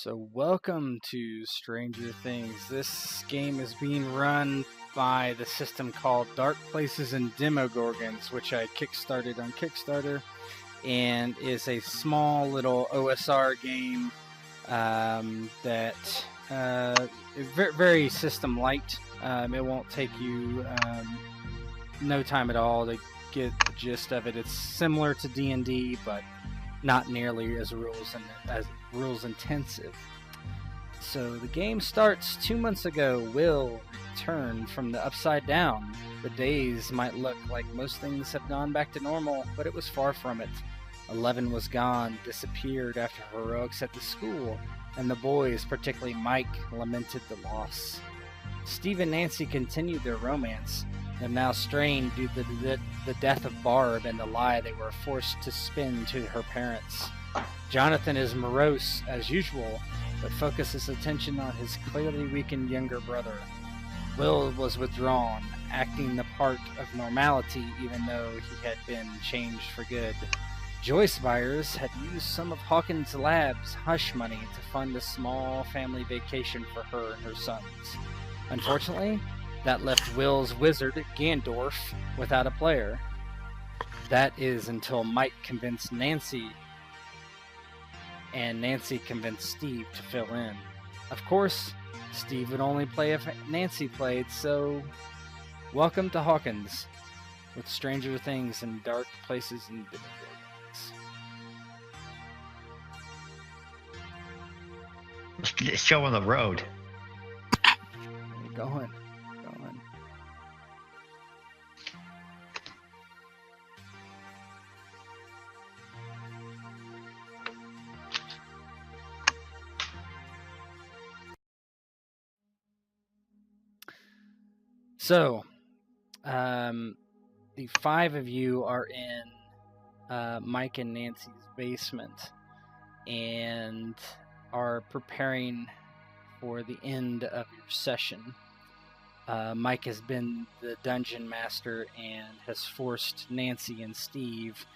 So, welcome to Stranger Things. This game is being run by the system called Dark Places and Demogorgons, which I kickstarted on Kickstarter, and is a small little OSR game that is very system light. It won't take you no time at all to get the gist of it. It's similar to D&D, but not nearly as rules intensive. So the game starts 2 months ago. Will returned from the Upside Down. The days might look like most things have gone back to normal, but it was far from it. 11 was gone, disappeared after heroics at the school, and the boys, particularly Mike, lamented the loss. Steve and Nancy continued their romance. They're now strained due to the death of Barb and the lie they were forced to spin to her parents. Jonathan is morose as usual, but focuses attention on his clearly weakened younger brother. Will was withdrawn, acting the part of normality even though he had been changed for good. Joyce Byers had used some of Hawkins' lab's hush money to fund a small family vacation for her and her sons. Unfortunately, that left Will's wizard, Gandorf, without a player. That is until Mike convinced Nancy, and Nancy convinced Steve to fill in. Of course, Steve would only play if Nancy played, so welcome to Hawkins, with Stranger Things and Dark Places and Demogorgons. Let's go on the road. Going. So, the five of you are in Mike and Nancy's basement and are preparing for the end of your session. Mike has been the dungeon master and has forced Nancy and Steve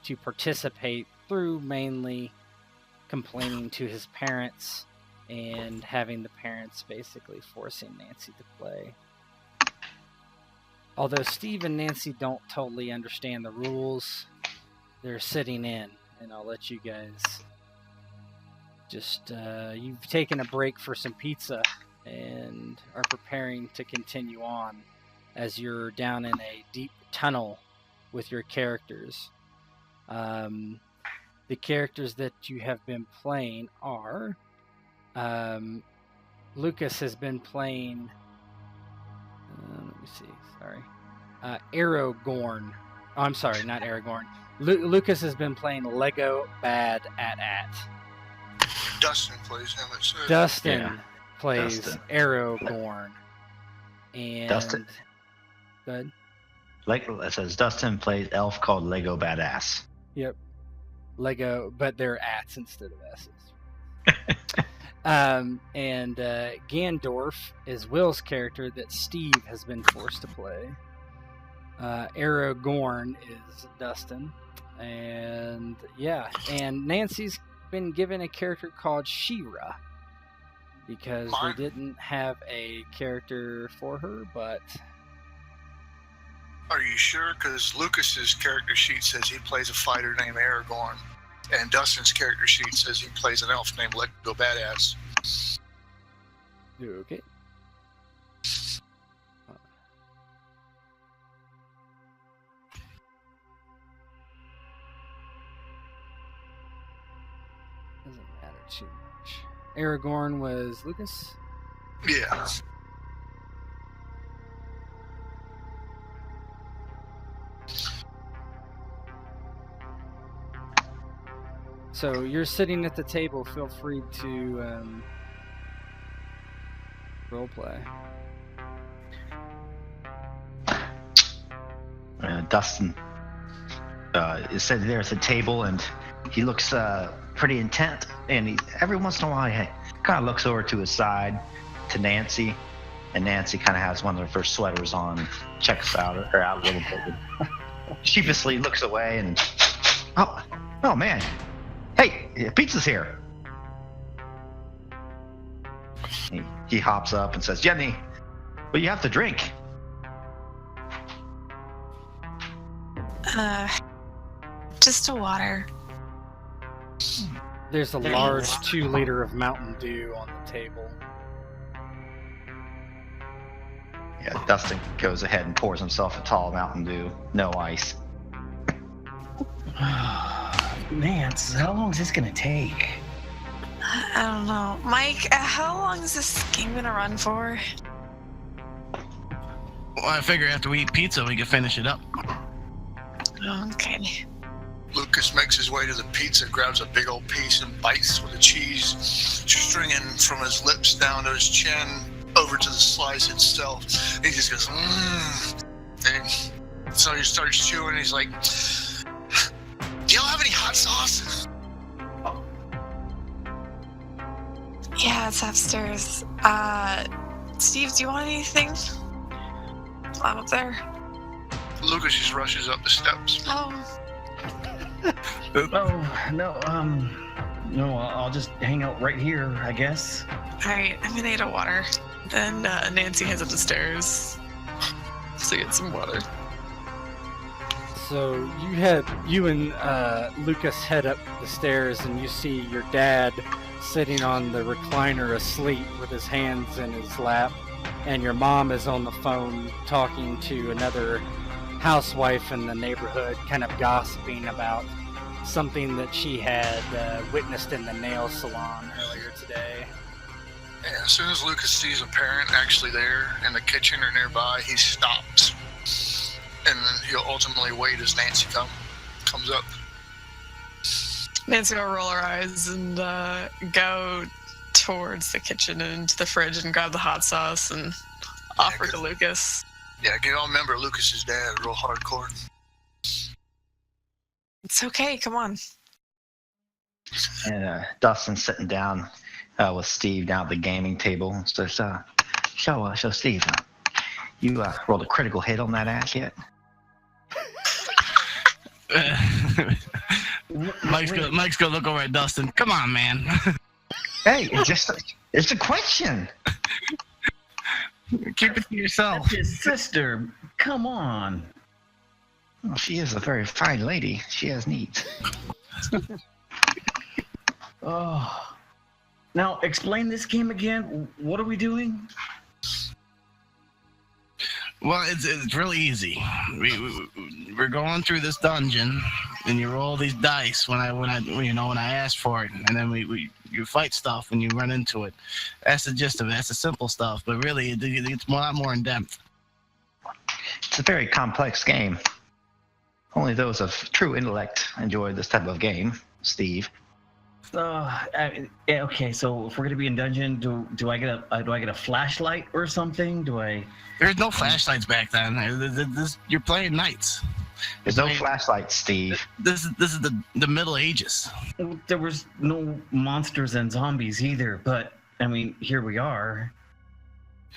to participate through mainly complaining to his parents and having the parents basically forcing Nancy to play. Although Steve and Nancy don't totally understand the rules, they're sitting in, and I'll let you guys just, you've taken a break for some pizza and are preparing to continue on as you're down in a deep tunnel with your characters. The characters that you have been playing are, Lucas has been playing, let me see, sorry, Aragorn. Oh, I'm sorry, not Aragorn. Lucas has been playing Lego Bad at. Dustin plays him, it says. Dustin plays Aragorn. And Dustin. Good. Like it says, Dustin plays elf called Lego Badass. Yep. Lego, but they're ats instead of s's. And Gandorf is Will's character that Steve has been forced to play. Aragorn is Dustin. And Nancy's been given a character called She-Ra because we didn't have a character for her, but... Are you sure? Because Lucas's character sheet says he plays a fighter named Aragorn, and Dustin's character sheet says he plays an elf named Lego Badass. Okay. Doesn't matter too much. Aragorn was Lucas? Yeah. So you're sitting at the table. Feel free to roleplay. Dustin is sitting there at the table, and he looks pretty intent. And every once in a while, he kind of looks over to his side to Nancy, and Nancy kind of has one of her sweaters on, checks out a little bit. Sheepishly looks away, and oh man. Hey, pizza's here. He hops up and says, Jenny, but you have to drink. Just a water. There's a large 2-liter of Mountain Dew on the table. Yeah, Dustin goes ahead and pours himself a tall Mountain Dew. No ice. Nance, how long is this gonna take? I don't know. Mike, how long is this game gonna run for? Well, I figure after we eat pizza, we can finish it up. Okay. Lucas makes his way to the pizza, grabs a big old piece and bites with the cheese, stringing from his lips down to his chin over to the slice itself. He just goes, And so he starts chewing. He's like, do y'all have any hot sauce? Yeah, it's upstairs. Steve, do you want anything? I'm up there. Lucas just rushes up the steps. Oh. Oh, no, I'll just hang out right here, I guess. Alright, I'm gonna get a water. Then Nancy heads up the stairs to get some water. So you and Lucas head up the stairs, and you see your dad sitting on the recliner asleep with his hands in his lap, and your mom is on the phone talking to another housewife in the neighborhood, kind of gossiping about something that she had witnessed in the nail salon earlier today. And as soon as Lucas sees a parent actually there in the kitchen or nearby, he stops. And then he'll ultimately wait as Nancy comes up. Nancy will roll her eyes and go towards the kitchen and into the fridge and grab the hot sauce and offer to Lucas. Yeah, you all remember Lucas's dad, real hardcore. It's okay, come on. And Dustin's sitting down with Steve down at the gaming table. So Steve, you rolled a critical hit on that ass yet? Mike's gonna look over at Dustin. Come on, man. Hey, it's a question. Keep it to yourself. That's his sister. Come on. Well, she is a very fine lady. She has needs. Oh. Now, explain this game again. What are we doing? Well, it's really easy. We're going through this dungeon, and you roll these dice when I ask for it, and then you fight stuff when you run into it. That's the gist of it. That's the simple stuff, but really it's a lot more in depth. It's a very complex game. Only those of true intellect enjoy this type of game, Steve. Okay, so if we're gonna be in dungeon, do I get a flashlight or something? There's no flashlights back then. You're playing knights. There's no flashlights, Steve. This is the Middle Ages. There was no monsters and zombies either, but I mean, here we are.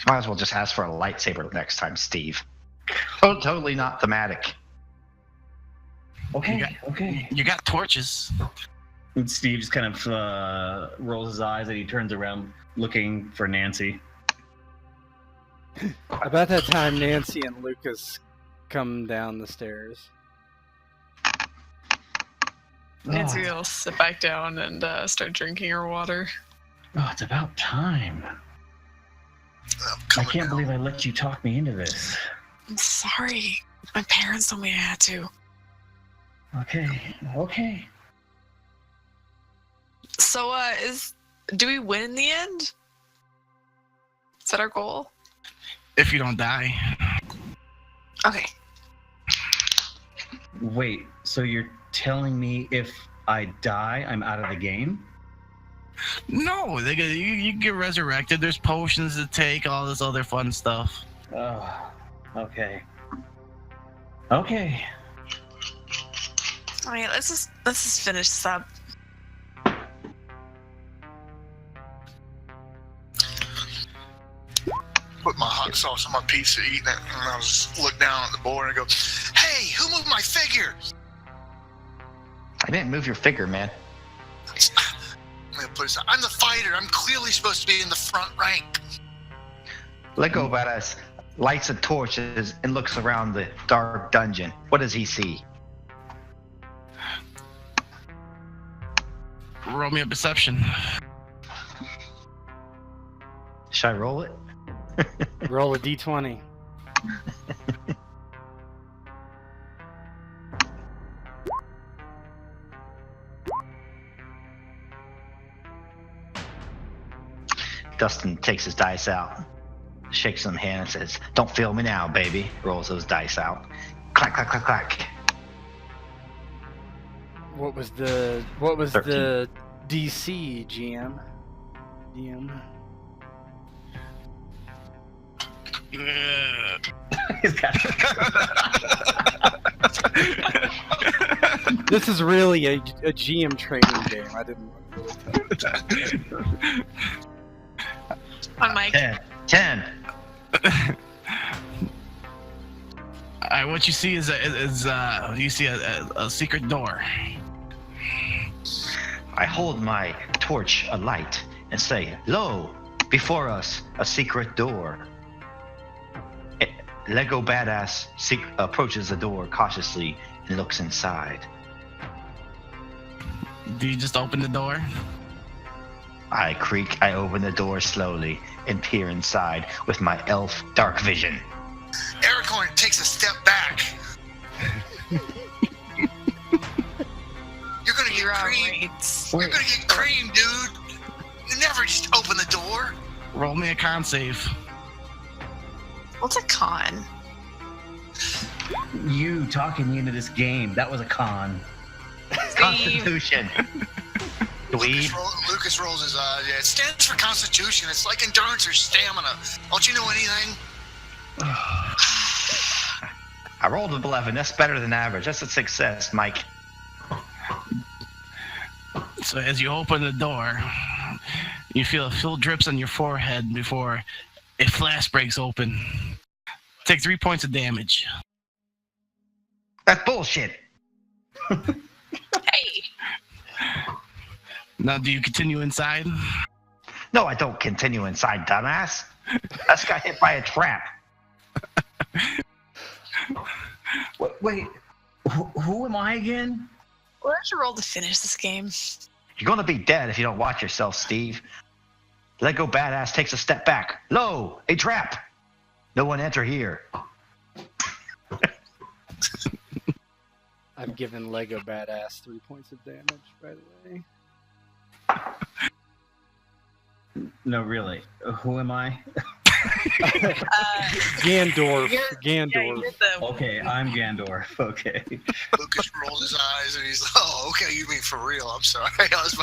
Might as well just ask for a lightsaber next time, Steve. Totally not thematic. Okay. You got torches. And Steve just kind of rolls his eyes and he turns around looking for Nancy. About that time, Nancy and Lucas come down the stairs. Nancy will sit back down and start drinking her water. Oh, it's about time. I can't believe I let you talk me into this. I'm sorry. My parents told me I had to. Okay. So, do we win in the end? Is that our goal? If you don't die. Okay. Wait, so you're telling me if I die, I'm out of the game? No, you get resurrected. There's potions to take, all this other fun stuff. Oh, okay. All right, let's just finish this up. Put my hot sauce on my pizza, eating it, and I just look down at the board and I go, "Hey, who moved my figure?" I didn't move your figure, man. I'm gonna put aside. I'm the fighter. I'm clearly supposed to be in the front rank. Lego Badass lights a torch and looks around the dark dungeon. What does he see? Roll me a perception. Should I roll it? Roll a d20. Dustin takes his dice out, shakes them hand and says, "Don't feel me now, baby." Rolls those dice out. Clack, clack, clack, clack. What was the 13. the DC DM? This is really a GM training game. I didn't want to really On Mike. 10. What you see is you see a secret door. I hold my torch alight and say, "Lo, before us, a secret door." Lego Badass approaches the door cautiously and looks inside. Do you just open the door? I open the door slowly and peer inside with my elf dark vision. Aragorn takes a step back. You're gonna get creamed. You're gonna get creamed, dude. You never just open the door. Roll me a con save. What's a con? You talking me into this game. That was a con. Constitution. Lucas rolls his eyes. Yeah, it stands for Constitution. It's like endurance or stamina. Don't you know anything? I rolled a 11. That's better than average. That's a success, Mike. So as you open the door, you feel a full drips on your forehead before a flash breaks open. Take 3 points of damage. That's bullshit. Hey. Now, do you continue inside? No, I don't continue inside, dumbass. I just got hit by a trap. Wait, who am I again? Why don't you roll to finish this game? You're gonna be dead if you don't watch yourself, Steve. Lego Badass takes a step back. Lo, a trap. No one enter here. I've given Lego Badass 3 points of damage, by the way. No, really. Who am I? Gandorf. Yeah, Gandorf. you're the- Okay, I'm Gandorf. Okay. Lucas rolls his eyes and he's like, "Oh, okay, you mean for real? I'm sorry." I was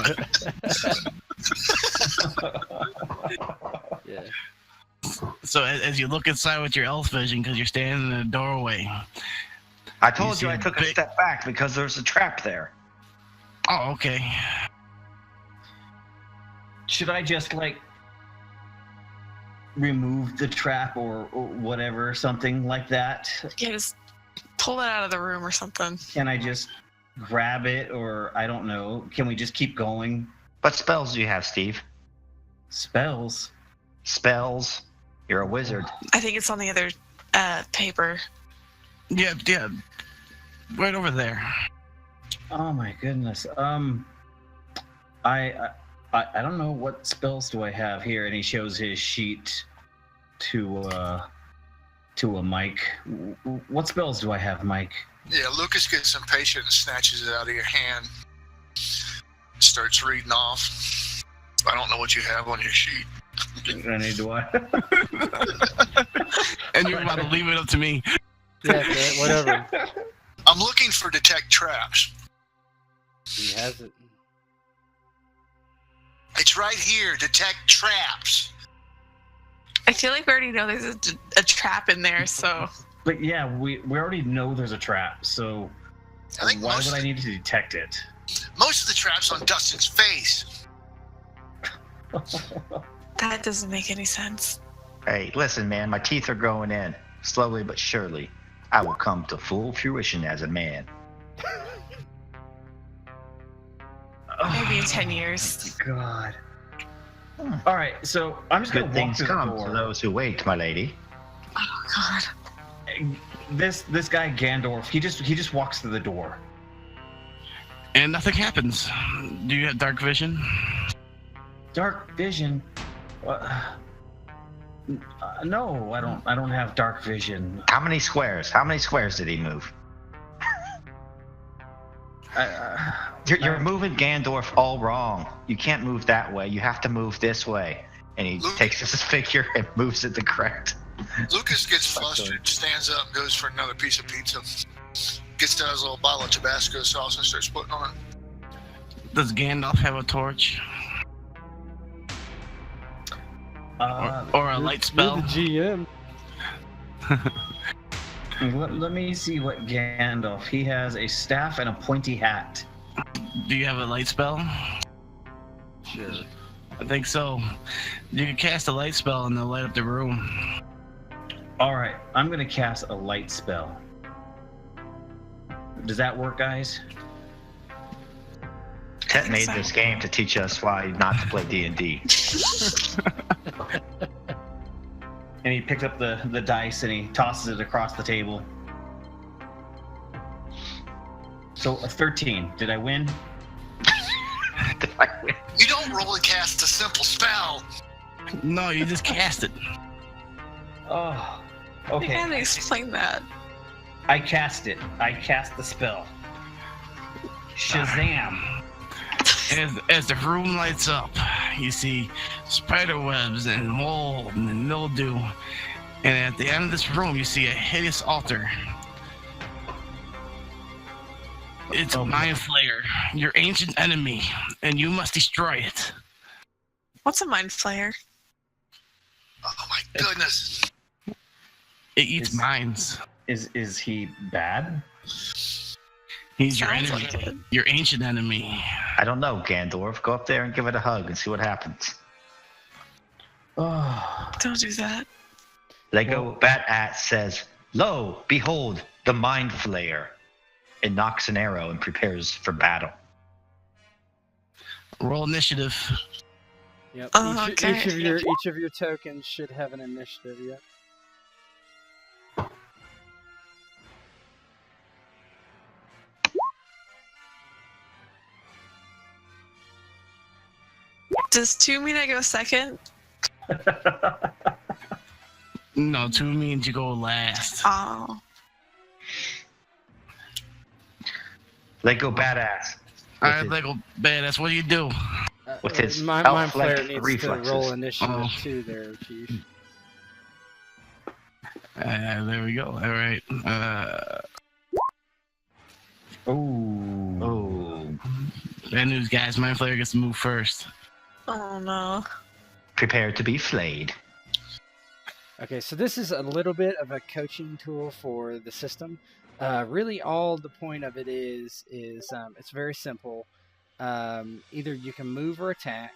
Yeah. So as you look inside with your elf vision, because you're standing in the doorway. I told You you see I a took a big- step back because there's a trap there. Oh, okay. Should I just remove the trap or whatever, something like that? Yeah, just pull it out of the room or something. Can I just grab it, or I don't know? Can we just keep going? What spells do you have, Steve? Spells? Spells? You're a wizard. I think it's on the other paper. Yeah, right over there. Oh my goodness. I don't know, what spells do I have here? And he shows his sheet to a Mike. What spells do I have, Mike? Yeah, Lucas gets impatient and snatches it out of your hand. Starts reading off. I don't know what you have on your sheet. Do I? And you're about to leave it up to me. Yeah, whatever. I'm looking for detect traps. He has it. It's right here. Detect traps. I feel like we already know there's a trap in there, so But yeah, we already know there's a trap, so I think why most would of I the- need to detect it? Most of the traps on Dustin's face. that doesn't make any sense. Hey, listen, man, my teeth are growing in. Slowly but surely, I will come to full fruition as a man. Maybe in 10 years. God. All right, so I'm just gonna Good walk things through the come door. to those who wait, my lady. Oh God. This guy Gandorf, he just walks through the door. And nothing happens. Do you have dark vision? Dark vision. No, I don't have dark vision. How many squares? How many squares did he move? You're moving Gandorf all wrong. You can't move that way. You have to move this way. And he takes his figure and moves it the correct. Lucas gets flustered, stands up, goes for another piece of pizza, gets down his little bottle of Tabasco sauce and starts putting on it. Does Gandalf have a torch? Or a light spell? You're the GM. Let me see what Gandalf. He has a staff and a pointy hat. Do you have a light spell? Sure. I think so. You can cast a light spell and they'll light up the room. All right, I'm gonna cast a light spell. Does that work, guys? Tet made this game to teach us why not to play D&D. And he picks up the dice and he tosses it across the table. So a 13. Did I win? Did I win? You don't roll and cast a simple spell. No, you just cast it. Oh, You okay. gotta explain that. I cast it. I cast the spell. Shazam! As the room lights up, you see spider webs and mold and mildew. And at the end of this room, you see a hideous altar. It's a Mind Flayer, your ancient enemy, and you must destroy it. What's a mind flayer? Oh my goodness. It eats Is- minds. Is he bad? He's your Sounds enemy, like it. your ancient enemy. I don't know, Gandorf. Go up there and give it a hug and see what happens. Oh, Don't do that. Lego Bat-At says, "Lo, behold, the Mind Flayer," and knocks an arrow and prepares for battle. Roll initiative. Yep. Oh, each okay. of your tokens should have an initiative. Yep. Does 2 mean I go second? No, 2 means you go last. Oh. Lego Badass. All right, Lego Badass, what do you do? With his Mind elf-like Flayer needs reflexes. to roll initiative Oh. too there, Chief. There we go. All right. oh. Bad news, guys. Mind Flayer gets to move first. Oh no. Prepare to be flayed. Okay, so this is a little bit of a coaching tool for the system. Really, all the point of it is it's very simple. Either you can move or attack.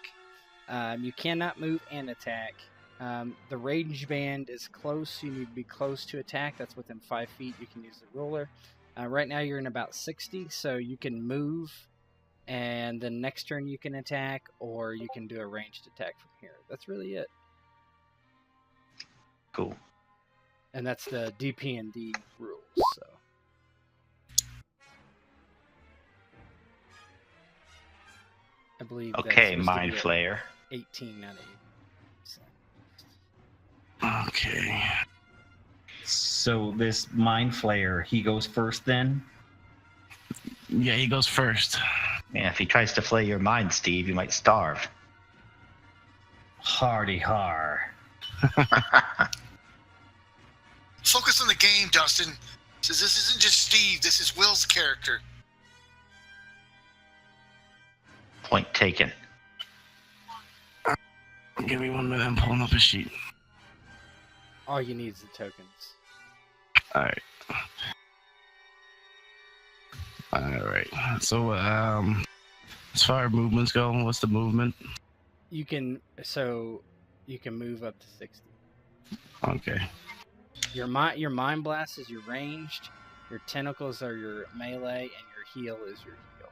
You cannot move and attack. The range band is close. You need to be close to attack. That's within 5 feet. You can use the ruler. Right now you're in about 60, so you can move, and then next turn you can attack, or you can do a ranged attack from here. That's really it. Cool. And that's the DP&D rules. So. I believe. that's Okay, supposed to Mind be a Flayer. 18 out of 80. So. Okay. So this Mind Flayer, he goes first then? Yeah, he goes first. Yeah, if he tries to flay your mind, Steve, you might starve. Hardy har. Focus on the game, Dustin. Says this isn't just Steve, this is Will's character. Point taken. Give me 1 minute. I'm pulling up a sheet. All you need is the tokens. All right. All right. So, as far as movements go, what's the movement? You can move up to 60. Okay. Your mind blast is your ranged. Your tentacles are your melee, and your heal is your heal.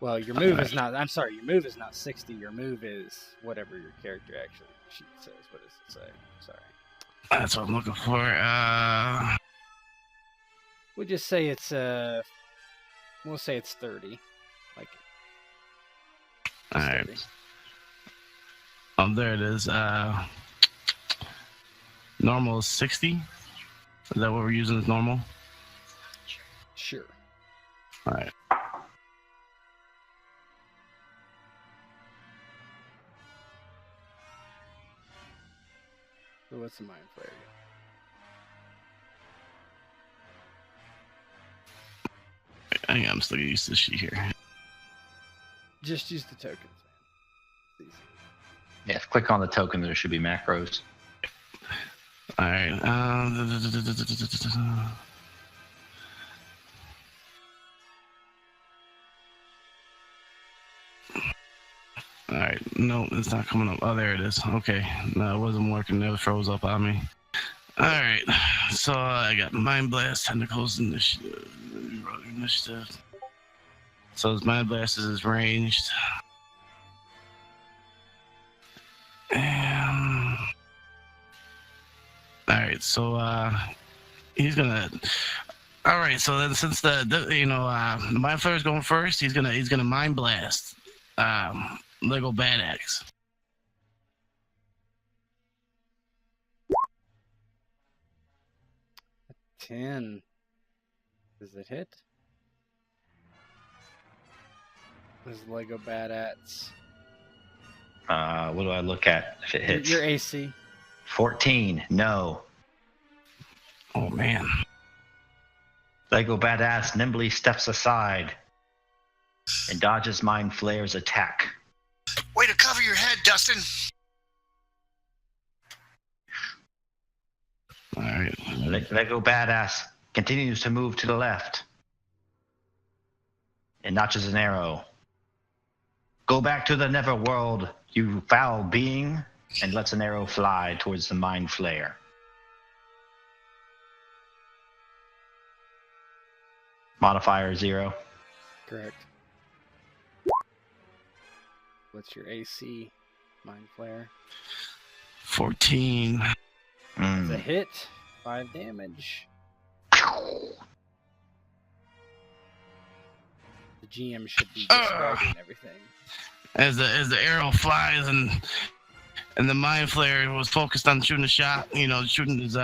Well, your move is not. I'm sorry, your move is not 60. Your move is whatever your character actually sheet says. What does it say? Sorry. That's what I'm looking for. We'll just say it's We'll say it's 30. Like. All right. 30. Oh, there it is. Normal is 60. Is that what we're using as normal? Sure. All right. So what's the mind flare? I think I'm still gonna use this sheet here. Just use the tokens, man. It's easy. Yeah, click on the token. There should be macros. All right. All right. No, it's not coming up. Oh, there it is. Okay. No, it wasn't working. It froze up on me. All right. So I got Mind Blast, Tentacles, Initiative. So his Mind Blast is ranged. And all right, so he's gonna. All right, so then since the Mind Flare is going first, he's gonna Mind Blast Lego Bad Axe. $10. Does it hit? This is Lego Bad-Ats. What do I look at if it hits? Your AC. 14. No. Oh man. Lego Badass nimbly steps aside and dodges Mind Flare's attack. Way to cover your head, Dustin. All right. Lego Badass continues to move to the left and notches an arrow. Go back to the Neverworld, you foul being, and lets an arrow fly towards the Mind Flare. Modifier 0. Correct. What's your AC? Mind Flare. 14. It's a hit. 5 damage. The GM should be describing everything. As the arrow flies and the Mind Flare was focused on shooting a shot, shooting his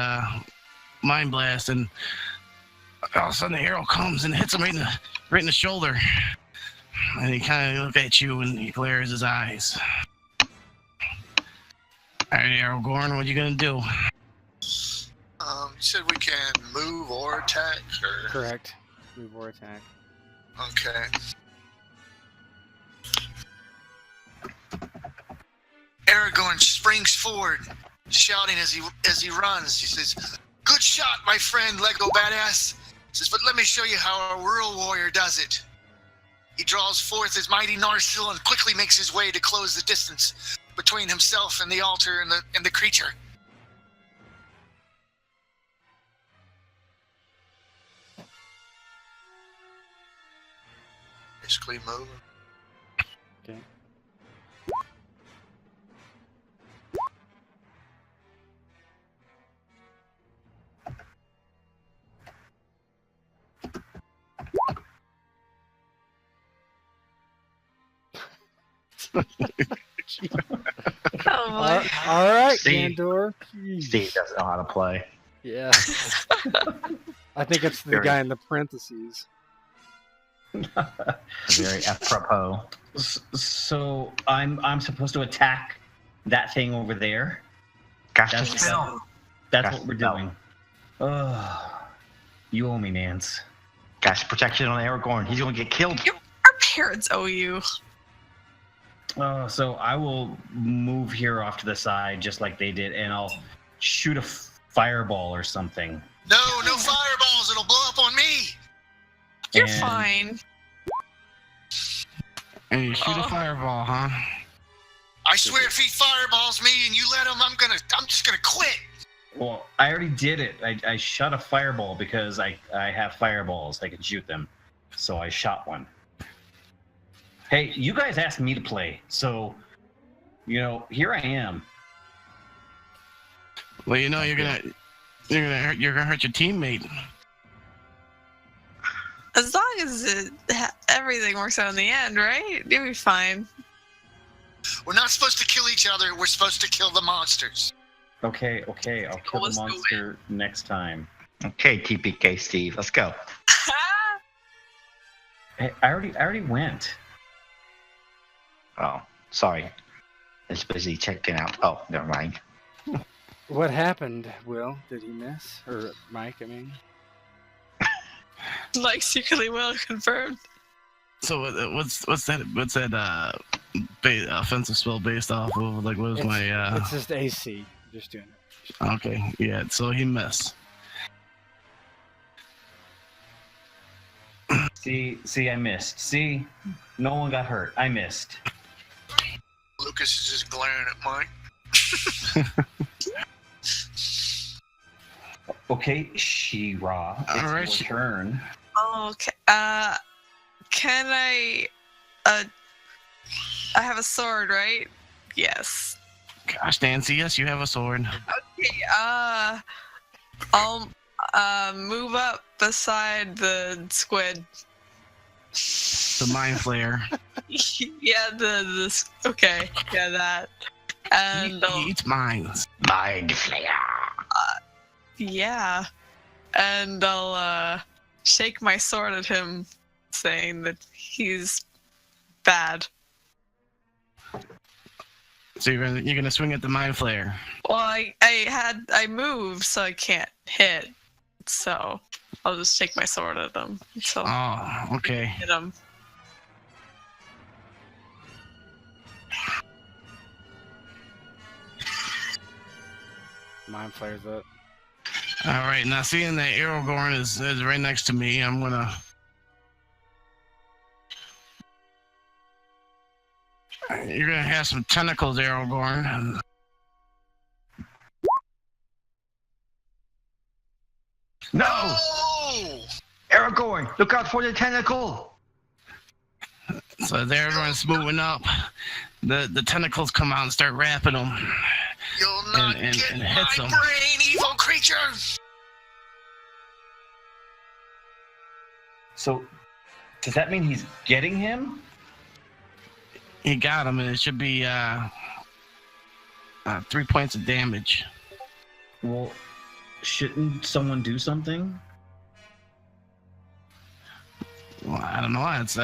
Mind Blast, and all of a sudden the arrow comes and hits him right in the shoulder, and he kind of looks at you and he glares his eyes. All right, Aragorn, what you gonna do? You said we can move or attack, or... Correct. Move or attack. Okay. Aragorn springs forward, shouting as he runs. He says, "Good shot, my friend, Lego Badass." He says, "But let me show you how a real warrior does it." He draws forth his mighty Narsil and quickly makes his way to close the distance between himself and the altar and the creature. Basically move. Okay. Oh my. All right, Steve. Gandor. Steve doesn't know how to play. Yeah. I think it's the Very- guy in the parentheses. Very apropos. So I'm supposed to attack that thing over there. Gosh, That's- just spell. That's Gosh, what we're no. doing. You owe me, Nance. Gosh, protection on Aragorn. He's going to get killed. Our parents owe you. So I will move here off to the side just like they did, and I'll shoot a fireball or something. No fireballs. It'll blow up on me. You're And- fine. And you shoot a Oh. fireball, huh? I swear, if he fireballs me and you let him, I'm just gonna quit. Well, I already did it. I shot a fireball because I have fireballs. I can shoot them. So I shot one. Hey, you guys asked me to play, so here I am. Well, you're gonna hurt your teammate. As long as everything works out in the end, right? You'll be fine. We're not supposed to kill each other. We're supposed to kill the monsters. Okay. I'll kill the monster next time. Okay, TPK Steve, let's go. Hey, I already went. Oh, sorry. It's busy checking out. Oh, never mind. What happened, Will? Did he miss? Or Mike, I mean? Like secretly well confirmed. So what's that offensive spell based off of? Like, what is my? It's just AC. Just doing it. Okay, yeah. So he missed. See, I missed. See, no one got hurt. I missed. Lucas is just glaring at Mike. Okay, She-Ra, it's your turn. Okay. Can I? I have a sword, right? Yes. Gosh, Nancy, yes, you have a sword. Okay. I'll move up beside the squid. The mind flayer. Yeah, okay, yeah, that. And he eats mines. Mind Flayer. yeah, and I'll shake my sword at him, saying that he's bad. So you're gonna swing at the mind flayer. Well, I moved, so I can't hit. So I'll just shake my sword at him. So Oh, okay. hit him. Mind flares up. All right. Now, seeing that Aragorn is right next to me, I'm gonna. You're gonna have some tentacles, Aragorn. No! Oh! Aragorn, look out for the tentacle! So as Aragorn's moving up, the tentacles come out and start wrapping him. You'll not and get my hits him. brain, evil creature! So, does that mean he's getting him? He got him, and it should be 3 points of damage. Well, shouldn't someone do something? Well, I don't know. It's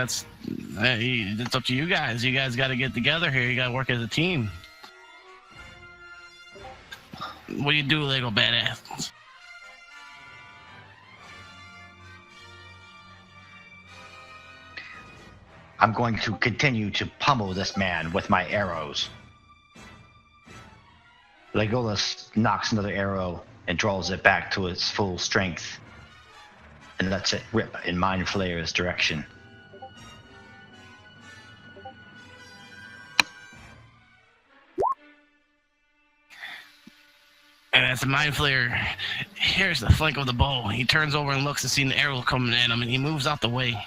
up to you guys. You guys got to get together here. You got to work as a team. What do you do, Lego Badass? I'm going to continue to pummel this man with my arrows. Legolas knocks another arrow and draws it back to its full strength and lets it rip in Mind Flayer's direction. And as the Mind Flayer hears the flank of the bow, he turns over and looks to see the arrow coming at him, and he moves out the way.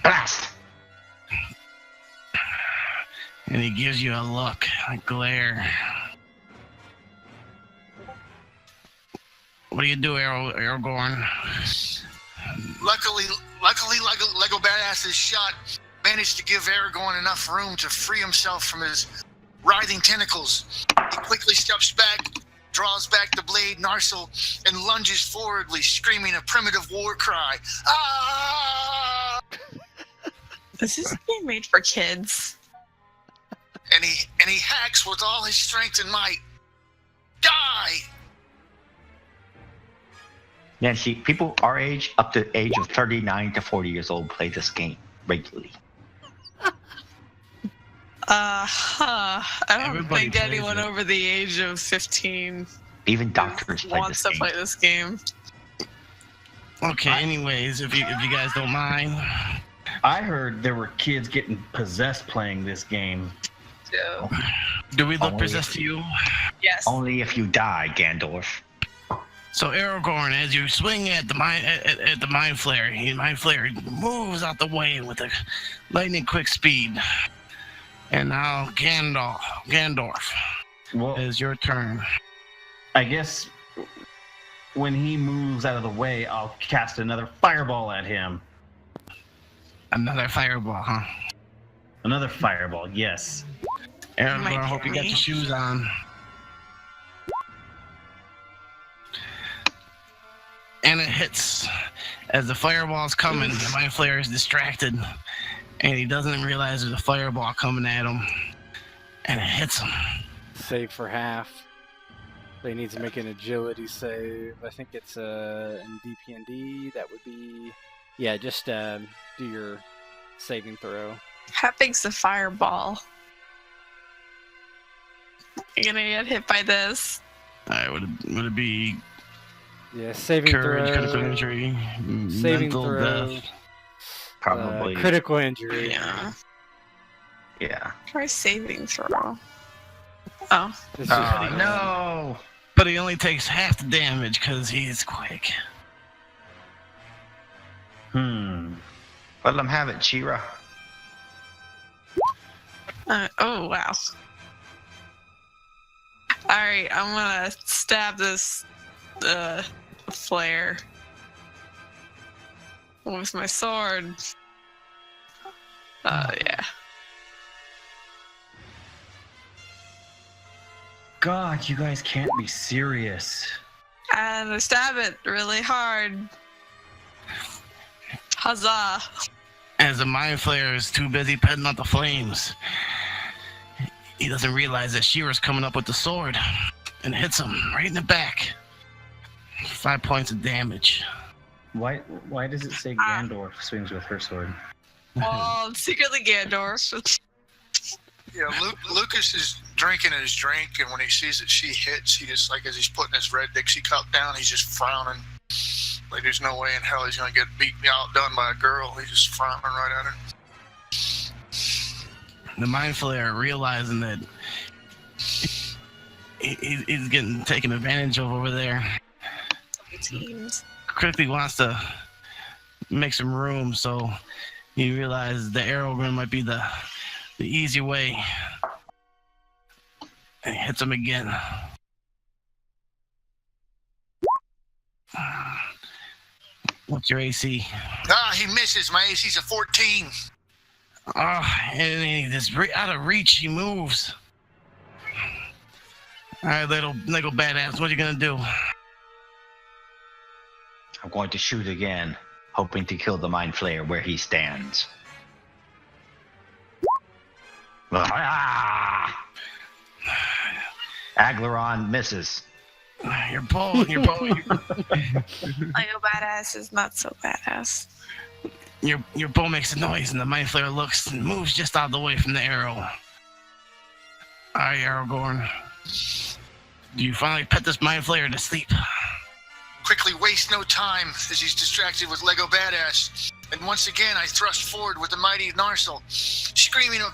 Blast! And he gives you a look, a glare. What do you do, Aragorn? Luckily, Lego Badass's shot managed to give Aragorn enough room to free himself from his writhing tentacles. He quickly steps back, draws back the blade Narsil, and lunges forwardly, screaming a primitive war cry. Ah! Is this game made for kids? And he hacks with all his strength and might. Die! Nancy, people our age, up to the age of 39 to 40 years old, play this game regularly. I don't Everybody think plays anyone it. over the age of 15 Even doctors play wants this to game. play this game. Okay, anyways, if you guys don't mind. I heard there were kids getting possessed playing this game. So, Do we look Only possessed to you? yes. Only if you die, Gandalf. So Aragorn, as you swing at the mind flayer moves out the way with a lightning quick speed. And now Gandorf, Well, it is your turn. I guess when he moves out of the way, I'll cast another fireball at him. Another fireball, huh? Another fireball, yes. Aragorn, Might I hope you got be. your shoes on. And it hits. As the fireball's coming, the mind flayer is distracted. And he doesn't realize there's a fireball coming at him. And it hits him. Save for half. They need to make an agility save. I think it's in DP&D. That would be... Yeah, just do your saving throw. How big's the fireball? You're gonna get hit by this. Alright, would it be Yeah, saving courage, throw. critical injury, Saving mental throw. death? Probably. Critical injury. Yeah. Yeah. Try saving throw. Oh. It's Oh, just- no. But he only takes half the damage because he's quick. Let them have it, Chira. Oh, wow. Alright, I'm gonna stab this flare with my sword. Yeah. God, you guys can't be serious. And I stab it really hard. Huzzah! As the mind flayer is too busy petting out the flames, he doesn't realize that Shira's coming up with the sword and hits him right in the back. 5 points of damage. Why does it say Gandorf swings with her sword? Well, it's secretly Gandorf. Yeah, Lucas is drinking his drink, and when he sees that she hits, he just, like, as he's putting his red Dixie cup down, he's just frowning. Like, there's no way in hell he's gonna get outdone by a girl. He's just frowning right at her. The mind flayer, realizing that he's getting taken advantage of over there, Teams. quickly wants to make some room, so he realizes the arrow gun might be the easy way. And he hits him again. What's your AC? Ah, he misses. My AC's a 14. Oh, and he just out of reach, he moves. All right, little badass, what are you gonna do? I'm going to shoot again, hoping to kill the mind flayer where he stands. Ah! Aglaron misses. Your bow. Lego badass is not so badass. Your bow makes a noise, and the mind flayer looks and moves just out of the way from the arrow. All right, Aragorn. Do you finally put this mind flayer to sleep? Quickly waste no time as he's distracted with Lego Badass. And once again, I thrust forward with the mighty Narsil, screaming a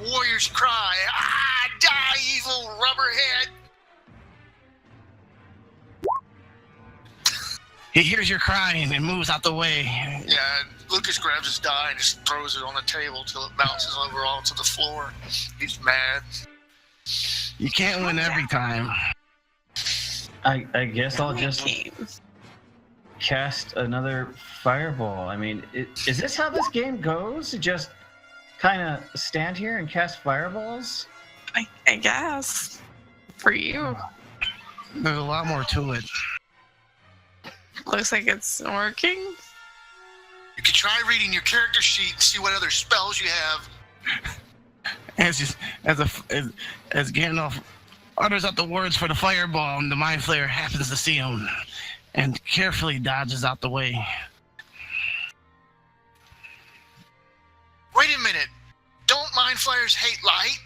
warrior's cry. Ah, die, evil rubberhead! He hears your crying and moves out the way. Yeah, Lucas grabs his die and just throws it on the table till it bounces over onto the floor. He's mad. You can't win every time. I guess I'll just cast another fireball. I mean, is this how this game goes? You just kind of stand here and cast fireballs? I guess. For you. There's a lot more to it. Looks like it's working. You could try reading your character sheet and see what other spells you have. As Gandalf utters out the words for the fireball, and the mind flayer happens to see him and carefully dodges out the way. Wait a minute. Don't mind flayers hate light?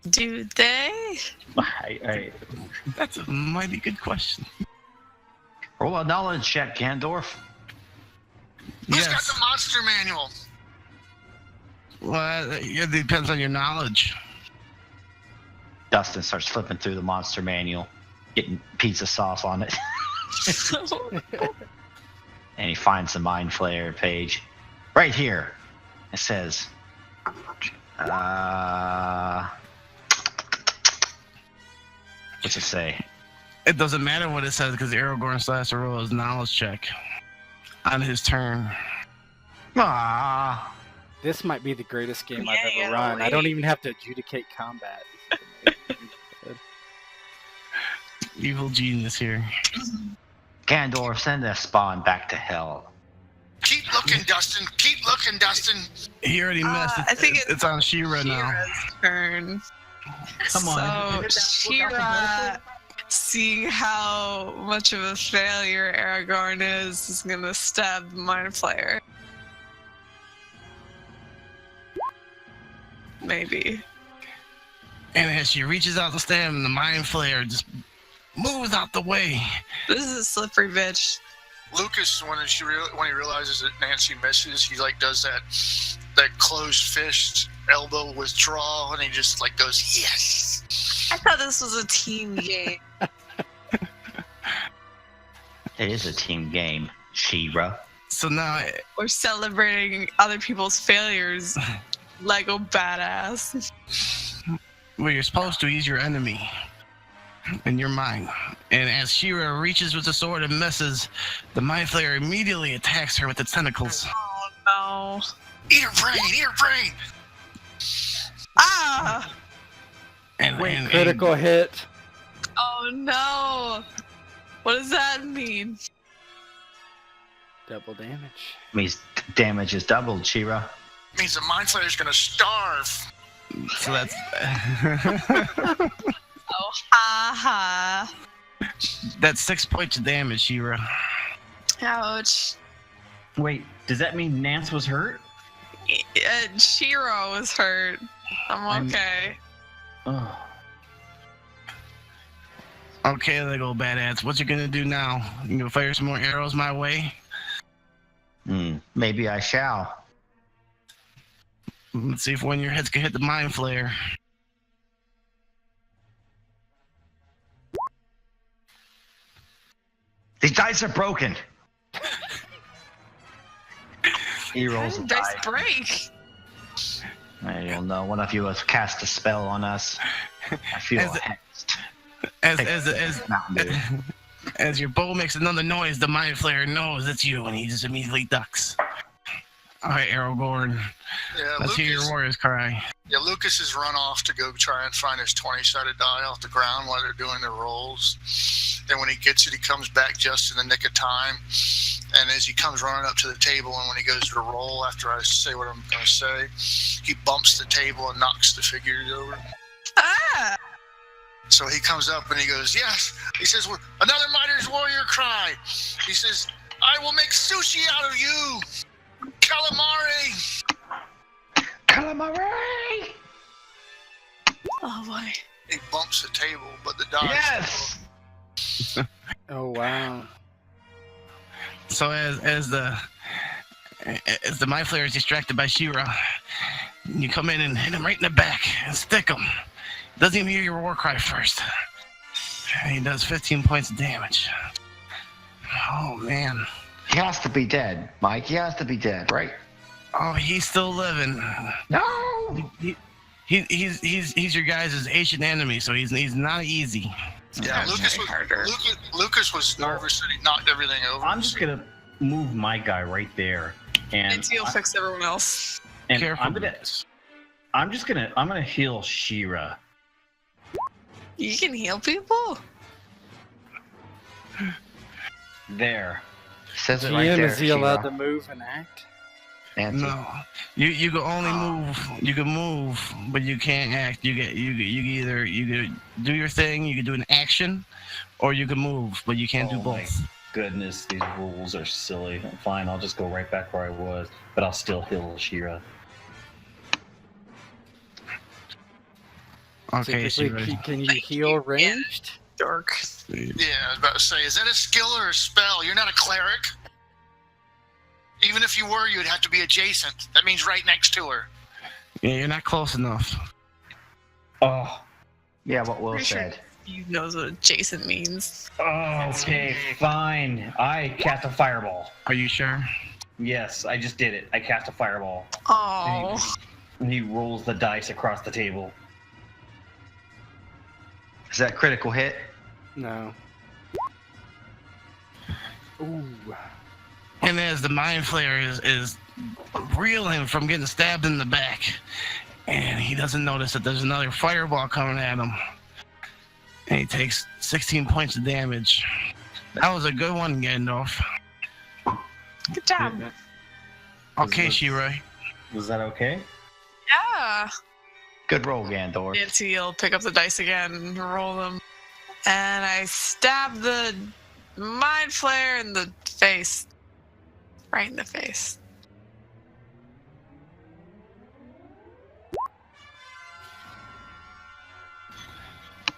Do they? That's a mighty good question. Roll a knowledge check, Gandorf. Who's got the monster manual? Well, it depends on your knowledge. Dustin starts flipping through the monster manual, getting pizza sauce on it, and he finds the Mind Flayer page right here. It says, what's it say? It doesn't matter what it says because Aragorn still has to roll his knowledge check on his turn. Ah, This might be the greatest game I've Yeah, ever run. I don't wait. even have to adjudicate combat. Evil genius here. Gandalf, send that spawn back to hell. Keep looking, Dustin. Keep looking, Dustin. He already messed. I think it's on She-Ra now. Shira's turn. Come on. So Shira, seeing how much of a failure Aragorn is gonna stab the Mind Flayer. Maybe. And as she reaches out to stab him, the Mind Flayer just moves out the way. This is a slippery bitch. Lucas, when he realizes that Nancy misses, he like does that closed fist elbow withdrawal, and he just like goes, yes. I thought this was a team game. It is a team game, She-Ra. So now, We're celebrating other people's failures. Lego badass. well, you're supposed to. He's your enemy in your mind. And as She-Ra reaches with the sword and misses, the Mind Flayer immediately attacks her with its tentacles. Oh no. Eat her brain, eat her brain. Ah! And Critical hit. Oh no! What does that mean? Double damage. Means damage is doubled, She-Ra. Means the Mind Flayer's gonna starve. so that's Oh, ha ha. that's 6 points of damage, She-Ra. Ouch. Wait, does that mean Nance was hurt? Shiro was hurt. I'm okay. Oh. Okay, Lego badass. What you gonna do now? You gonna fire some more arrows my way? Maybe I shall. Let's see if one of your heads can hit the Mind Flayer. These dice are broken. He How rolls a did die. dice break? I don't know. One of you has cast a spell on us. I feel As- hexed. As Mountain Dew. as your bow makes another noise, the Mind Flayer knows it's you, and he just immediately ducks. All right, Aragorn. Yeah, Let's hear your warrior's cry. Yeah, Lucas has run off to go try and find his 20-sided die off the ground while they're doing their rolls. Then when he gets it, he comes back just in the nick of time. And as he comes running up to the table, and when he goes to roll, after I say what I'm going to say, he bumps the table and knocks the figures over. Ah! So he comes up and he goes, yes. He says, well, another Mighty's warrior cry. He says, I will make sushi out of you. Calamari. Calamari! Oh boy. He bumps the table, but the die. Yes! Oh wow. So as the Mind Flayer is distracted by She-Ra, you come in and hit him right in the back and stick him. Doesn't even hear your war cry first. And he does 15 points of damage. Oh man. He has to be dead, Mike. He has to be dead, right? Oh, he's still living. No! He's your guys' ancient enemy, so he's not easy. Yeah, Lucas was nervous that he knocked everything over. I'm just gonna move my guy right there, and Nancy will fix everyone else. and Careful. I'm gonna heal She-Ra. You can heal people? There. Says it right GM, there. is he allowed She-Ra. to move and act? Nancy. No, you can only move. You can move, but you can't act. You can do your thing. You can do an action, or you can move, but you can't do Oh my both. goodness, these rules are silly. Fine, I'll just go right back where I was, but I'll still heal She-Ra. Okay, Typically, She-Ra. can you heal ranged? Dork. Yeah, I was about to say, is that a skill or a spell? You're not a cleric. Even if you were, you'd have to be adjacent. That means right next to her. Yeah, you're not close enough. Oh, Yeah, what Will Pretty sure said. he knows what adjacent means. Okay, fine. I cast a fireball. Are you sure? Yes, I just did it. I cast a fireball. Oh. And he rolls the dice across the table. Is that critical hit? No. Ooh. And as the Mind Flayer is reeling from getting stabbed in the back, and he doesn't notice that there's another fireball coming at him. And he takes 16 points of damage. That was a good one, Gandalf. Good job. Okay, Shiroi. Was that okay? Yeah. Good roll, Gandor. Nancy will pick up the dice again and roll them. And I stab the Mind Flayer in the face. Right in the face.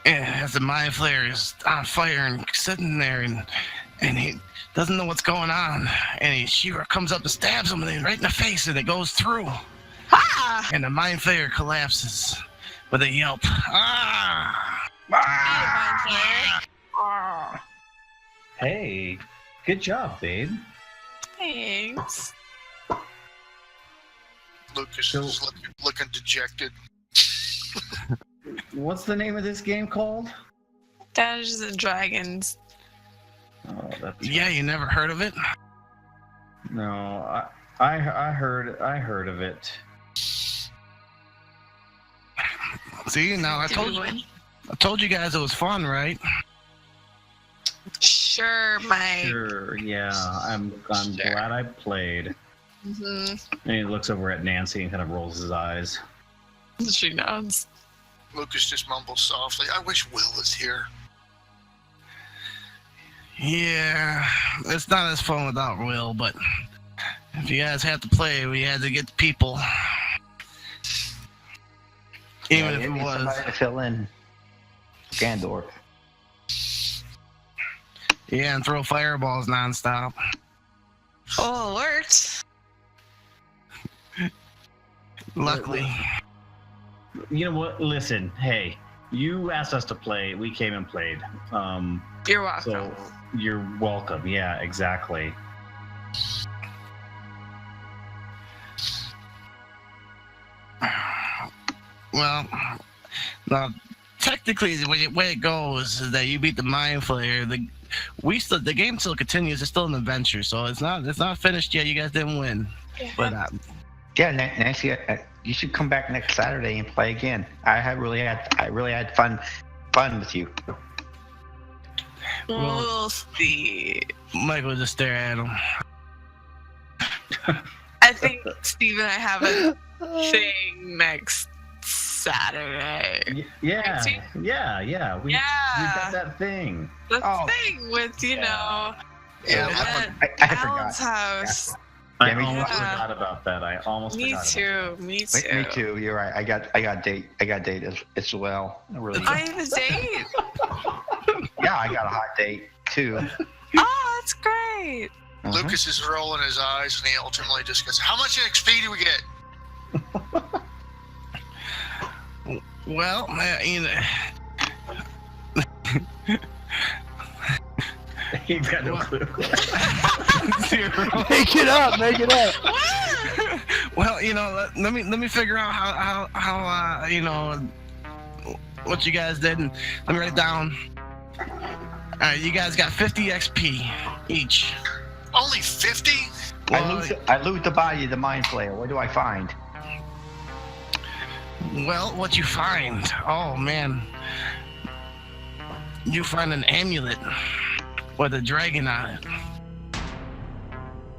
Yeah, as the Mind Flayer is on fire and sitting there, and he doesn't know what's going on. And Shira comes up and stabs him right in the face, and it goes through. Ah! And the Mind Flayer collapses with a yelp. Ah! Mind Flayer. Ah. Hey, good job, babe. Thanks. Lucas So- is looking dejected. What's the name of this game called? Dungeons and Dragons. Oh, that's Yeah, you never heard of it? no. I heard of it. See, now I Did we told win? you guys it was fun, right? Sure, Mike. Sure. Yeah, I'm Sure. glad I played. Mm-hmm. And he looks over at Nancy and kind of rolls his eyes. She nods. Lucas just mumbles softly, I wish Will was here. Yeah, it's not as fun without Will, but if you guys have to play, we had to get the people. Even if you it need was. somebody to fill in. Gandor. Yeah, and throw fireballs nonstop. Full alert. Luckily. You know what? Listen, hey, you asked us to play. We came and played. You're welcome. So you're welcome. Yeah, exactly. Well, now technically the way it goes is that you beat the Mind Flayer. The game still continues. It's still an adventure, so it's not finished yet. You guys didn't win, Yeah. but Yeah, Nancy, you should come back next Saturday and play again. I really had fun with you. We'll see. Mike will just stare at him. I think Steve and I have a thing next Saturday. Yeah, Nancy? yeah. We got that thing. The Oh. thing with, you know, Yeah, at I forgot. Alan's house. I me almost too. forgot about that. I almost Me forgot. too. Me too. Me too. You're right. I got date as well. I really I have a date. Yeah, I got a hot date too. Oh, that's great. Uh-huh. Lucas is rolling his eyes, and he ultimately just goes, how much XP do we get? Well, you know, He's got no clue. zero. Make it up. Make it up. Well, you know, let me figure out how you know what you guys did, and let me write it down. All right, you guys got 50 XP each. Only 50? I loot the body of the Mind Flayer. What do I find? Well, what you find? Oh man, you find an amulet with a dragon on it.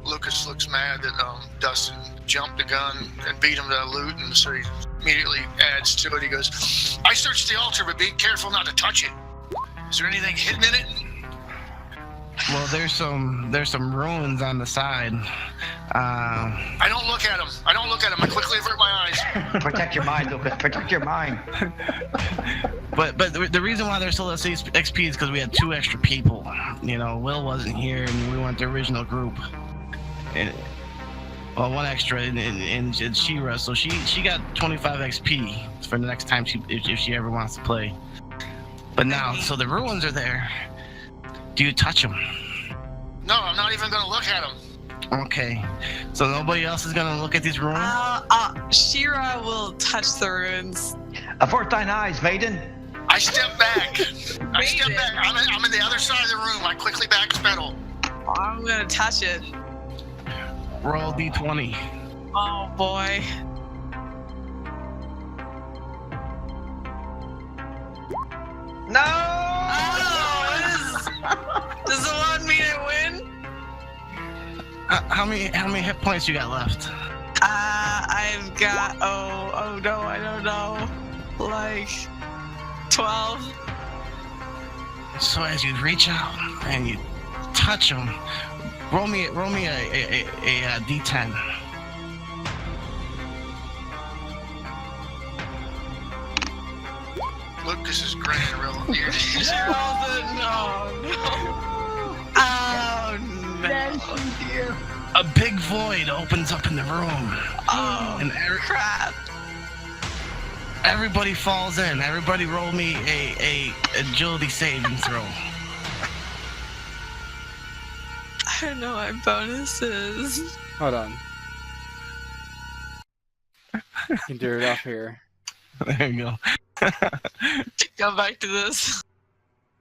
Lucas looks mad that Dustin jumped the gun and beat him to loot, and so he immediately adds to it. He goes, I searched the altar, but be careful not to touch it. Is there anything hidden in it? Well, there's some ruins on the side. I don't look at them. I quickly avert my eyes. Protect your mind, Lucas. Protect your mind. But the reason why there's still less XP is because we had 2 extra people. You know, Will wasn't here, and we weren't the original group. Well, one extra in She-Ra, so she got 25 XP for the next time if she ever wants to play. But now, so the ruins are there. Do you touch them? No, I'm not even gonna look at them. Okay, so nobody else is gonna look at these ruins? She-Ra will touch the ruins. Avert thine eyes, maiden. I step back. I'm in the other side of the room. I quickly backpedal. I'm gonna touch it. Roll D20. Oh boy. No! Does it want me to win? How many hit points you got left? I've got oh no, I don't know. Like 12. So as you reach out and you touch them, roll me a D10. Lucas is grinning real weird. Oh no. A big void opens up in the room. Oh, And crap. everybody falls in. Everybody roll me a agility saving throw. I don't know what my bonus is. Hold on. You can do it off here. There you go. Go back to this.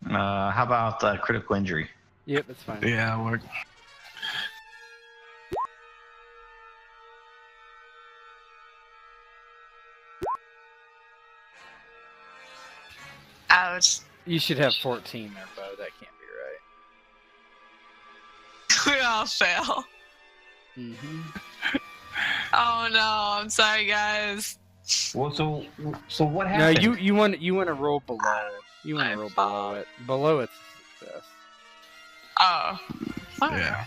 How about critical injury? Yep, that's fine. Yeah, it'll work. Ouch. You should have 14 there, Bo. That can't be right. We all fail. Mm-hmm. Oh no, I'm sorry guys. Well, so what No, happened? you want to roll below. You want I to roll fall. below it. Below it's a success. Oh. Alright. Yeah.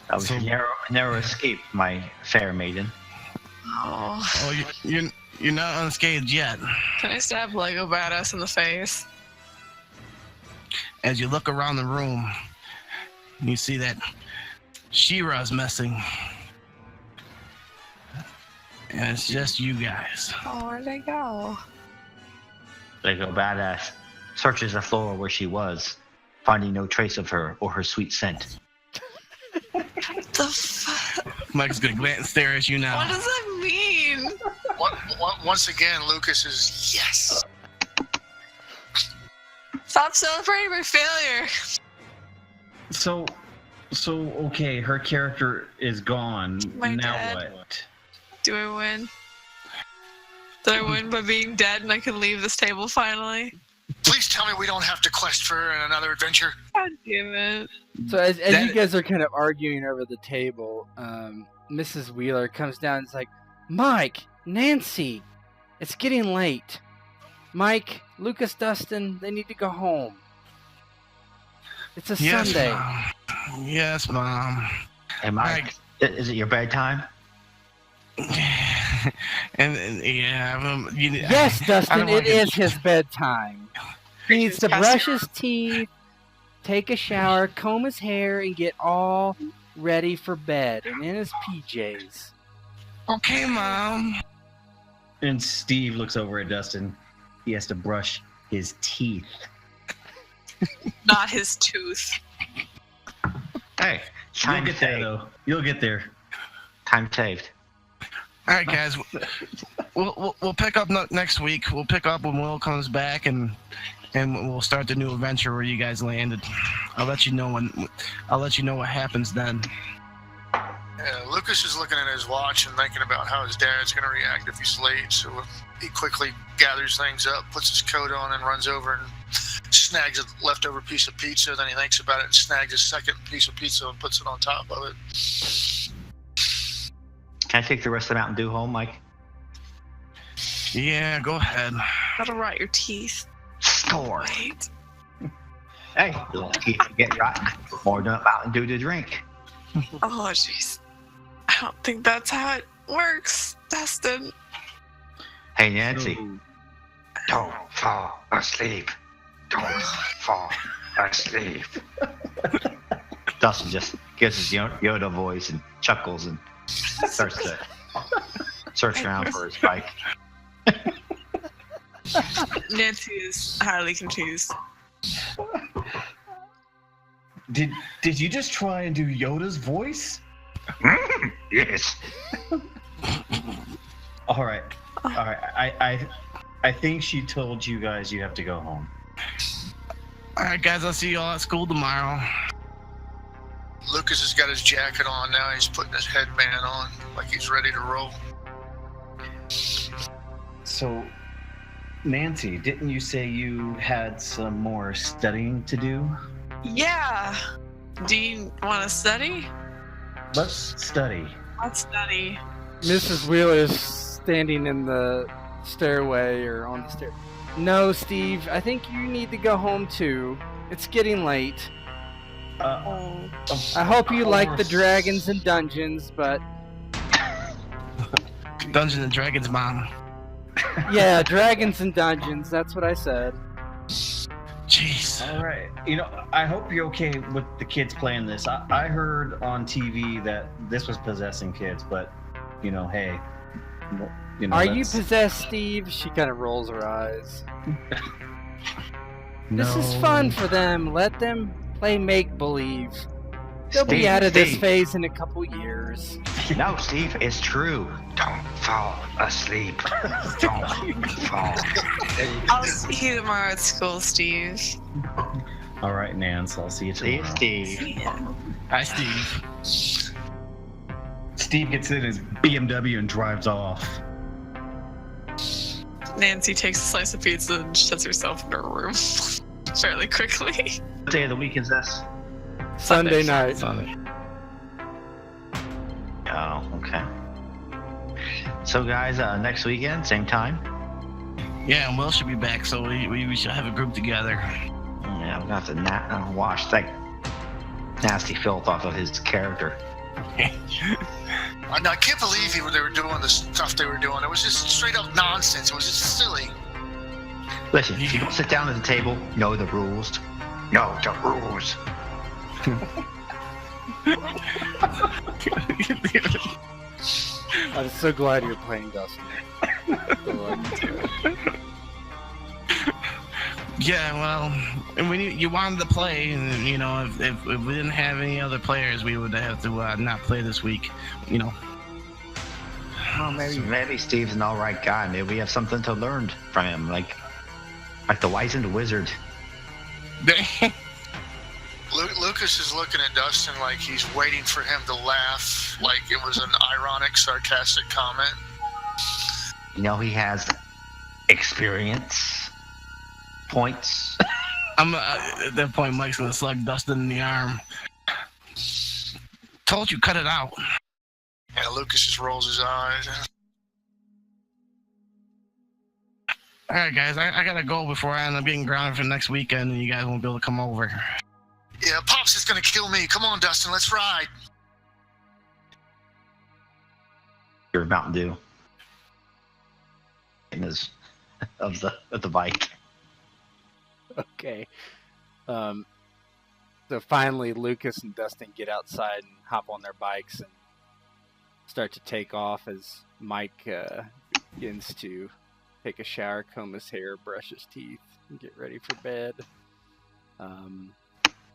That was So- a narrow escape, my fair maiden. Oh. Oh, you're not unscathed yet. Can I stab Lego Badass in the face? As you look around the room, you see that She-Ra's missing. And it's just you guys. Oh, where'd they go? Lego Badass searches the floor where she was, finding no trace of her or her sweet scent. The fuck? Mike's gonna glance and stare at you now. What does that mean? Once again, Lucas is yes. Stop celebrating my failure. So okay, her character is gone. My now dad. what? Do I win? Did I win by being dead and I can leave this table finally? Please tell me we don't have to quest for her in another adventure. God damn it. So as That- you guys are kind of arguing over the table, Mrs. Wheeler comes down and is like, Mike, Nancy, it's getting late. Mike, Lucas, Dustin, they need to go home. It's a Yes, Sunday. Mom. Yes, Mom. Hey, Mike, is it your bedtime? and yeah, Yes, I Dustin, don't it wanna get- is his bedtime. He needs to brush his teeth, take a shower, comb his hair, and get all ready for bed and in his PJs. Okay, Mom. And Steve looks over at Dustin. He has to brush his teeth. Not his tooth. Hey, You'll time get there saved. though. You'll get there. Time saved. All right, guys. We'll pick up next week. We'll pick up when Will comes back, and we'll start the new adventure where you guys landed. I'll let you know what happens then. Yeah, Lucas is looking at his watch and thinking about how his dad's going to react if he's late. So he quickly gathers things up, puts his coat on, and runs over and snags a leftover piece of pizza. Then he thinks about it and snags a second piece of pizza and puts it on top of it. Can I take the rest of the Mountain Dew home, Mike? Yeah, go ahead. That'll rot your teeth. Store. Wait. Hey, lucky if you get rotten. More Mountain Dew to drink. Oh, jeez. I don't think that's how it works, Dustin. Hey, Nancy, So, don't fall asleep. Don't fall asleep. Dustin just gives his Yoda voice and chuckles and starts to search around for his bike. Nancy is highly confused. Did you just try and do Yoda's voice? Yes. All right. I think she told you guys you have to go home. All right, guys. I'll see you all at school tomorrow. Lucas has got his jacket on now. He's putting his headband on like he's ready to roll. So, Nancy, didn't you say you had some more studying to do? Yeah. Do you want to study? Let's study. Let's study. Mrs. Wheeler's standing in the stairway or on the stair. No, Steve, I think you need to go home too. It's getting late. I hope you like the Dragons and Dungeons, but... Dungeons and Dragons, Mom. Yeah, Dragons and Dungeons, that's what I said. Jeez. All right. You know, I hope you're okay with the kids playing this. I heard on TV that this was possessing kids, but, you know, hey. You know, Are you possessed, Steve? She kind of rolls her eyes. This is fun for them. Let them play make-believe. They'll be out of this phase in a couple years. No, Steve, it's true. Don't fall asleep. Don't fall. I'll see you tomorrow at school, Steve. All right, Nance. I'll see you tomorrow. Steve. Yeah. Hi, Steve. Steve gets in his BMW and drives off. Nancy takes a slice of pizza and shuts herself in her room fairly quickly. What day of the week is this? Sunday night. Sunday. Oh, okay. So, guys, next weekend, same time? Yeah, and Will should be back, so we should have a group together. Yeah, we're going to have to wash that nasty filth off of his character. I can't believe they were doing the stuff they were doing. It was just straight up nonsense. It was just silly. Listen, if you don't sit down at the table, know the rules. Know the rules. I'm so glad you're playing Dustin. Yeah, well, and you wanted to play, and you know, if we didn't have any other players, we would have to not play this week. You know. Well, maybe Steve's an all right guy. Maybe we have something to learn from him, like the wizened wizard. Lucas is looking at Dustin like he's waiting for him to laugh, like it was an ironic, sarcastic comment. You know, he has experience points. I'm at that point. Mike's gonna slug Dustin in the arm. Told you, cut it out. Yeah, Lucas just rolls his eyes. All right, guys, I gotta go before I end up getting grounded for next weekend, and you guys won't be able to come over. Yeah, Pops is gonna kill me. Come on, Dustin, let's ride. Your Mountain Dew. In his of the bike. Okay. So finally, Lucas and Dustin get outside and hop on their bikes and start to take off as Mike begins to take a shower, comb his hair, brush his teeth, and get ready for bed.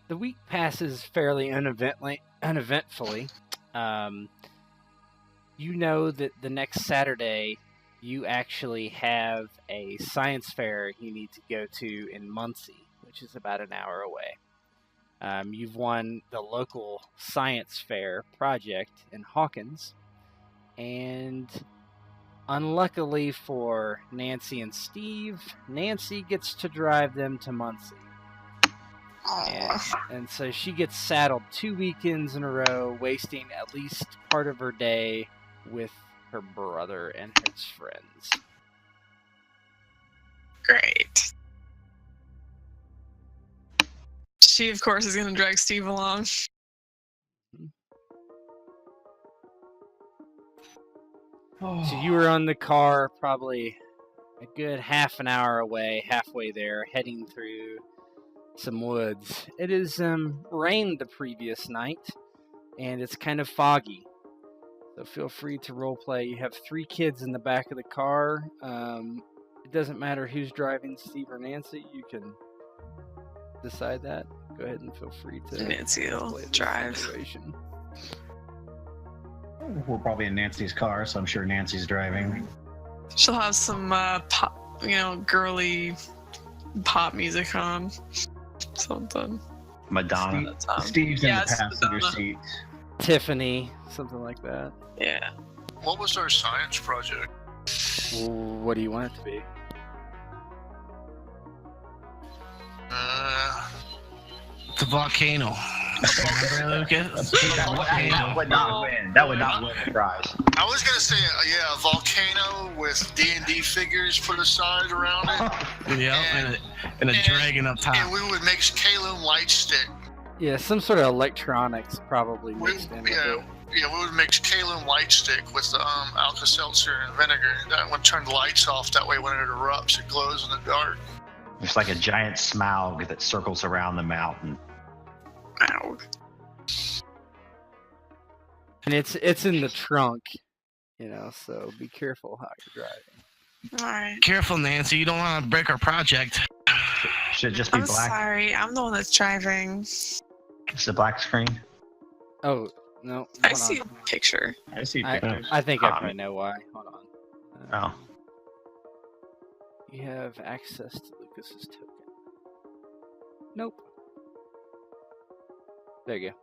The week passes fairly uneventfully. You know that the next Saturday you actually have a science fair you need to go to in Muncie, which is about an hour away. You've won the local science fair project in Hawkins, and unluckily for Nancy and Steve, Nancy gets to drive them to Muncie. And so she gets saddled 2 weekends in a row, wasting at least part of her day with her brother and his friends. Great. She, of course, is going to drag Steve along. So you were on the car probably a good half an hour away, halfway there, heading through some woods. It is rained the previous night, and it's kind of foggy. So feel free to roleplay. You have 3 kids in the back of the car. It doesn't matter who's driving, Steve or Nancy. You can decide that. Go ahead and feel free to Nancy will play this drive. situation. We're probably in Nancy's car, so I'm sure Nancy's driving. She'll have some pop, girly pop music on. Something. Madonna. Steve's in the it's passenger Madonna. seat. Tiffany, something like that. Yeah. What was our science project? What do you want it to be? The volcano. Remember, Lucas? That would not win. That would not win the prize. I was gonna say, a volcano with D&D figures put aside around it, Yeah, and a dragon up and top. we would make Kalum light stick. Yeah, some sort of electronics probably mixed in with it. Yeah, we would mix Kalum light stick with Alka-Seltzer and vinegar. That one turned the lights off. That way, when it erupts, it glows in the dark. It's like a giant smaug that circles around the mountain. Ow. And it's in the trunk, so be careful how you're driving. Alright. Careful, Nancy. You don't want to break our project. Should it just be I'm black? sorry. I'm the one that's driving. It's a black screen. Oh, no. I hold see on. a picture. I see I pictures. think I probably know why. Hold on. Oh. You have access to Lucas's token. Nope. There you go.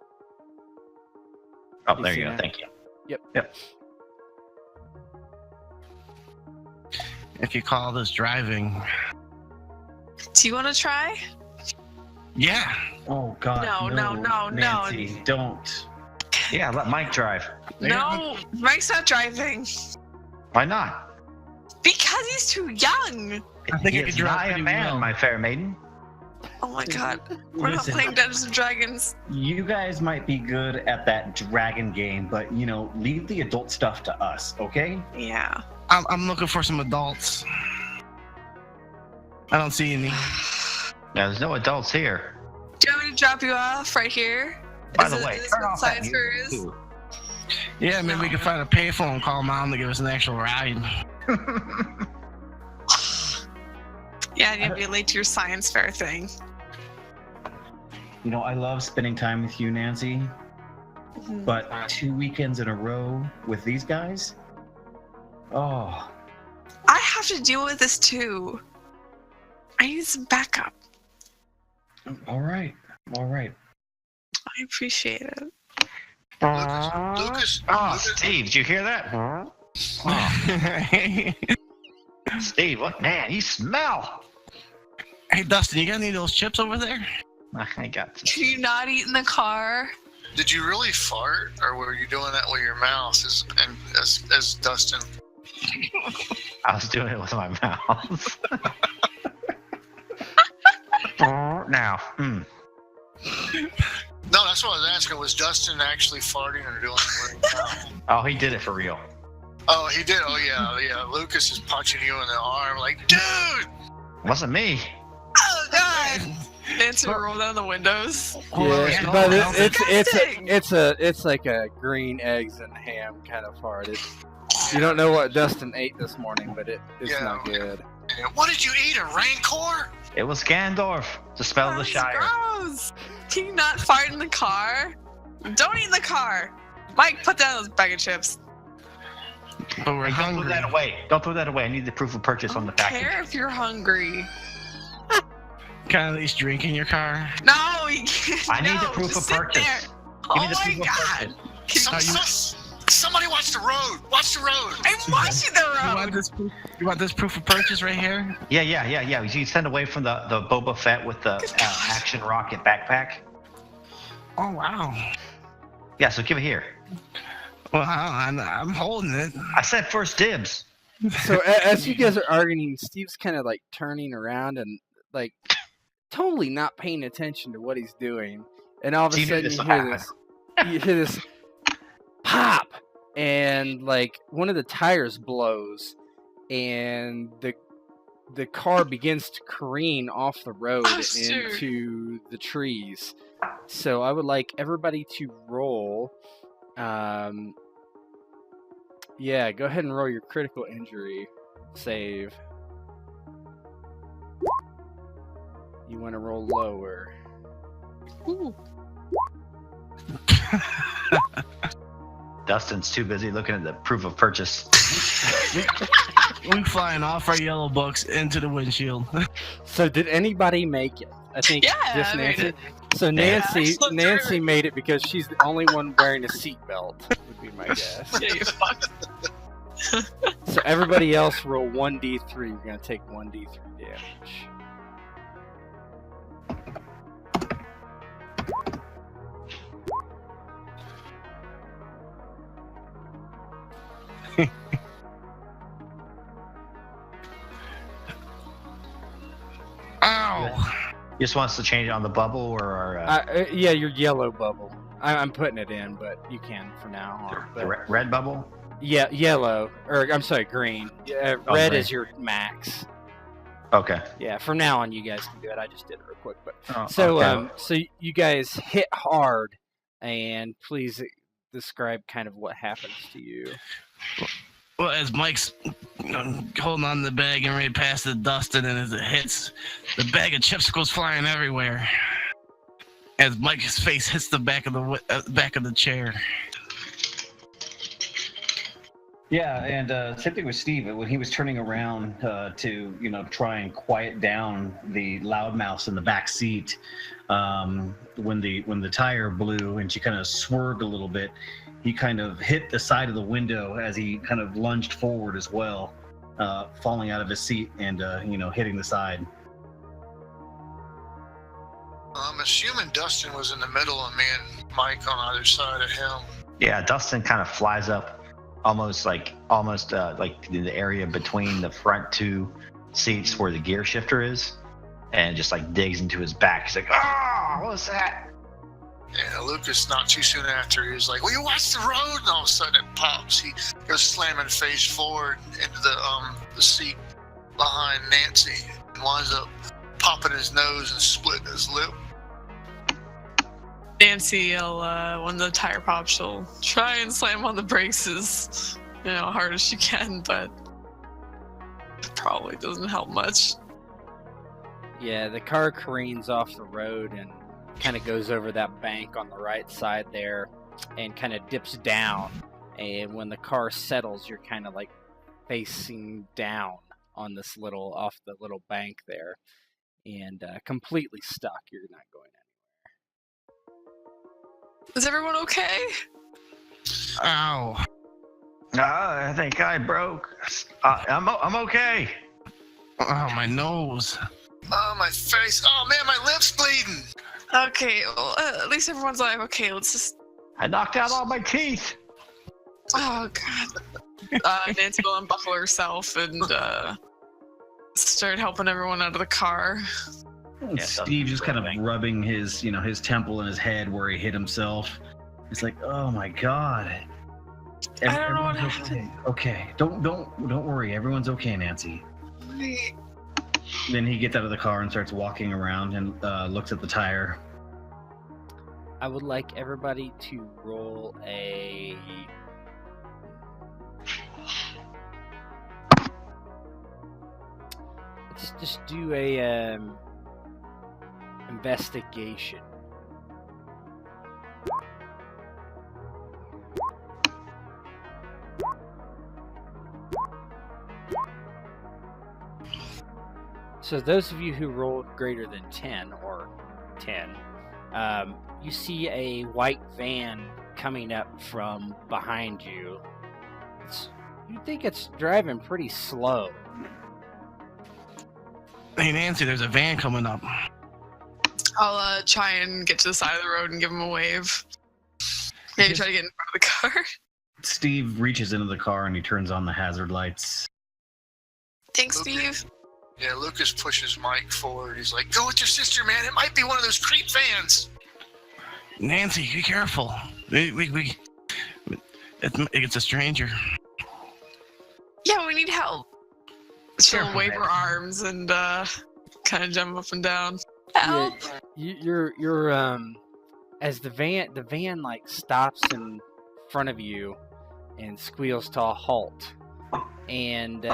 Oh, You there see you go. that? Thank you. Yep. If you call this driving. Do you want to try? Yeah. Oh God. No, Nancy, don't. Yeah, let Mike drive. No, Mike's not driving. Why not? Because he's too young. I think He I could is drive not a pretty man, well. my fair maiden. Oh my god. We're not Listen. playing Dungeons and Dragons. You guys might be good at that dragon game, but leave the adult stuff to us, okay? Yeah. I'm looking for some adults. I don't see any. Yeah, there's no adults here. Do you want me to drop you off right here? By Is the it- way, is this turn what off that science fair music, is? too. Yeah, maybe we can find a payphone and call Mom to give us an actual ride. Yeah, you'll be late to your science fair thing. I love spending time with you, Nancy, Mhm. but 2 weekends in a row with these guys? Oh, I have to deal with this too. I need some backup. all right. I appreciate it. Lucas, Oh, Steve, did you hear that? Hey, Steve, what? Man, you smell. Dustin, you got any of those chips over there? I got some. Can you not eat in the car? did you really fart, or were you doing that with your mouth as Dustin? I was doing it with my mouth. Now, No, that's what I was asking. Was Dustin actually farting or doing it with his mouth? oh, he did it for real. Oh, he did. Oh, yeah. Lucas is punching you in the arm, like, dude. Wasn't me. Oh god! Nancy will roll down the windows. Yeah, no, but no, it's like a green eggs and ham kind of fart. You don't know what Dustin ate this morning, but it's Yeah. not good. What did you eat? A Rancor? It was Gandorf, the spell of the That's Shire. gross. Can you not fart in the car? Don't eat in the car. Mike, put down those bag of chips. But we're Hey, don't throw hungry. that away. Don't throw that away. I need the proof of purchase I on the don't care package. if you're hungry. Can I at least drink in your car? No, you can't. I need no, the proof just of sit purchase. there. Give Oh me the my proof of god. purchase. Somebody watch the road. Watch the road. I'm watching the You want road. this? You want this proof of purchase right here? Yeah. You send away from the Boba Fett with the action rocket backpack. Oh wow. Yeah, so give it here. Well, I'm holding it. I said first dibs. So as you guys are arguing, Steve's kind of like turning around and like totally not paying attention to what he's doing, and all of a You knew sudden this you would hear happen. this pop, and like one of the tires blows, and the the car begins to careen off the road shoot. into the trees. So I would like everybody to roll. Yeah, go ahead and roll your critical injury save. You want to roll lower. Ooh. Dustin's too busy looking at the proof of purchase. We flying off our yellow books into the windshield. So did anybody make it? I think Yeah, just I made Nancy. it. So Nancy, slipped Nancy through. made it because she's the only one wearing a seatbelt. Would be my guess. Yeah, you fucked. So everybody else roll 1d3. You're gonna take 1d3 damage. Ow! Just wants to change it on the bubble or our, Yeah, your yellow bubble. I'm putting it in, but you can for now on. the But red bubble? yeah, yellow, or I'm sorry, green. Yeah, Oh, red green. is your max. Okay. Yeah, from now on you guys can do it. I just did it real quick, but Oh, so okay. so you guys hit hard, and please describe kind of what happens to you. Well, as Mike's holding on to the bag and ready to pass to Dustin, and as it hits, the bag of chips goes flying everywhere. As Mike's face hits the back of the chair. Yeah, and same thing with Steve. When he was turning around to try and quiet down the loudmouths in the back seat, when the tire blew and she kind of swerved a little bit, he kind of hit the side of the window as he kind of lunged forward as well, falling out of his seat and hitting the side. I'm assuming Dustin was in the middle and me and Mike on either side of him. Yeah, Dustin kind of flies up almost like the area between the front two seats where the gear shifter is, and just like digs into his back. He's like, "Ah, what was that?" Yeah, Lucas, not too soon after, he was like, "Will you watch the road?" And all of a sudden it pops. He goes slamming face forward into the seat behind Nancy and winds up popping his nose and splitting his lip. Nancy, when the tire pops, she'll try and slam on the brakes as hard as she can, but it probably doesn't help much. Yeah, the car careens off the road and kind of goes over that bank on the right side there and kind of dips down. And when the car settles, you're kind of like facing down on this off the little bank there, and completely stuck. You're not going anywhere. Is everyone okay? Ow! I think I broke. I'm okay. Oh, my nose. Oh, my face. Oh, man, my lip's bleeding. Okay, well, at least everyone's alive. Okay, let's just... I knocked out all my teeth. Oh, God. Nancy will unbuckle herself and start helping everyone out of the car. And Yeah, Steve just kind of rubbing. rubbing his temple and his head where he hit himself. It's like, oh my God. I don't know what Everyone's happened. okay. Don't worry. Everyone's okay, Nancy. Wait. Then he gets out of the car and starts walking around and looks at the tire. I would like everybody to roll a... Let's just do a investigation. So those of you who rolled greater than 10 or 10, you see a white van coming up from behind you. You think it's driving pretty slow. Hey, Nancy, there's a van coming up. I'll try and get to the side of the road and give him a wave. Maybe try to get in front of the car. Steve reaches into the car and he turns on the hazard lights. Thanks, Okay. Steve. Yeah, Lucas pushes Mike forward. He's like, "Go with your sister, man. It might be one of those creep vans." Nancy, be careful. It's a stranger. Yeah, we need help. she'll Careful, wave man. her arms and kind of jump up and down. Help! You're as the van like stops in front of you and squeals to a halt, and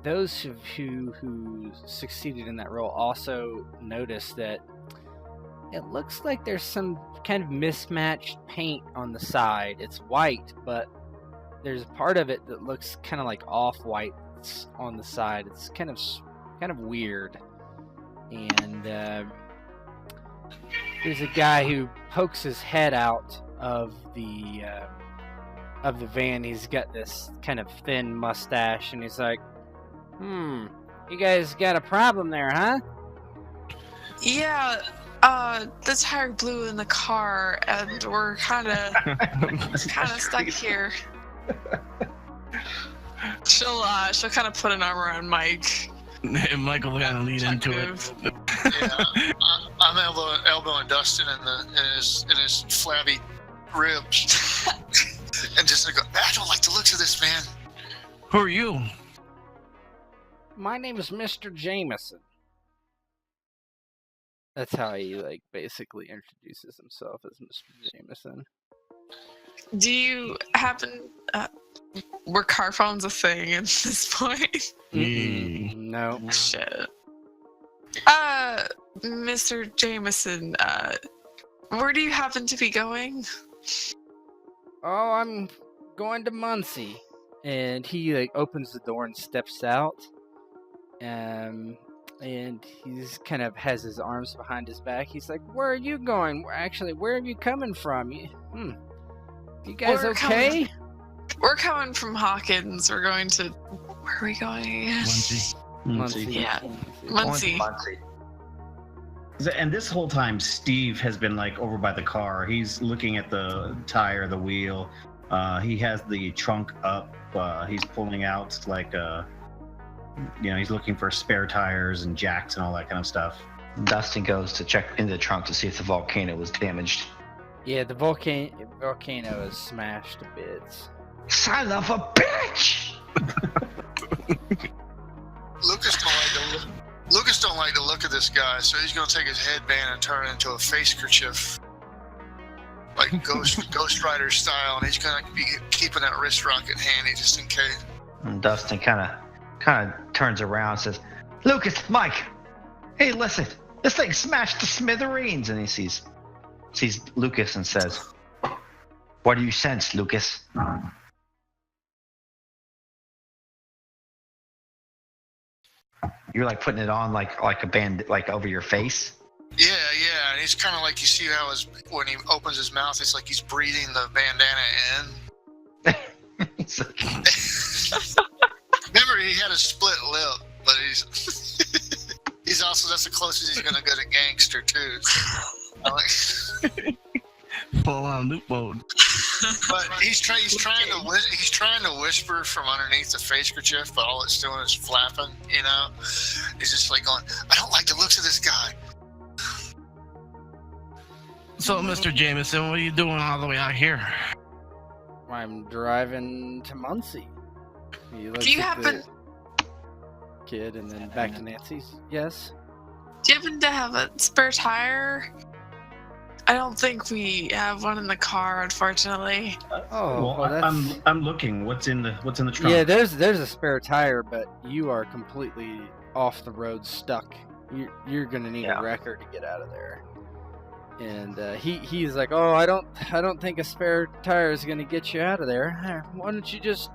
those who succeeded in that roll also notice that it looks like there's some kind of mismatched paint on the side. It's white, but there's a part of it that looks kind of like off-white on the side. It's kind of weird. And there's a guy who pokes his head out of the van. He's got this kind of thin mustache, and he's like, you guys got a problem there, huh? Yeah, the tire blew in the car, and we're kind of stuck here. She'll kind of put an arm around Mike. And Michael will kind of lead into it. Yeah, I'm elbowing Dustin in his flabby ribs, and just go. I don't like the looks of this, man. Who are you? My name is Mr. Jameson. That's how he basically introduces himself, as Mr. Jameson. Do you happen? Were car phones a thing at this point? No. Shit. Mr. Jameson, where do you happen to be going? Oh, I'm going to Muncie. And he opens the door and steps out. And he's kind of has his arms behind his back. He's like, "Where are you going? Actually, where are you coming from? You guys okay?" We're coming from Hawkins. We're going to... Where are we going again? Muncie. Yeah. Muncie. And this whole time, Steve has been over by the car. He's looking at the tire, the wheel. He has the trunk up. He's pulling out he's looking for spare tires and jacks and all that kind of stuff. Dustin goes to check in the trunk to see if the volcano was damaged. Yeah, the volcano is smashed to bits. Son of a bitch! Lucas don't like the look of this guy, so he's gonna take his headband and turn it into a face kerchief, like Ghost Rider style, and he's gonna be keeping that wrist rocket handy just in case. And Dustin kind of turns around and says, "Lucas, Mike, hey, listen, this thing smashed to smithereens." And he sees Lucas and says, "What do you sense, Lucas?" You're putting it on like a band, over your face. Yeah, and he's kind of like, you see how when he opens his mouth, it's like he's breathing the bandana in. It's like, Remember, he had a split lip, but he's also, that's the closest he's gonna go to gangster too. Full on loop mode. But he's trying to whisper from underneath the face kerchief, but all it's doing is flapping. He's just going, "I don't like the looks of this guy." So, Mr. Jameson, what are you doing all the way out here? I'm driving to Muncie. He looks Do you at happen... the kid and then back to Nancy's. Yes? Do you happen to have a spare tire? I don't think we have one in the car, unfortunately. That's... I'm looking. What's in the trunk? Yeah, there's a spare tire, but you are completely off the road, stuck. You're gonna need a wrecker to get out of there. And he's like, "Oh, I don't think a spare tire is gonna get you out of there. Why don't you just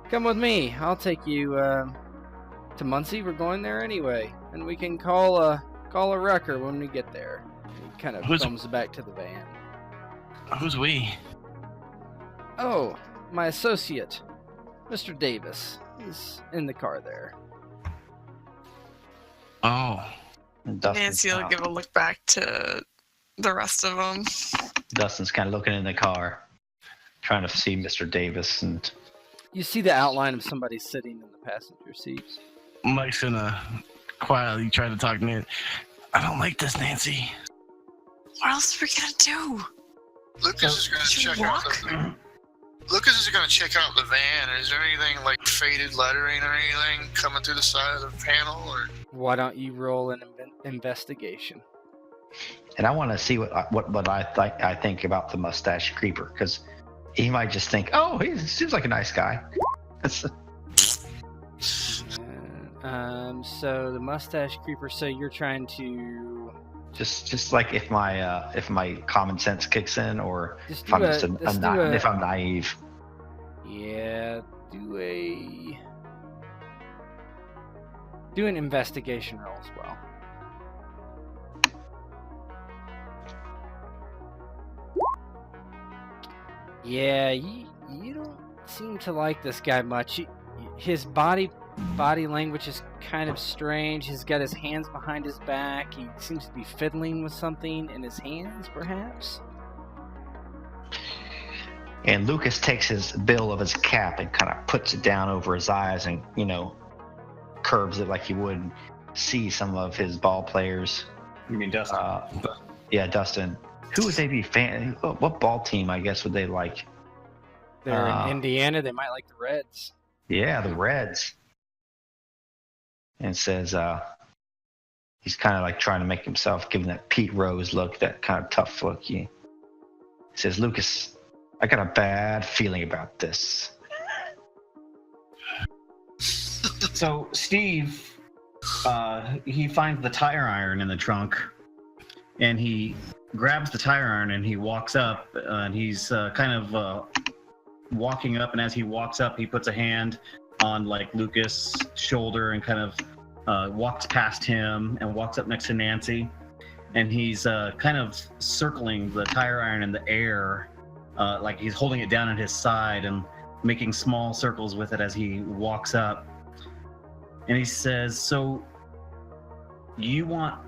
come with me? I'll take you to Muncie. We're going there anyway, and we can call a wrecker when we get there." He kind of comes back to the van. Who's we? Oh, my associate, Mr. Davis, is in the car there. Oh. Nancy will give a look back to the rest of them. Dustin's kind of looking in the car, trying to see Mr. Davis, and you see the outline of somebody sitting in the passenger seat. Mike's gonna quietly try to talk to me. "I don't like this, Nancy." What else are we gonna do? Lucas is gonna check out Lucas is gonna check out the van. Is there anything like faded lettering or anything coming through the side of the panel? Or Why don't you roll an investigation? And I want to see what I think about the mustache creeper, because he might just think, oh, he seems like a nice guy. So the mustache creeper. So you're trying to just like if my common sense kicks in, or just if I'm if I'm naive. Yeah, do an investigation roll as well. Yeah, you don't seem to like this guy much. His body language is kind of strange. He's got his hands behind his back. He seems to be fiddling with something in his hands, perhaps. And Lucas takes his bill of his cap and kind of puts it down over his eyes and, curves it like he would see some of his ball players. You mean Dustin? Yeah, Dustin. Who would they be fan? What ball team, I guess, would they like? They're in Indiana. They might like the Reds. Yeah, the Reds. And says he's kind of like trying to make himself, giving that Pete Rose look, that kind of tough look. He says, Lucas, I got a bad feeling about this. So Steve, he finds the tire iron in the trunk, and he grabs the tire iron and he walks up, and he's kind of walking up, and as he walks up, he puts a hand on like Lucas' shoulder and kind of walks past him and walks up next to Nancy, and he's kind of circling the tire iron in the air, like he's holding it down at his side and making small circles with it as he walks up. And he says, so you want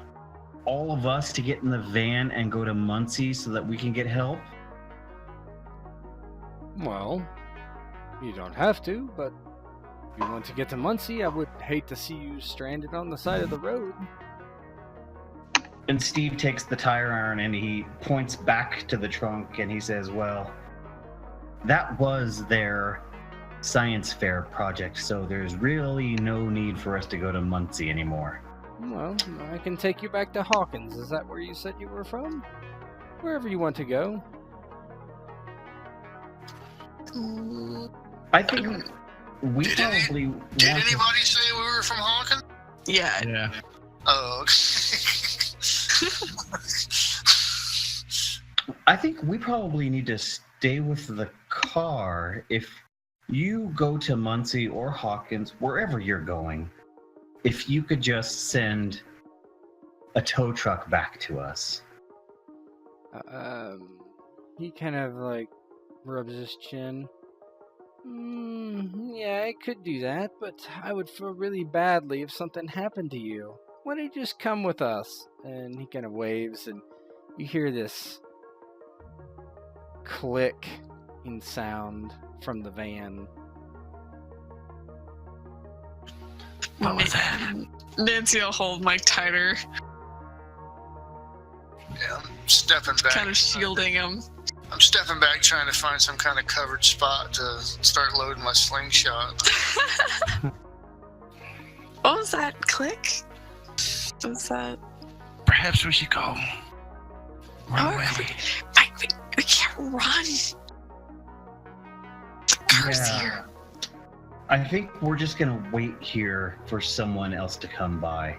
all of us to get in the van and go to Muncie so that we can get help? Well, you don't have to, but if you want to get to Muncie, I would hate to see you stranded on the side of the road. And Steve takes the tire iron and he points back to the trunk and he says, well, that was their science fair project, so there's really no need for us to go to Muncie anymore. Well, I can take you back to Hawkins. Is that where you said you were from? Wherever you want to go. I think we Did probably Did anybody say we were from Hawkins? Yeah. Yeah. Oh, okay. I think we probably need to stay with the car. If you go to Muncie or Hawkins, wherever you're going, if you could just send a tow truck back to us. He kind of like rubs his chin. Yeah, I could do that, but I would feel really badly if something happened to you. Why don't you just come with us? And he kind of waves, and you hear this clicking sound from the van. What was that? Nancy will hold Mike tighter, Yeah, I'm stepping back. kind of shielding him. I'm stepping back, trying to find some kind of covered spot to start loading my slingshot. What was that click? What was that? Perhaps we should go. Run away. Mike, we can't run. The car's here. I think we're just gonna wait here for someone else to come by.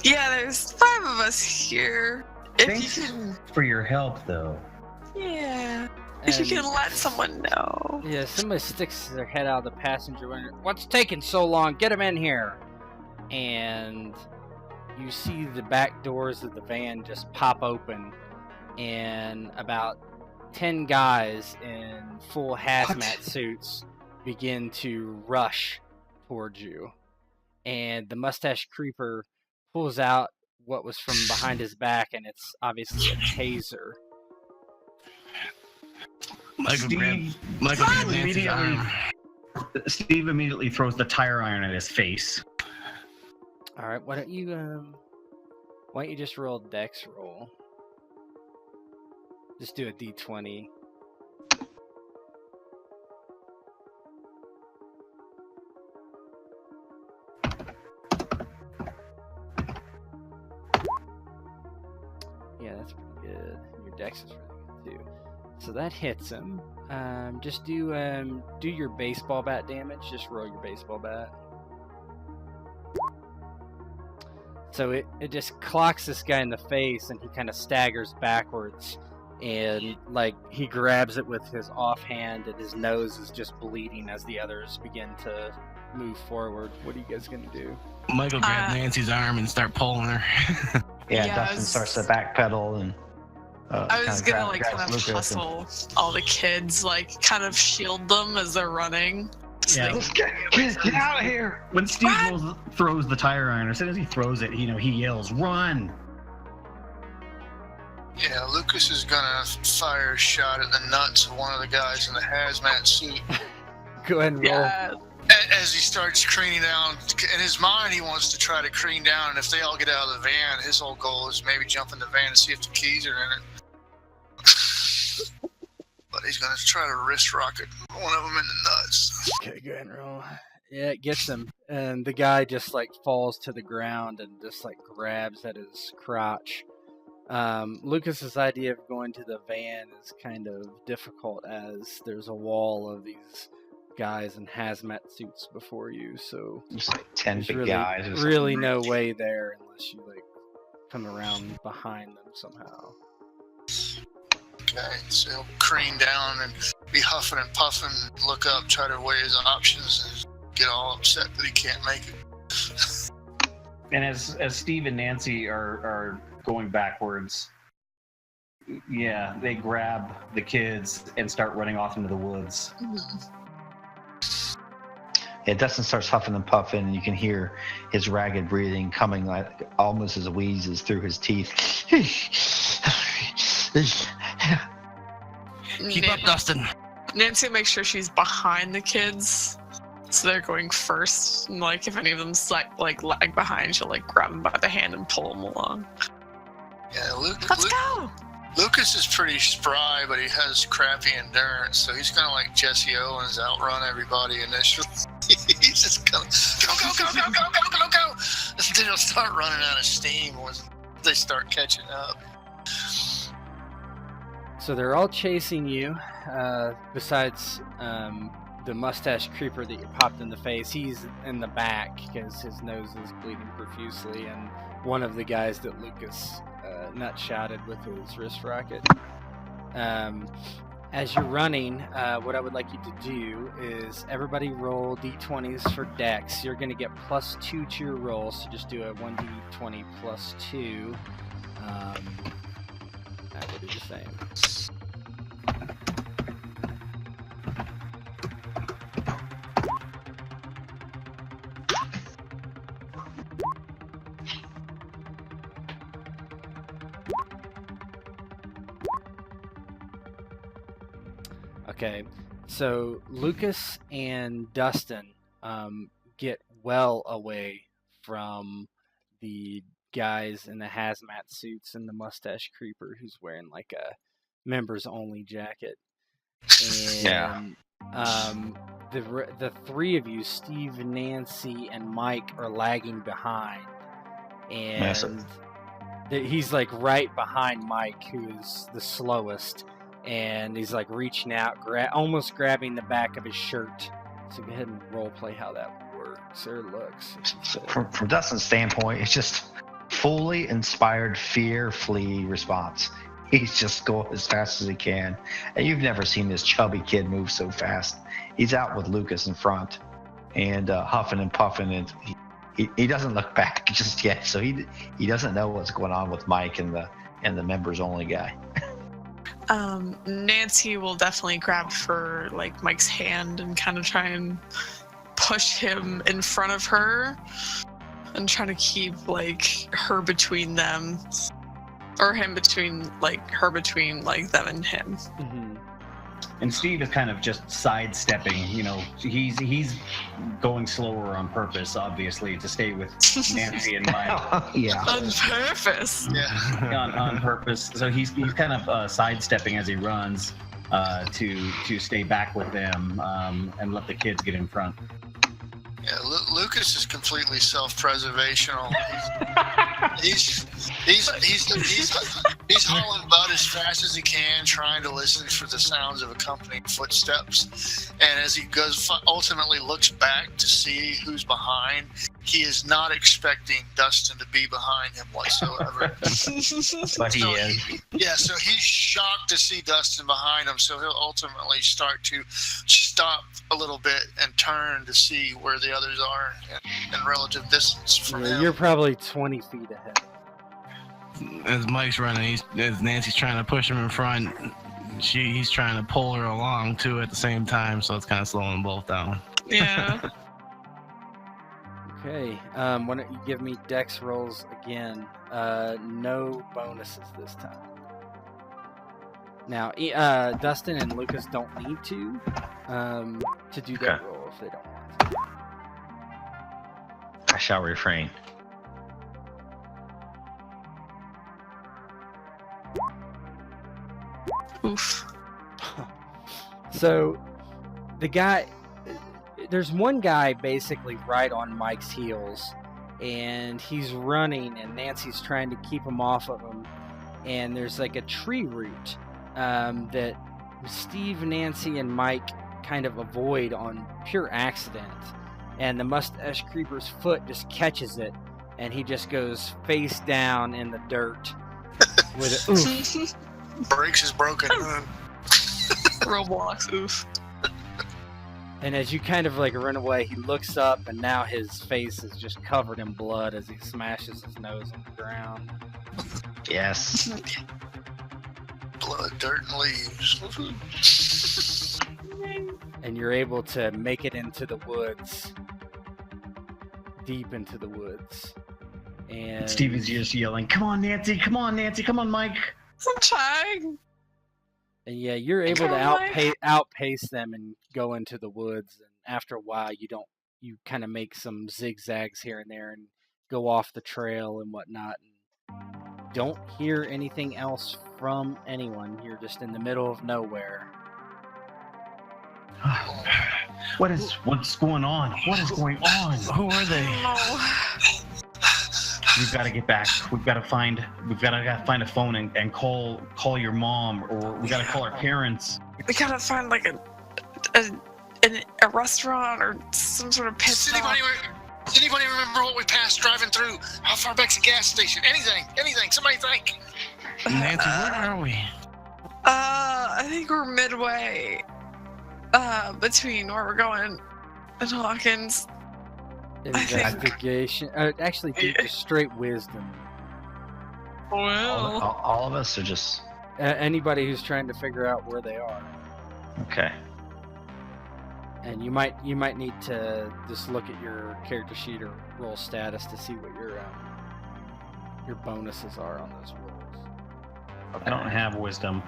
Yeah, there's 5 of us here. If Thanks you can, for your help, though. yeah. If you can let someone know. Yeah, somebody sticks their head out of the passenger window. What's taking so long? Get him in here! And you see the back doors of the van just pop open, and about 10 guys in full hazmat suits begin to rush towards you. And the mustache creeper pulls out what was from behind his back, and it's obviously a taser. Steve immediately throws the tire iron at his face. All right, why don't you just roll a dex roll? Just do a d20. Yeah, that's pretty good. Your dex is really good too. So that hits him. Just do your baseball bat damage. Just roll your baseball bat. So it just clocks this guy in the face, and he kind of staggers backwards, and like he grabs it with his offhand, and his nose is just bleeding as the others begin to move forward. What are you guys gonna do? Michael grab Nancy's arm and start pulling her. Yeah, Dustin starts to backpedal and. I was gonna like grabs kind of Lucas hustle all the kids, like kind of shield them as they're running. Yeah. Get out of here! When Steve throws the tire iron, as soon as he throws it, he yells, "Run!" Yeah, Lucas is gonna fire a shot at the nuts of one of the guys in the hazmat suit. Go ahead and roll. Yeah. As he starts craning down, in his mind, he wants to try to crane down, and if they all get out of the van, his whole goal is maybe jump in the van and see if the keys are in it. But he's going to try to wrist rocket one of them in the nuts. Okay, go ahead and roll. Yeah, it gets him, and the guy just like falls to the ground and just like grabs at his crotch. Lucas's idea of going to the van is kind of difficult as there's a wall of these guys in hazmat suits before you, so Just like 10 there's big really, guys. Or really no way there unless you like come around behind them somehow. Okay, so he'll crane down and be huffing and puffing, look up, try to weigh his options, and get all upset that he can't make it. And as Steve and Nancy are going backwards, yeah, they grab the kids and start running off into the woods. Yeah, Dustin starts huffing and puffing, and you can hear his ragged breathing coming like almost as wheezes through his teeth. Keep up, Dustin. Nancy will make sure she's behind the kids, so they're going first. And, like, if any of them like lag behind, she'll like grab them by the hand and pull them along. Yeah, Let's go. Lucas is pretty spry, but he has crappy endurance, so he's gonna like Jesse Owens outrun everybody initially. He's just gonna go, and then he'll start running out of steam once they start catching up. So they're all chasing you, besides the mustache creeper that you popped in the face. He's in the back because his nose is bleeding profusely, and one of the guys that Lucas nut-shotted with his wrist rocket. As you're running, what I would like you to do is everybody roll d20s for dex. You're going to get +2 to your roll, so just do a 1d20 +2. I will do the same. Okay, so Lucas and Dustin get well away from the guys in the hazmat suits and the mustache creeper who's wearing like a members only jacket. And Yeah. The three of you, Steve, Nancy, and Mike, are lagging behind. And he's like right behind Mike, who is the slowest. And he's like reaching out, almost grabbing the back of his shirt. So go ahead and role play how that works or looks. So from Dustin's standpoint, it's just fully inspired fear flee response. He's just going as fast as he can. And you've never seen this chubby kid move so fast. He's out with Lucas in front and huffing and puffing, and he doesn't look back just yet. So he doesn't know what's going on with Mike and the members only guy. Nancy will definitely grab for like Mike's hand and kind of try and push him in front of her and try to keep like her between them, or him between like her between like them and him. Mm-hmm. And Steve is kind of just sidestepping. He's going slower on purpose, obviously, to stay with Nancy and Mike. Yeah. On purpose. Yeah. on purpose. So he's kind of sidestepping as he runs to stay back with them and let the kids get in front. Yeah, Lucas is completely self-preservational. He's He's hauling butt as fast as he can, trying to listen for the sounds of accompanying footsteps. And as he goes, ultimately looks back to see who's behind. He is not expecting Dustin to be behind him whatsoever. But he is. Yeah, so he's shocked to see Dustin behind him. So he'll ultimately start to stop a little bit and turn to see where the others are in relative distance from him. You're probably 20 feet ahead. As Mike's running, as Nancy's trying to push him in front, he's trying to pull her along too at the same time, so it's kind of slowing them both down. Yeah. Okay, why don't you give me dex rolls again? No bonuses this time. Now, Dustin and Lucas don't need to do that roll if they don't want to. I shall refrain. Oof. So, there's one guy basically right on Mike's heels, and he's running, and Nancy's trying to keep him off of him. And there's like a tree root that Steve, Nancy, and Mike kind of avoid on pure accident. And the mustache creeper's foot just catches it, and he just goes face down in the dirt with a oof. Breaks his broken arm. Roblox, oof. And as you kind of like run away, he looks up, and now his face is just covered in blood as he smashes his nose on the ground. Yes. Blood, dirt, and leaves. And you're able to make it into the woods. Deep into the woods. And Steve is just yelling, "Come on, Nancy! Come on, Nancy! Come on, Mike!" I'm trying. And yeah, you're able to outpace them and go into the woods. And after a while, you kind of make some zigzags here and there and go off the trail and whatnot. And don't hear anything else from anyone. You're just in the middle of nowhere. What's going on? What is going on? Who are they? No. We've got to get back. We've got to find a phone and call your mom, or we got to call our parents. We gotta find like a restaurant or some sort of pit stop. Does anybody remember what we passed driving through? How far back's the gas station? Anything. Somebody think. Nancy, where are we? I think we're midway between where we're going and Hawkins. Investigation. Actually, do just straight wisdom. Well, All of us are just Anybody who's trying to figure out where they are. okay. And you might need to just look at your character sheet or roll status to see what your bonuses are on those rolls. I don't have wisdom.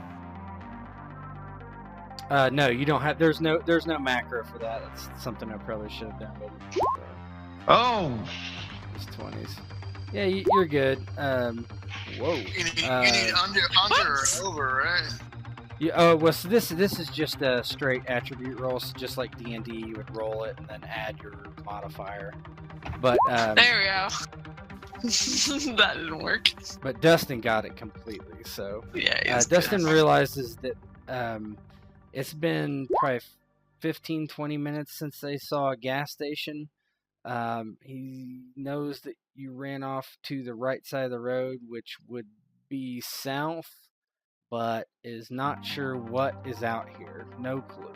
No, you don't have. There's no macro for that. That's something I probably should have downloaded. Oh, It's 20s. Yeah, you're good. Whoa. You need under or over, right? Yeah. Well, so this is just a straight attribute roll, so just like D&D. You would roll it and then add your modifier. But there we go. That didn't work. But Dustin got it completely. So Yeah, Dustin realizes that it's been probably 15-20 minutes since they saw a gas station. He knows that you ran off to the right side of the road, which would be south, but is not sure what is out here. No clue.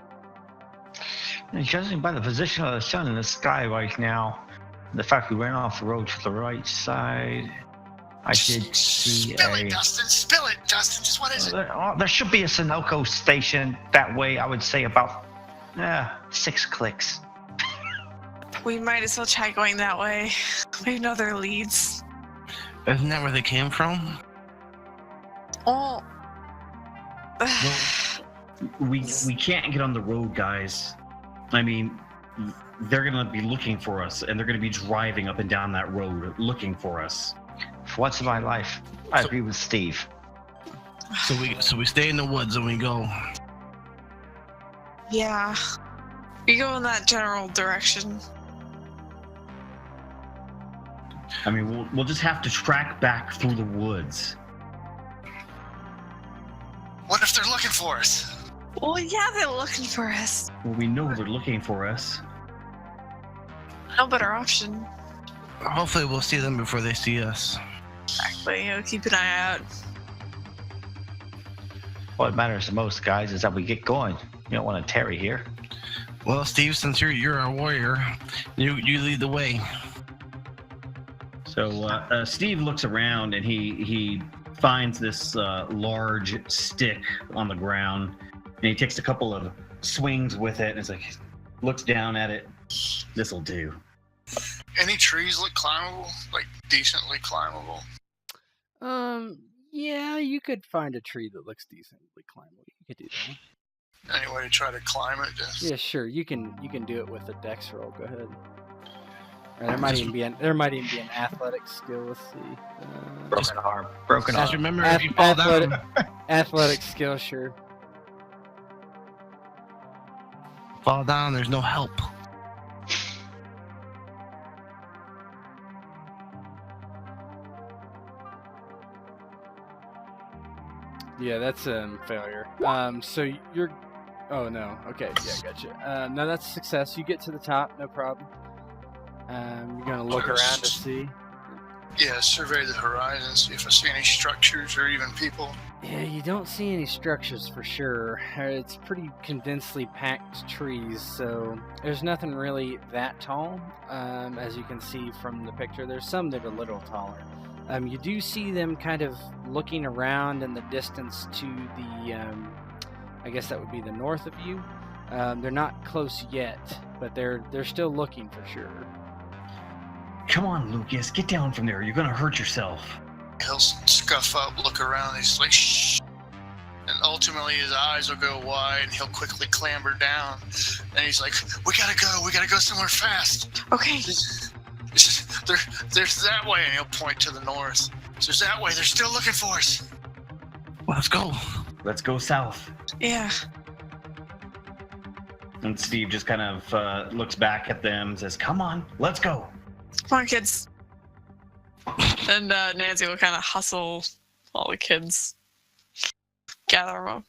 and judging by the position of the sun in the sky right now, the fact we ran off the road to the right side, I did see Spill it, Dustin. Spill it, Dustin. Just what is it? There should be a Sunoco station that way. I would say about 6 clicks. We might as well try going that way. We have no other leads. Isn't that where they came from? Oh. We can't get on the road, guys. I mean, they're gonna be looking for us, and they're gonna be driving up and down that road looking for us. For once in my life, I agree with Steve. So we stay in the woods and we go. Yeah. We go in that general direction. I mean, we'll just have to track back through the woods. What if they're looking for us? Well, yeah, they're looking for us. Well, we know they're looking for us. No better option. Hopefully we'll see them before they see us. Exactly. Keep an eye out. What matters the most, guys, is that we get going. You don't want to tarry here. Well, Steve, since you're a warrior, you lead the way. So Steve looks around and he finds this large stick on the ground, and he takes a couple of swings with it, and it's like looks down at it. This'll do. Any trees look climbable? Like decently climbable? Yeah, you could find a tree that looks decently climbable. You could do that. Any way to try to climb it? Yeah, sure. You can do it with a dex roll. Go ahead. Or there might even be an athletic skill. Let's see. Broken arm. Broken Just arm. remember, if you fall down, Athletic skill, sure. there's no help. Yeah, that's a failure. So you're. Oh no. Okay. Yeah, gotcha. No, that's a success. You get to the top, no problem. You're gonna look around to see. Yeah, survey the horizon, see if I see any structures or even people. Yeah, you don't see any structures for sure. It's pretty condensely packed trees, so there's nothing really that tall. As you can see from the picture, there's some that are a little taller. You do see them kind of looking around in the distance to the, I guess that would be the north of you. They're not close yet, but they're still looking for sure. Come on, Lucas, get down from there. You're gonna hurt yourself. He'll scuff up, look around, he's like, shh. And ultimately his eyes will go wide and he'll quickly clamber down. And he's like, we gotta go somewhere fast. Okay. It's just, there's that way, and he'll point to the north. There's that way, they're still looking for us. Let's go. Let's go south. Yeah. And Steve just kind of looks back at them and says, come on, let's go. Come on, kids. And Nancy will kind of hustle all the kids, gather them up,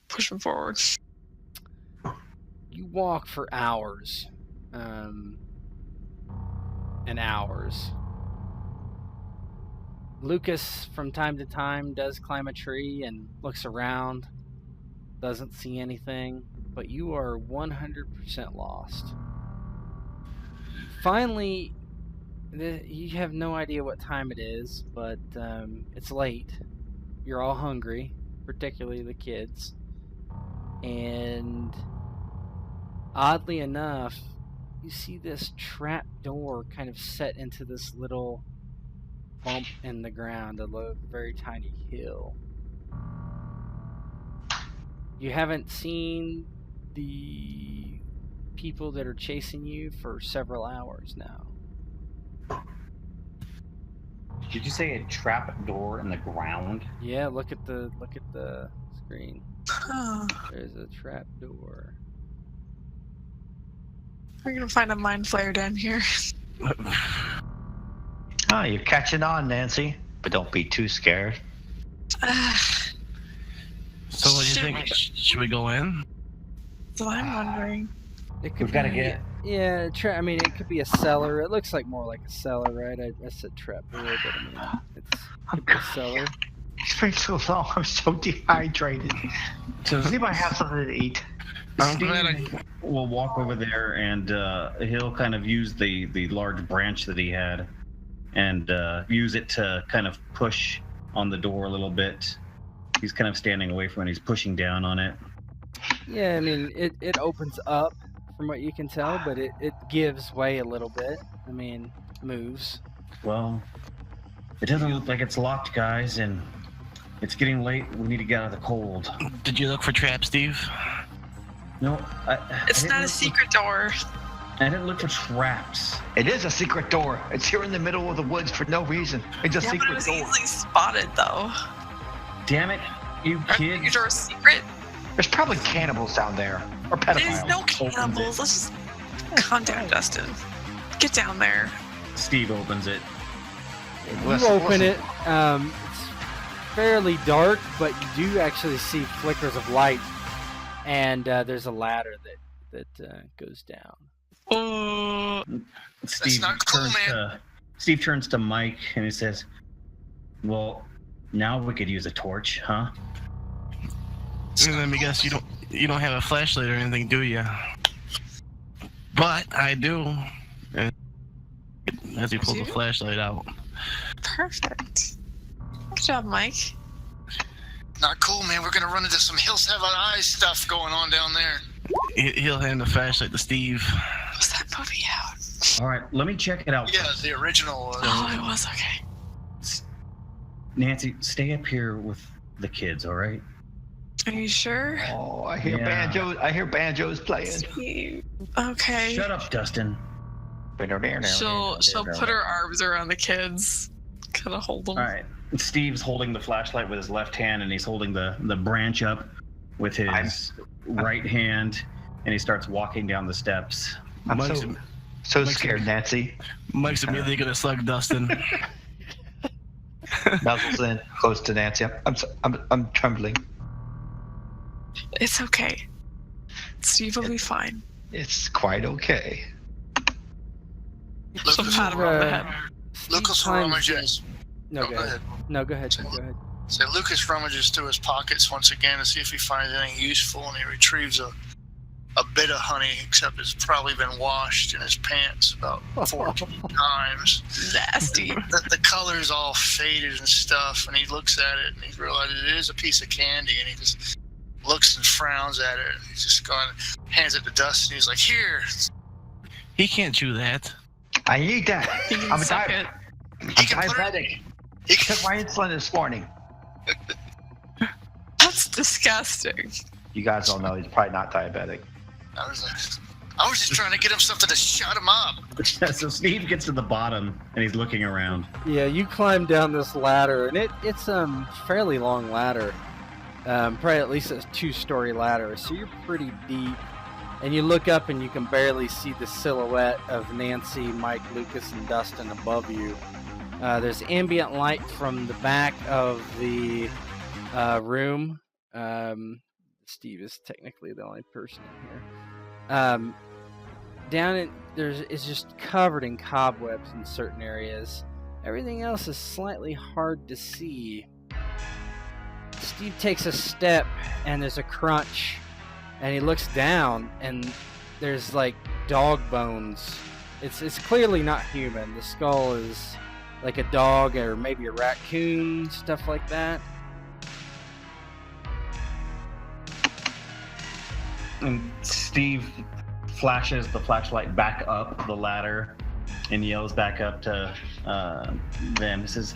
push them forward. You walk for hours. And hours. Lucas, from time to time, does climb a tree and looks around, doesn't see anything, but you are 100% lost. Finally, you have no idea what time it is, but it's late. You're all hungry, particularly the kids. And oddly enough, you see this trap door kind of set into this little bump in the ground, a very tiny hill. You haven't seen the people that are chasing you for several hours now. Did you say a trap door in the ground? Yeah, look at the screen. Oh, There's a trap door. we're gonna find a mind flare down here. Ah, you're catching on, Nancy. But don't be too scared. So what do you think? Should we go in? That's what I'm wondering. It could We've got to be- get... Yeah, I mean, it could be a cellar. It looks like more like a cellar, right? I said trap door, but I mean, it's could be a cellar. It's been so long. I'm so dehydrated. So Does anybody have something to eat? I'm glad Steve will walk over there and he'll kind of use the large branch that he had and use it to kind of push on the door a little bit. He's kind of standing away from it. He's pushing down on it. Yeah, I mean, it opens up from what you can tell, but it gives way a little bit. I mean, moves. Well, it doesn't look like it's locked, guys, and it's getting late. We need to get out of the cold. Did you look for traps, Steve? No, It's not a secret door. I didn't look for traps. It is a secret door. It's here in the middle of the woods for no reason. It's a Yeah, but it secret was door. easily spotted, though. Damn it, you Aren't your kids. doors secret? There's probably cannibals down there. Or There's pedophiles. no cannibals. Let's just calm down, Dustin. Get down there. Steve opens it. You open it. It's fairly dark, but you do actually see flickers of light, and there's a ladder that goes down. Oh, Steve not cool, turns to Steve turns to Mike and he says, "Well, now we could use a torch, huh?" Let me guess, you don't have a flashlight or anything, do you? But I do. As he pulls the flashlight out. perfect. Good job, Mike. Not cool, man. We're gonna run into some Hills Have Eyes stuff going on down there. He'll hand the flashlight to Steve. Was that movie out? All right, let me check it out. Yeah, the original. Oh, it was okay. Nancy, stay up here with the kids, all right? Are you sure? Oh, I hear Yeah. banjos. I hear banjos playing. Okay. Shut up, Dustin. She'll put her arms around the kids, kind of hold them. All right. Steve's holding the flashlight with his left hand, and he's holding the branch up with his right hand, and he starts walking down the steps. I'm Mike's- so Mike's- scared, Nancy. Mike's immediately gonna slug Dustin. Nuzzles in close to Nancy. I'm trembling. It's okay. Steve will be fine. It's quite okay. She'll Lucas, pat him on the head. Lucas climbs rummages. No, Oh, go ahead. No, go ahead. Go ahead. So Lucas rummages through his pockets once again to see if he finds anything useful, and he retrieves a bit of honey, except it's probably been washed in his pants about 14 times. Nasty. The color's all faded and stuff, and he looks at it and he realizes it is a piece of candy, and he just looks and frowns at it. He's just going, hands it to Dustin. He's like, "Here." He can't chew that. I need that. He can I'm suck it. diabetic. He Took can, my insulin this morning. That's disgusting. You guys don't know he's probably not diabetic. I was just trying to get him something to shut him up. So Steve gets to the bottom, and he's looking around. Yeah, you climb down this ladder, and it's fairly long ladder, probably at least a 2-story ladder. So you're pretty deep, and you look up and you can barely see the silhouette of Nancy, Mike, Lucas, and Dustin above you. There's ambient light from the back of the room. Steve is technically the only person in here. It's just covered in cobwebs in certain areas. Everything else is slightly hard to see. Steve takes a step and there's a crunch, and he looks down and there's like dog bones. It's clearly not human. The skull is like a dog or maybe a raccoon, stuff like that. And Steve flashes the flashlight back up the ladder and yells back up to them. He says,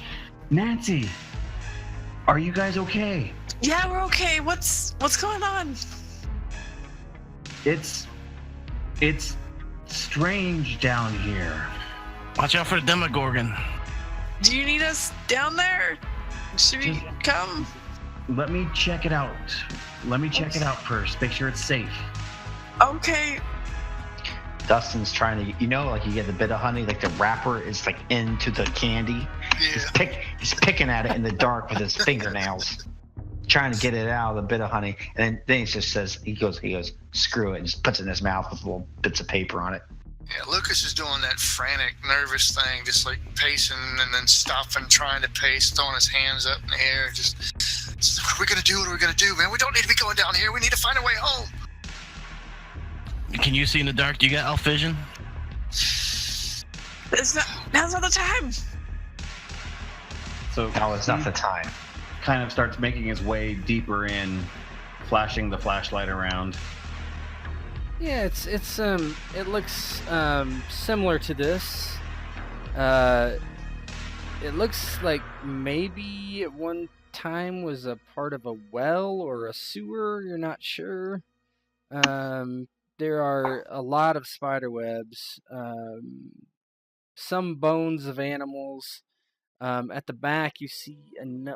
"Nancy, are you guys okay? Yeah, we're okay. What's going on? It's strange down here." Watch out for the Demogorgon. Do you need us down there? Should we come? Let me check it out. Let me check it out first. Make sure it's safe. Okay. Dustin's trying to, like you get the bit of honey, like the wrapper is like into the candy. Yeah. He's picking at it in the dark with his fingernails, trying to get it out of the bit of honey. And then he just says, he goes, screw it, and just puts it in his mouth with little bits of paper on it. Yeah, Lucas is doing that frantic, nervous thing, just like pacing and then stopping, trying to pace, throwing his hands up in the air. Just, what are we gonna do? What are we gonna do, man? We don't need to be going down here. We need to find a way home. Can you see in the dark? Do you got elf vision? Now's not the time. So No, it's not the time. kind of starts making his way deeper in, flashing the flashlight around. Yeah, it looks similar to this. It looks like maybe at one time was a part of a well or a sewer. You're not sure. There are a lot of spider webs, some bones of animals. At the back, you see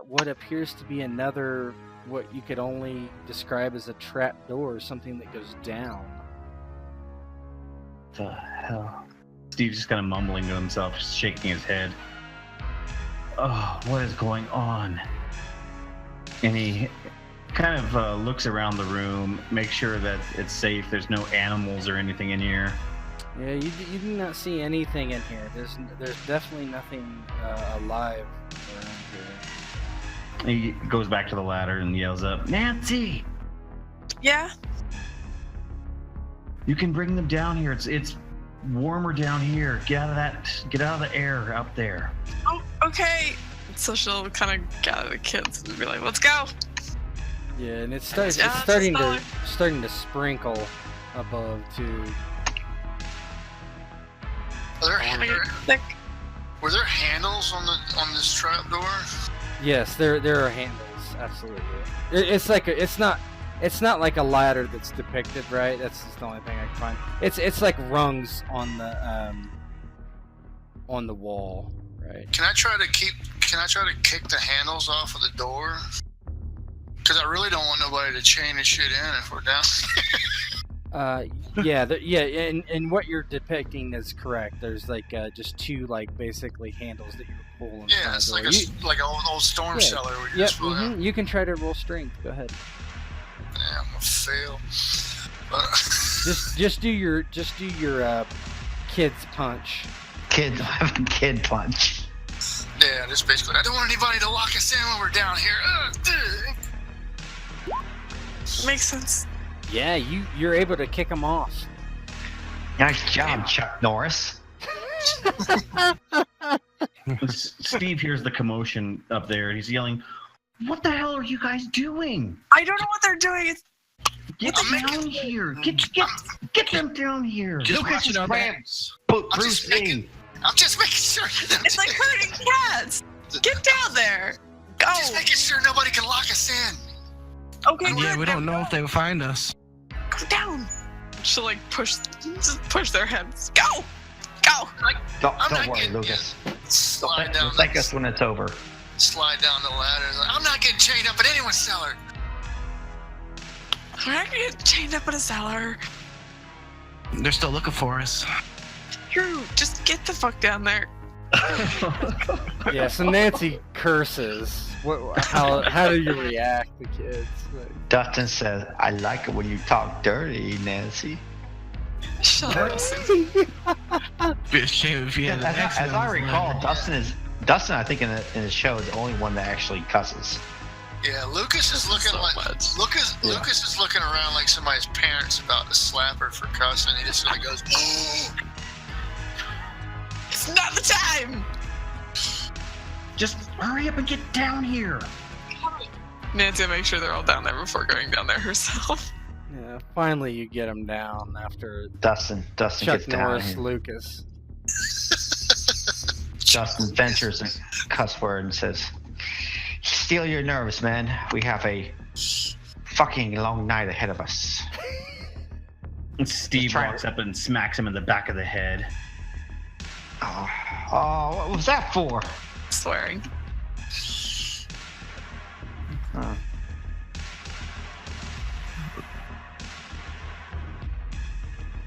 what appears to be another, what you could only describe as a trap door, something that goes down. The hell? Steve's just kind of mumbling to himself, shaking his head. oh, what is going on? And he kind of looks around the room, make sure that it's safe. There's no animals or anything in here. Yeah, you do not see anything in here. There's definitely nothing alive around here. He goes back to the ladder and yells up, "Nancy! Yeah? You can bring them down here. It's warmer down here. Get out of the air up there." Oh, okay. So she'll kind of gather the kids and be like, "Let's go." Yeah, and it's starting to sprinkle above too. Were there handles on this trap door? Yes, there are handles. Absolutely. It's not like a ladder that's depicted, right? That's just the only thing I can find. It's like rungs on the wall, right? Can I try to kick the handles off of the door? Because I really don't want nobody to chain this shit in if we're down. And what you're depicting is correct. There's like just two like basically handles that you pull. Yeah, it's like like an old storm cellar. Where you just pull out. You can try to roll strength. Go ahead. Yeah, I'm gonna fail. just do your kid's punch. Kid punch. Yeah, just basically. I don't want anybody to lock us in when we're down here. Makes sense. Yeah, you're able to kick them off. Nice job, Chuck Norris. Steve hears the commotion up there and he's yelling, "What the hell are you guys doing? I don't know what they're doing. Get down here! Get them down here!" Just Lucas watching our grab backs. Bruce Lee. I'm just making sure. It's like herding cats. Get down there. Go. Just making sure nobody can lock us in. Okay. Yeah, good, we don't know if they will find us. Go down. She'll like push their heads. Go. Don't worry, Lucas. Slide down. Thank us when it's over. Slide down the ladder. I'm not getting chained up in anyone's cellar. We're not gonna get chained up in a cellar. They're still looking for us. Drew, just get the fuck down there. Yeah, so Nancy curses. How do you react, the kids? Like, Dustin says, "I like it when you talk dirty, Nancy." Shut up. Be a shame if you had an accident. As I recall, Dustin, I think in his show is the only one that actually cusses. Yeah, Lucas is looking Lucas is looking around like somebody's parents about to slap her for cussing. He just sort of goes, "Oh." It's not the time. Just hurry up and get down here. Nancy will make sure they're all down there before going down there herself. yeah, finally you get them down after Dustin Chuck gets down Norris, here. Lucas. Dustin ventures a cuss word and says, "Steal your nerves, man. We have a fucking long night ahead of us." And Steve walks up and smacks him in the back of the head. Oh, what was that for? Swearing. Oh.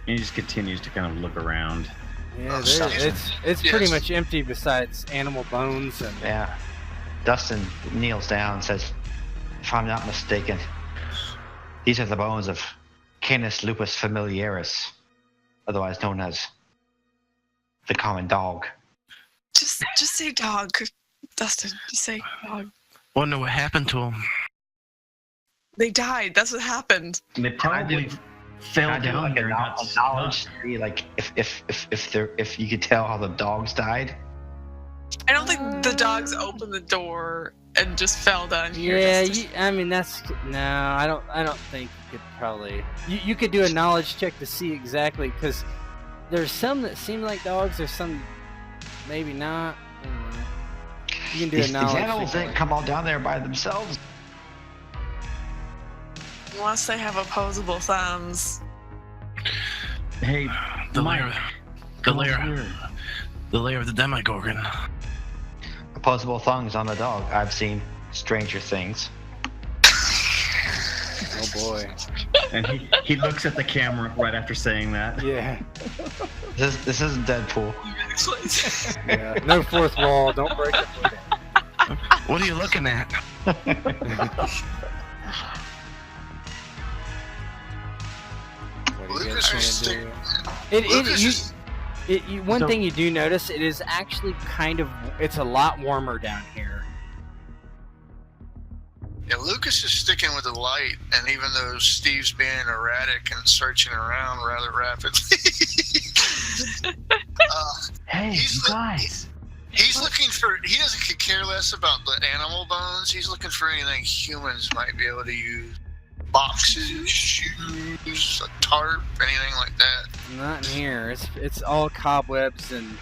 And he just continues to kind of look around. Yeah, it's pretty much empty besides animal bones and Yeah. Dustin kneels down and says, "If I'm not mistaken, these are the bones of Canis lupus familiaris, otherwise known as the common dog." Just say dog, Dustin. Just say dog. Wonder what happened to them. They died. That's what happened. And they probably fell I do down like there a and got knowledge stuck. tree, like if you could tell how the dogs died. I don't think the dogs opened the door and just fell down here. yeah. Dustin. I mean that's no. I don't think you could probably. You could do a knowledge check to see exactly because there's some that seem like dogs. There's some maybe not. I don't know. You can do These a knowledge animals check. didn't come all down there by themselves. Unless they have opposable thumbs. Hey, The Mike, lair, the come over lair, here. the lair of the Demogorgon. Opposable thongs on the dog. I've seen Stranger Things. Oh boy. And he looks at the camera right after saying that. Yeah. This isn't Deadpool. Yeah. No fourth wall. Don't break the fourth wall. What are you looking at? What are you Lucas guys is gonna do? One So- thing you do notice, it is actually it's a lot warmer down here. Yeah, Lucas is sticking with the light, and even though Steve's being erratic and searching around rather rapidly, Hey, He's you the- guys. he's looking for. He doesn't care less about the animal bones. He's looking for anything humans might be able to use: boxes, shoes, a tarp, anything like that. Not in here. It's all cobwebs and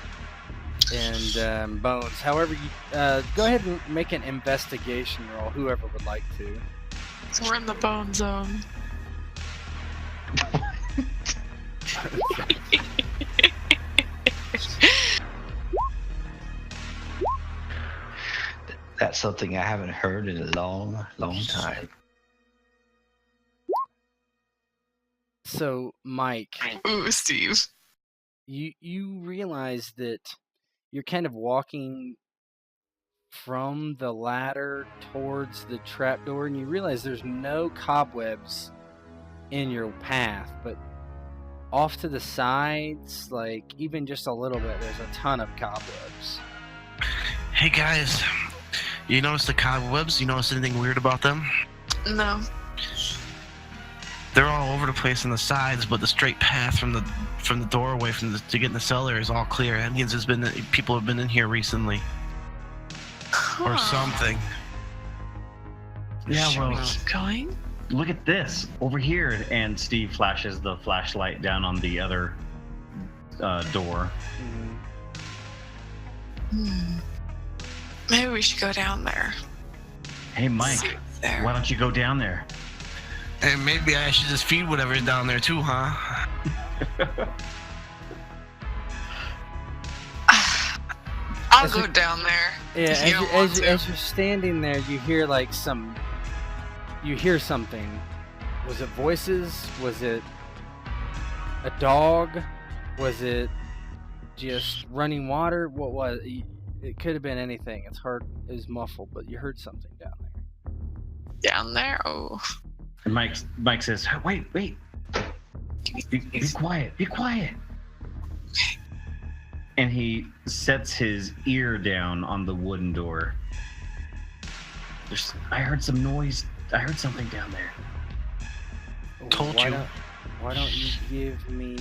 bones. However, you go ahead and make an investigation roll. Whoever would like to. We're in the bone zone. That's something I haven't heard in a long, long time. So, Mike, Ooh, Steve. you realize that you're kind of walking from the ladder towards the trapdoor, and you realize there's no cobwebs in your path, but off to the sides, like even just a little bit, there's a ton of cobwebs. Hey guys, you notice the cobwebs? You notice anything weird about them? No. They're all over the place on the sides, but the straight path from the doorway to get in the cellar is all clear. That means people have been in here recently or something. Yeah, well, Keep going. look at this over here. And Steve flashes the flashlight down on the other door. Maybe we should go down there. Hey, Mike, See what's there. why don't you go down there? And maybe I should just feed whatever's down there too, huh? I'll As go we- down there. Yeah, If you don't want to. as you're standing there, you hear you hear something. Was it voices? Was it a dog? Was it just running water? What was it? It could have been anything. It's hard, it's muffled, but you heard something down there. Down there? Oh. And Mike says, wait. Be quiet. Be quiet. And he sets his ear down on the wooden door. I heard some noise. I heard something down there. Told why you. Why don't you give me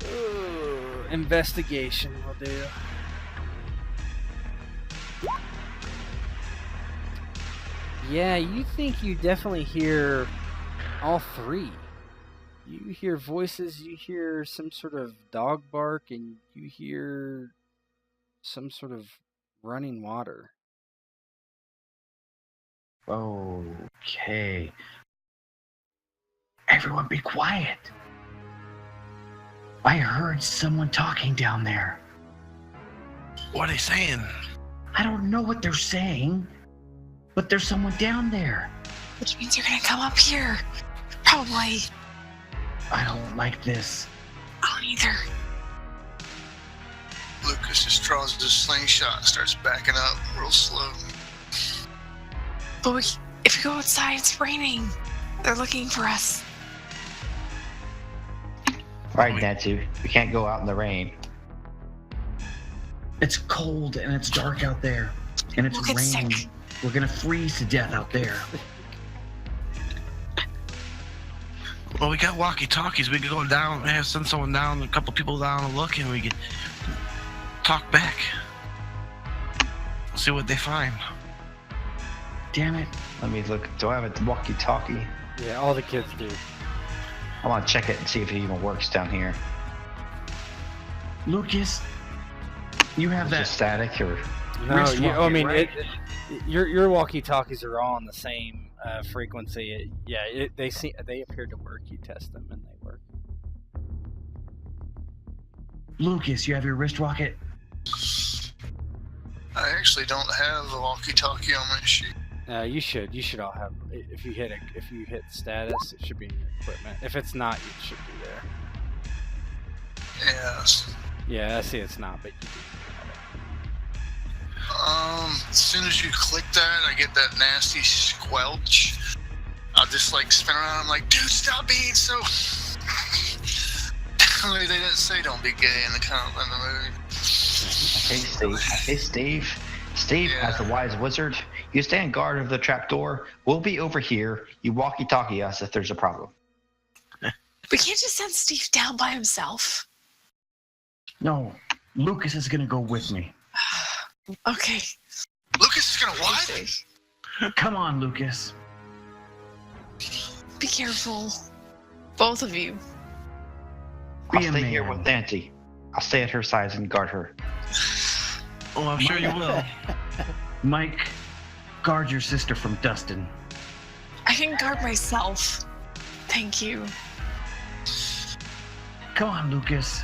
a investigation? Will do. Yeah, you think you definitely hear all three. You hear voices, you hear some sort of dog bark, and you hear some sort of running water. Okay. Everyone be quiet. I heard someone talking down there. What are they saying? I don't know what they're saying, but there's someone down there. Which means you're gonna come up here. Probably. I don't like this. I don't either. Lucas just draws his slingshot and starts backing up real slow. But if we go outside, it's raining. They're looking for us. Right, Nancy. We can't go out in the rain. It's cold and it's dark out there, and it's We'll get raining. sick. We're gonna freeze to death out there. Well, we got walkie-talkies. We could go down, send someone down, a couple people down and look, and we could talk back. See what they find. Damn it. Let me look. Do I have a walkie-talkie? Yeah, all the kids do. I want to check it and see if it even works down here. Lucas, you have Is that it static or? No, wrist I rocket, mean, right? your walkie-talkies are all on the same frequency. They appear to work. You test them and they work. Lucas, you have your wrist rocket? I actually don't have a walkie-talkie on my sheet. You should all have. If you hit status, it should be in your equipment. If it's not, it should be there. Yes. Yeah, I see it's not, but As soon as you click that, I get that nasty squelch. I'll just like spin around. I'm like, dude, stop being so. They didn't say don't be gay in the movie. Hey, Steve. Steve, Yeah. as the wise wizard, you stand guard of the trapdoor. We'll be over here. You walkie-talkie us if there's a problem. We can't just send Steve down by himself. No, Lucas is gonna go with me. Okay. Lucas is gonna what? Come on, Lucas. Be careful. Both of you. I'll Be a stay here man. with Nancy. I'll stay at her side and guard her. Oh, I'm sure you will. Mike, guard your sister from Dustin. I can guard myself. Thank you. Come on, Lucas.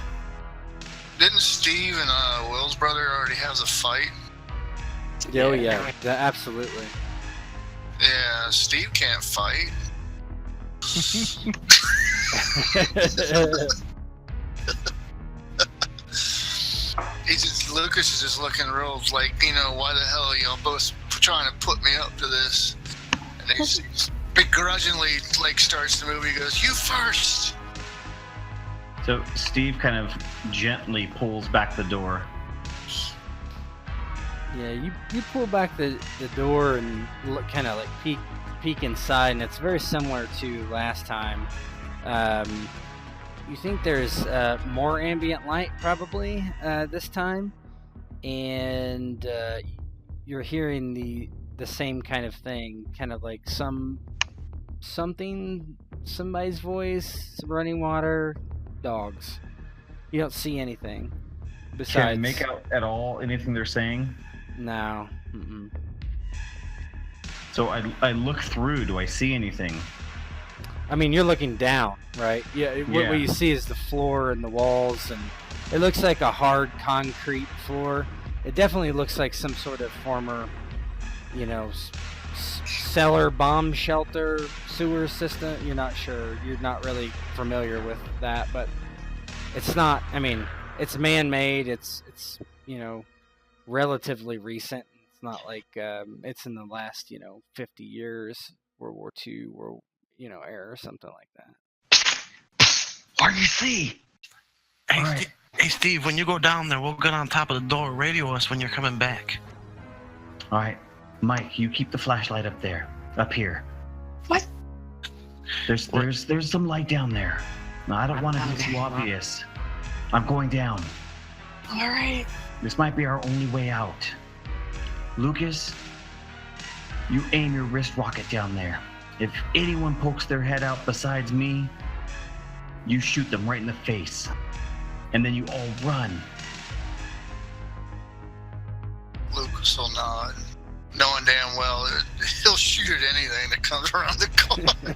Didn't Steve and Will's brother already have a fight? oh yeah, absolutely. Yeah, Steve can't fight. Lucas is just looking real like, why the hell are y'all both trying to put me up to this? And he begrudgingly like starts the movie. He goes, "You first." So Steve kind of gently pulls back the door. Yeah, you pull back the door and look, kind of like peek inside, and it's very similar to last time. You think there's more ambient light probably this time, and you're hearing the same kind of thing, kind of like somebody's voice, some running water, dogs. You don't see anything besides. Can I make out at all anything they're saying? No. Mm-mm. So I look through. Do I see anything? I mean, you're looking down, right? Yeah. What you see is the floor and the walls, and it looks like a hard concrete floor. It definitely looks like some sort of former, cellar, bomb shelter, sewer system. You're not sure. You're not really familiar with that, but it's not. I mean, it's man-made. It's relatively recent. It's not like it's in the last 50 years, World War II, era or something like that. What do you see? Hey, Alright. Hey, Steve, when you go down there, we'll get on top of the door, radio us when you're coming back. All right, Mike, you keep the flashlight up there, up here. What? There's some light down there. No, I don't want it to be too obvious. I'm going down. All right. This might be our only way out. Lucas, you aim your wrist rocket down there. If anyone pokes their head out besides me, you shoot them right in the face. And then you all run. Lucas will nod, knowing damn well that he'll shoot at anything that comes around the corner.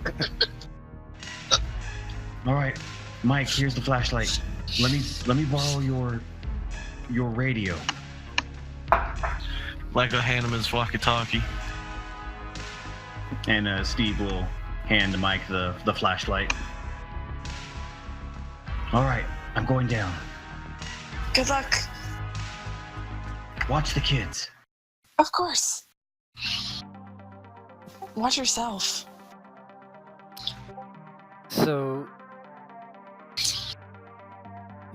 All right, Mike, here's the flashlight. Let me borrow your radio. Like a hand him his walkie-talkie. And Steve will hand Mike the flashlight. All right, I'm going down. Good luck. Watch the kids. Of course. Watch yourself. So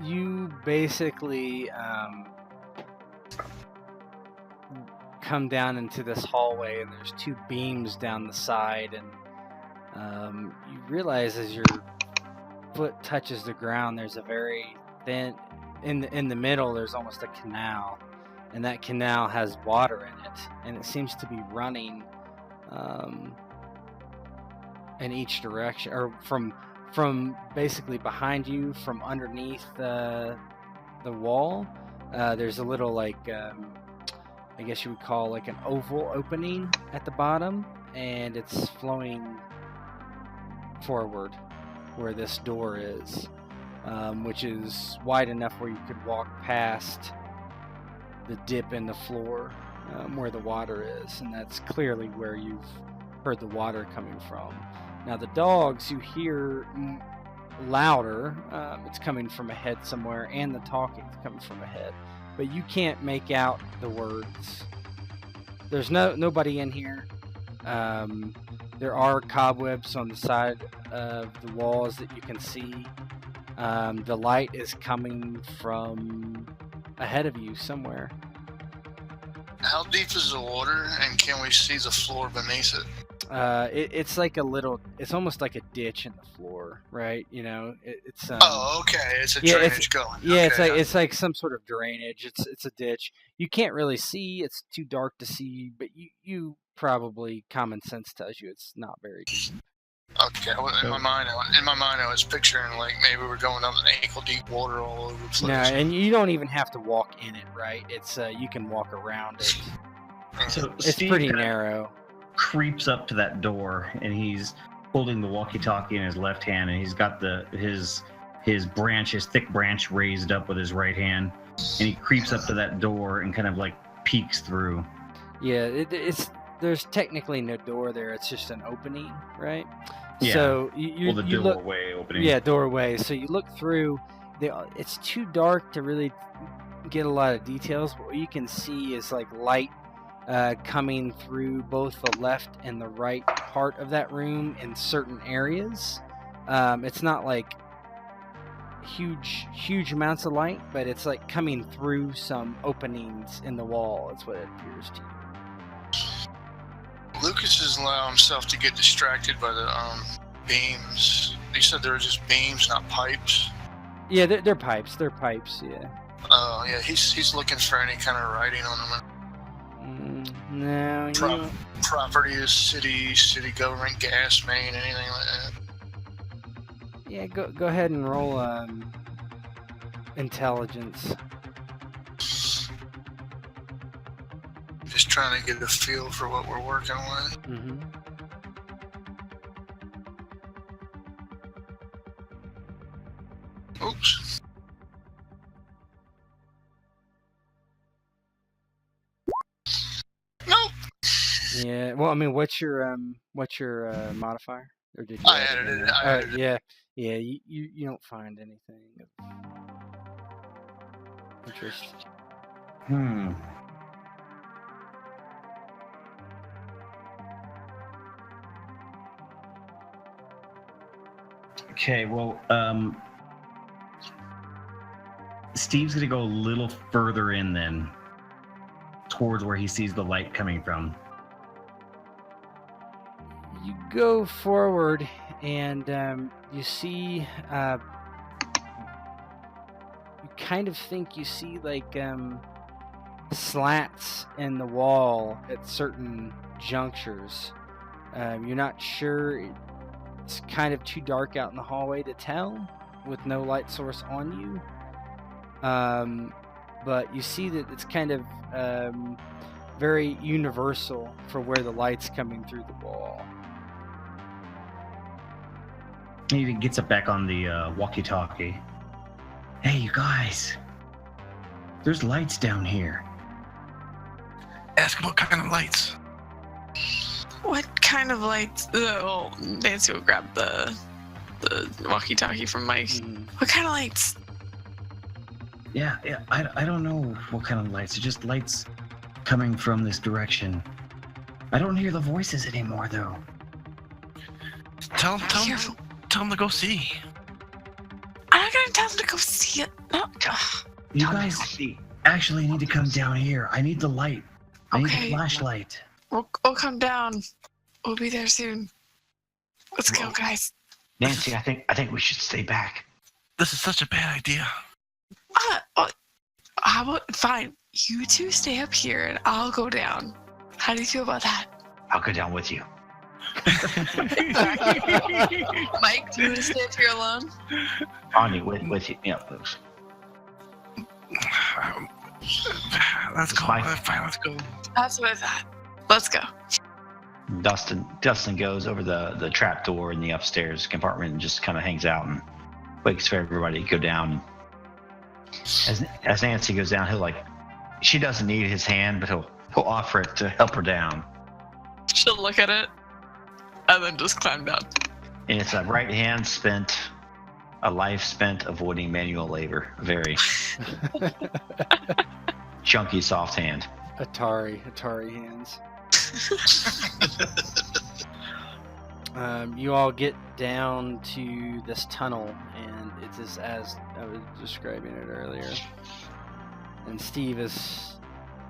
you basically come down into this hallway, and there's two beams down the side, and you realize as your foot touches the ground, there's a very thin, in the middle, there's almost a canal, and that canal has water in it, and it seems to be running in each direction, or from basically behind you, from underneath the wall. There's a little, like, I guess you would call like an oval opening at the bottom, and it's flowing forward where this door is, which is wide enough where you could walk past the dip in the floor where the water is, and that's clearly where you've heard the water coming from. Now the dogs, you hear louder. It's coming from ahead somewhere, and the talking's coming from ahead. But you can't make out the words. There's nobody in here. There are cobwebs on the side of the walls that you can see. The light is coming from ahead of you somewhere. How deep is the water, and can we see the floor beneath it? It's like it's almost like a ditch in the floor, right? You know, it's. Oh, okay. It's a drainage going. Yeah, Okay. it's like some sort of drainage. It's a ditch. You can't really see. It's too dark to see, but you probably common sense tells you it's not very deep. Okay. Well, in my mind, I was picturing like maybe we're going down an ankle-deep water all over the place. No, and you don't even have to walk in it, right? It's you can walk around it. So It's Steve pretty kind of narrow. creeps up to that door, and he's holding the walkie-talkie in his left hand, and he's got his thick branch raised up with his right hand, and he creeps up to that door and kind of like peeks through. Yeah, there's technically no door there. It's just an opening, right? Yeah. So The you look. doorway opening. Yeah, doorway. So you look through. It's too dark to really get a lot of details, but what you can see is like light coming through both the left and the right part of that room in certain areas. It's not like huge amounts of light, but it's like coming through some openings in the wall. It's what it appears to you. Lucas is allowing himself to get distracted by the beams. You said they were just beams, not pipes. Yeah, they're pipes. They're pipes. Yeah. Oh, yeah. He's looking for any kind of writing on them. No. Property, city government, gas main, anything like that. Yeah. Go ahead and roll intelligence. Just trying to get a feel for what we're working with. Mm-hmm. Oops. Nope. Yeah. Well, I mean, what's your modifier? Or did you I add added in it. there? I added it. Yeah. Yeah. You don't find anything of interest. Okay, well, Steve's gonna go a little further in then, towards where he sees the light coming from. You go forward, and you see. You kind of think you see like slats in the wall at certain junctures. You're not sure. It's kind of too dark out in the hallway to tell with no light source on you. But you see that it's kind of very universal for where the light's coming through the wall. He gets up back on the walkie-talkie. Hey, you guys. There's lights down here. Ask him what kind of lights. What kind of lights? Oh, Nancy will grab the walkie-talkie from Mike. What kind of lights? Yeah, I don't know what kind of lights. It's just lights coming from this direction. I don't hear the voices anymore, though. Tell him to go see. I'm not gonna tell him to go see it. No. You guys actually need to come down here. I need the light. I need the flashlight. We'll come down. We'll be there soon. Let's go, guys. Nancy, I think we should stay back. This is such a bad idea. How about, fine, you two stay up here and I'll go down. How do you feel about that? I'll go down with you. Mike, do you want to stay up here alone? Ani, with you. Yeah, please. Let's go. Fine, let's go. That's what I thought. Let's go. Dustin goes over the trap door in the upstairs compartment and just kind of hangs out and waits for everybody to go down. As Nancy goes down, she doesn't need his hand, but he'll offer it to help her down. She'll look at it and then just climb down. And it's a right hand spent A life spent avoiding manual labor. A very chunky, soft hand. Atari hands. You all get down to this tunnel, and it is as I was describing it earlier. And Steve is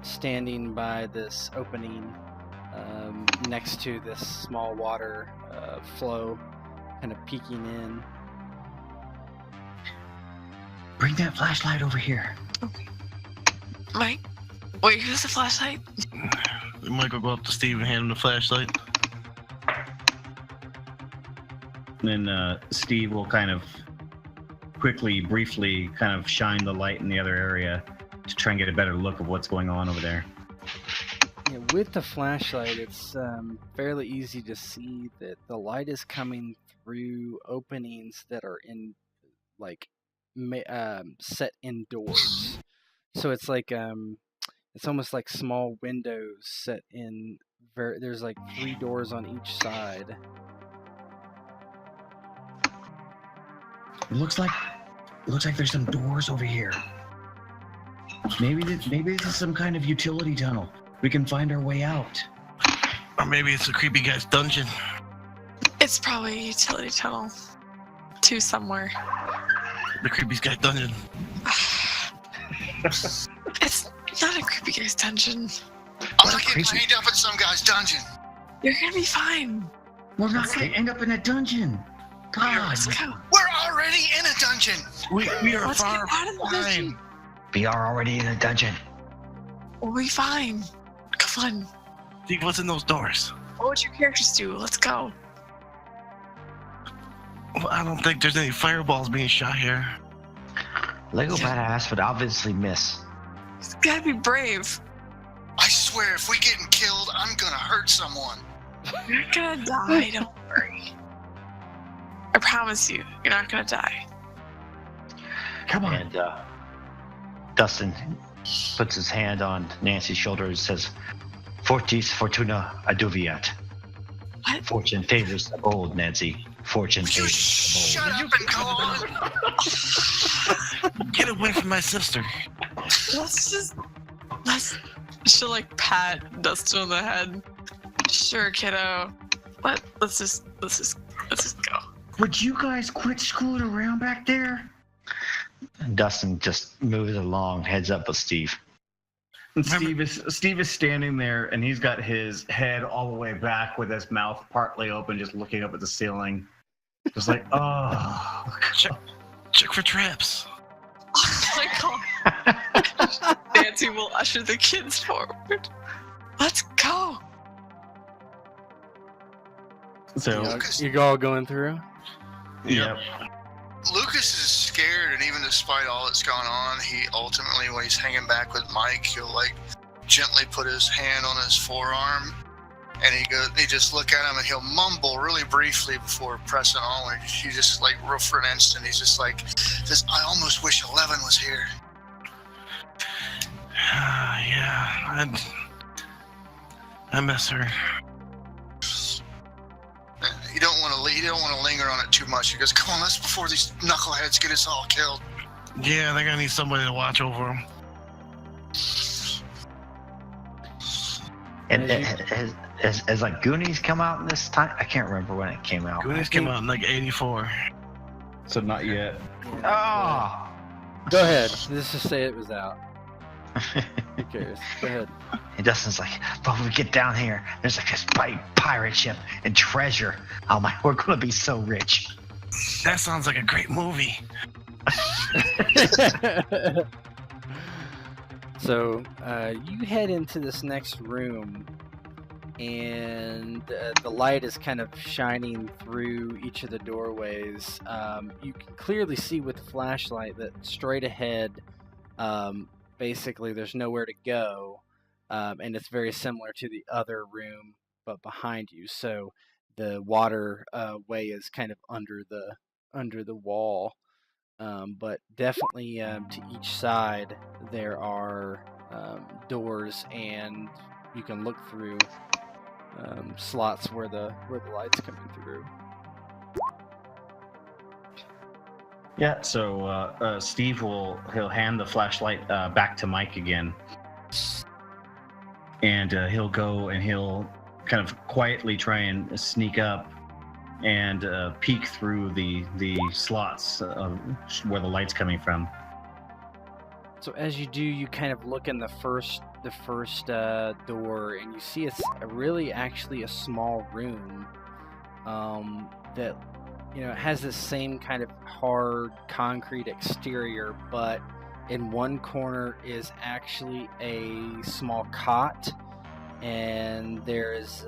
standing by this opening next to this small water flow, kind of peeking in. Bring that flashlight over here. Okay. Mike, wait, here's the flashlight. Michael go up to Steve and hand him the flashlight. And then Steve will kind of briefly kind of shine the light in the other area to try and get a better look of what's going on over there. Yeah, with the flashlight, it's fairly easy to see that the light is coming through openings that are in, like, set indoors. So it's like it's almost like small windows set in. There's like 3 doors on each side. It looks like there's some doors over here. Maybe this is some kind of utility tunnel. We can find our way out. Or maybe it's a creepy guy's dungeon. It's probably a utility tunnel to somewhere. The creepy guy's dungeon. It's not a creepy guy's dungeon. I'm not getting chained up in some guy's dungeon. You're gonna be fine. We're not going to end up in a dungeon. God. Let's go. We're already in a dungeon. We are Let's far get out of the dungeon. fine. We are already in a dungeon. We'll be fine. Come on. Steve, what's in those doors? What would your characters do? Let's go. Well, I don't think there's any fireballs being shot here. Lego badass would obviously miss. You gotta be brave. I swear, if we get killed, I'm gonna hurt someone. You're not gonna die. Don't worry. I promise you, you're not gonna die. Come on. And Dustin puts his hand on Nancy's shoulder and says, Fortis fortuna aduviat. What? Fortune favors the bold, Nancy. Fortune Will you favors the bold. shut up and go on? Get away from my sister. Let's. She'll like pat Dustin on the head. Sure, kiddo. Let's just go. Would you guys quit screwing around back there? And Dustin just moves along, heads up with Steve. And Steve is standing there, and he's got his head all the way back with his mouth partly open, just looking up at the ceiling. Just like, oh. Check for traps. Oh my god. Nancy will usher the kids forward. Let's go. So, You all going through? yep. Lucas is scared, and even despite all that's gone on, he ultimately, when he's hanging back with Mike, he'll like gently put his hand on his forearm, and he just look at him, and he'll mumble really briefly before pressing on. And he just like for an instant, he's just like, "I almost wish 11 was here." Yeah, I miss her. You don't want to linger on it too much. He goes, "Come on, let's before these knuckleheads get us all killed." Yeah, they're gonna need somebody to watch over them. And has like Goonies come out in this time? I can't remember when it came out. Goonies came out in like '84. So not yet. Oh! Go ahead. Let's just say it was out. Who cares? Go ahead. And Dustin's like, but when we get down here, there's like this pirate ship and treasure. Oh my, we're gonna be so rich. That sounds like a great movie. So you head into this next room, and the light is kind of shining through each of the doorways. You can clearly see with the flashlight that straight ahead, basically there's nowhere to go, and it's very similar to the other room but behind you. So the water way is kind of under the wall, but definitely to each side there are doors, and you can look through slots where the light's coming through. Yeah, so Steve he'll hand the flashlight back to Mike again, and he'll go and he'll kind of quietly try and sneak up and peek through the slots where the light's coming from. So as you do, you kind of look in the first door, and you see it's really actually a small room that it has the same kind of hard concrete exterior, but in one corner is actually a small cot, and there's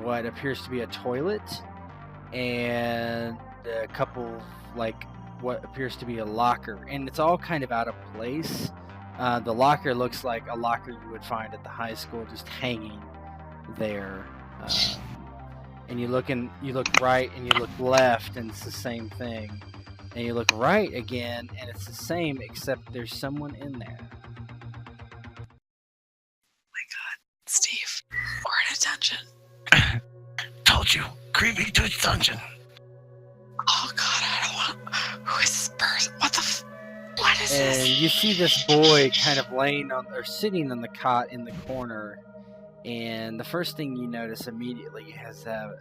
what appears to be a toilet and a couple of, what appears to be a locker, and it's all kind of out of place. The locker looks like a locker you would find at the high school, just hanging there. And you look right and you look left, and it's the same thing. And you look right again, and it's the same, except there's someone in there. Oh my God, Steve, we're in a dungeon. Told you, creepy dungeon. Oh God, I don't want. Who is this person? What is And this? you see this boy kind of sitting on the cot in the corner. And the first thing you notice immediately has a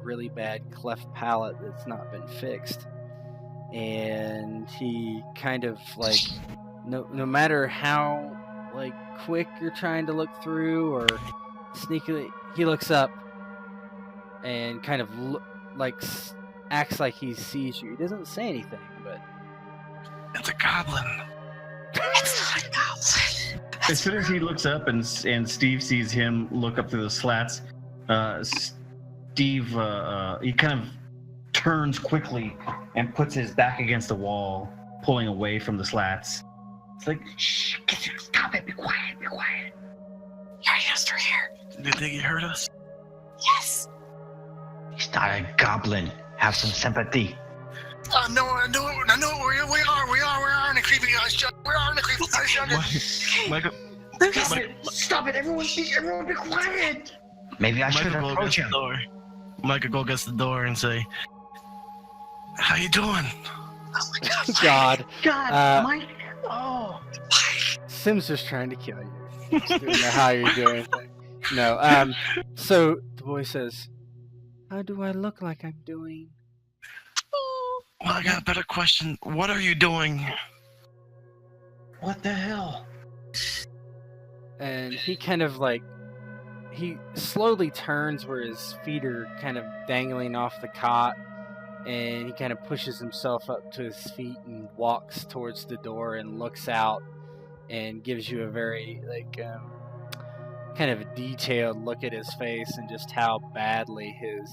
really bad cleft palate that's not been fixed. And he kind of no matter how quick you're trying to look through or sneakily, he looks up and kind of acts like he sees you. He doesn't say anything, but It's a goblin. It's not a goblin. As soon as he looks up and Steve sees him look up through the slats, Steve he kind of turns quickly and puts his back against the wall, pulling away from the slats. It's like, shh, stop it, be quiet, be quiet. You already asked her here. Do you think he heard us? Yes. He's not a goblin. Have some sympathy. No, we are in a creepy house. We are in a creepy house. Michael, Lucas, Stop it, everyone be quiet. Maybe I should Michael approach goes him. the door. Michael go gets the door and say, "How you doing?" oh my God, God, Mike. Oh. Mike. Sim's just trying to kill you. Just didn't know how you're doing. No. So the boy says, "How do I look like I'm doing?" Well, I got a better question. What are you doing? What the hell? And he kind of he slowly turns where his feet are kind of dangling off the cot, and he kind of pushes himself up to his feet and walks towards the door and looks out and gives you a very kind of a detailed look at his face and just how badly his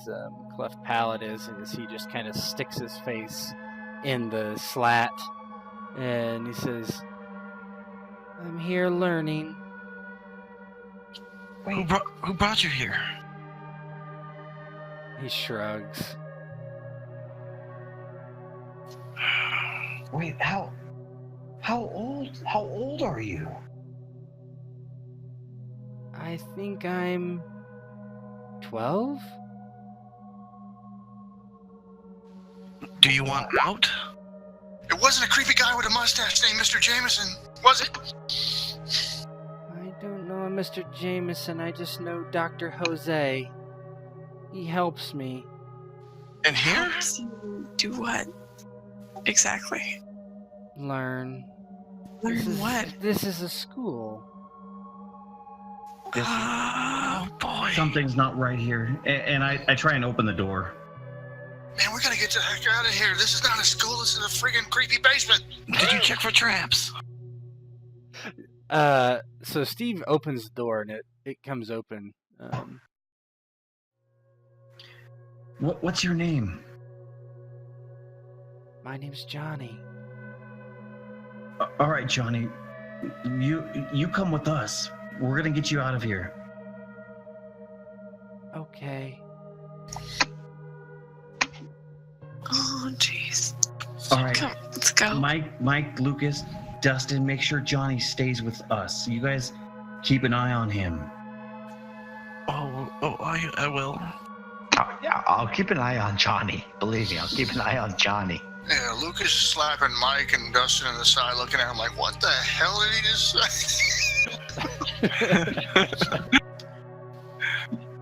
cleft palate is, as he just kind of sticks his face in the slat, and he says, "I'm here learning." Who brought you here? He shrugs. Wait, how old are you? I think I'm 12? Do you want out? It wasn't a creepy guy with a mustache named Mr. Jameson, was it? I don't know a Mr. Jameson, I just know Dr. Jose. He helps me. And here? Helps you do what? Exactly. Learn. Learn what? This is a school. Oh boy. Something's not right here. And I try and open the door. Man, we gotta get the heck out of here. This is not a school, this is a friggin' creepy basement. Did you check for traps? So Steve opens the door and it comes open. What's your name? My name's Johnny. All right, Johnny. You come with us. We're gonna get you out of here. Okay. Oh, jeez. All right. Come, let's go. Mike, Lucas, Dustin, make sure Johnny stays with us. You guys keep an eye on him. I will. I'll keep an eye on Johnny. Believe me, I'll keep an eye on Johnny. Yeah, Lucas is slapping Mike and Dustin on the side, looking at him like, what the hell did he just say?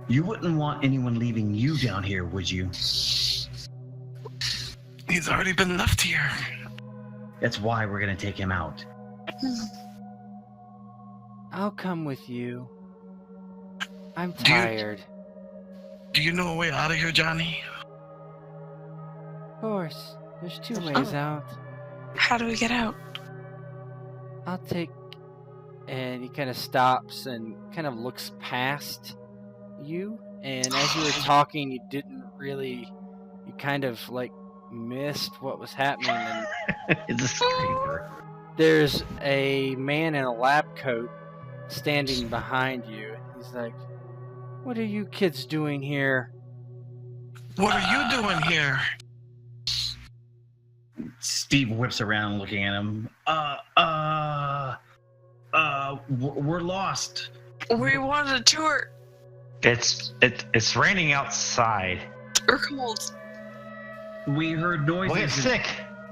You wouldn't want anyone leaving you down here, would you? He's already been left here. That's why we're gonna take him out. I'll come with you. I'm tired. Do you know a way out of here, Johnny? Of course. There's 2 ways out. How do we get out? I'll take... And he kind of stops and kind of looks past you. And as you were talking, you didn't really... You kind of, like, missed what was happening. And It's a screamer. there's a man in a lab coat standing behind you. He's like, what are you kids doing here? What are you doing here? Steve whips around looking at him. We're lost. We wanted a tour. It's raining outside. We're cold. We heard noises. We'll get sick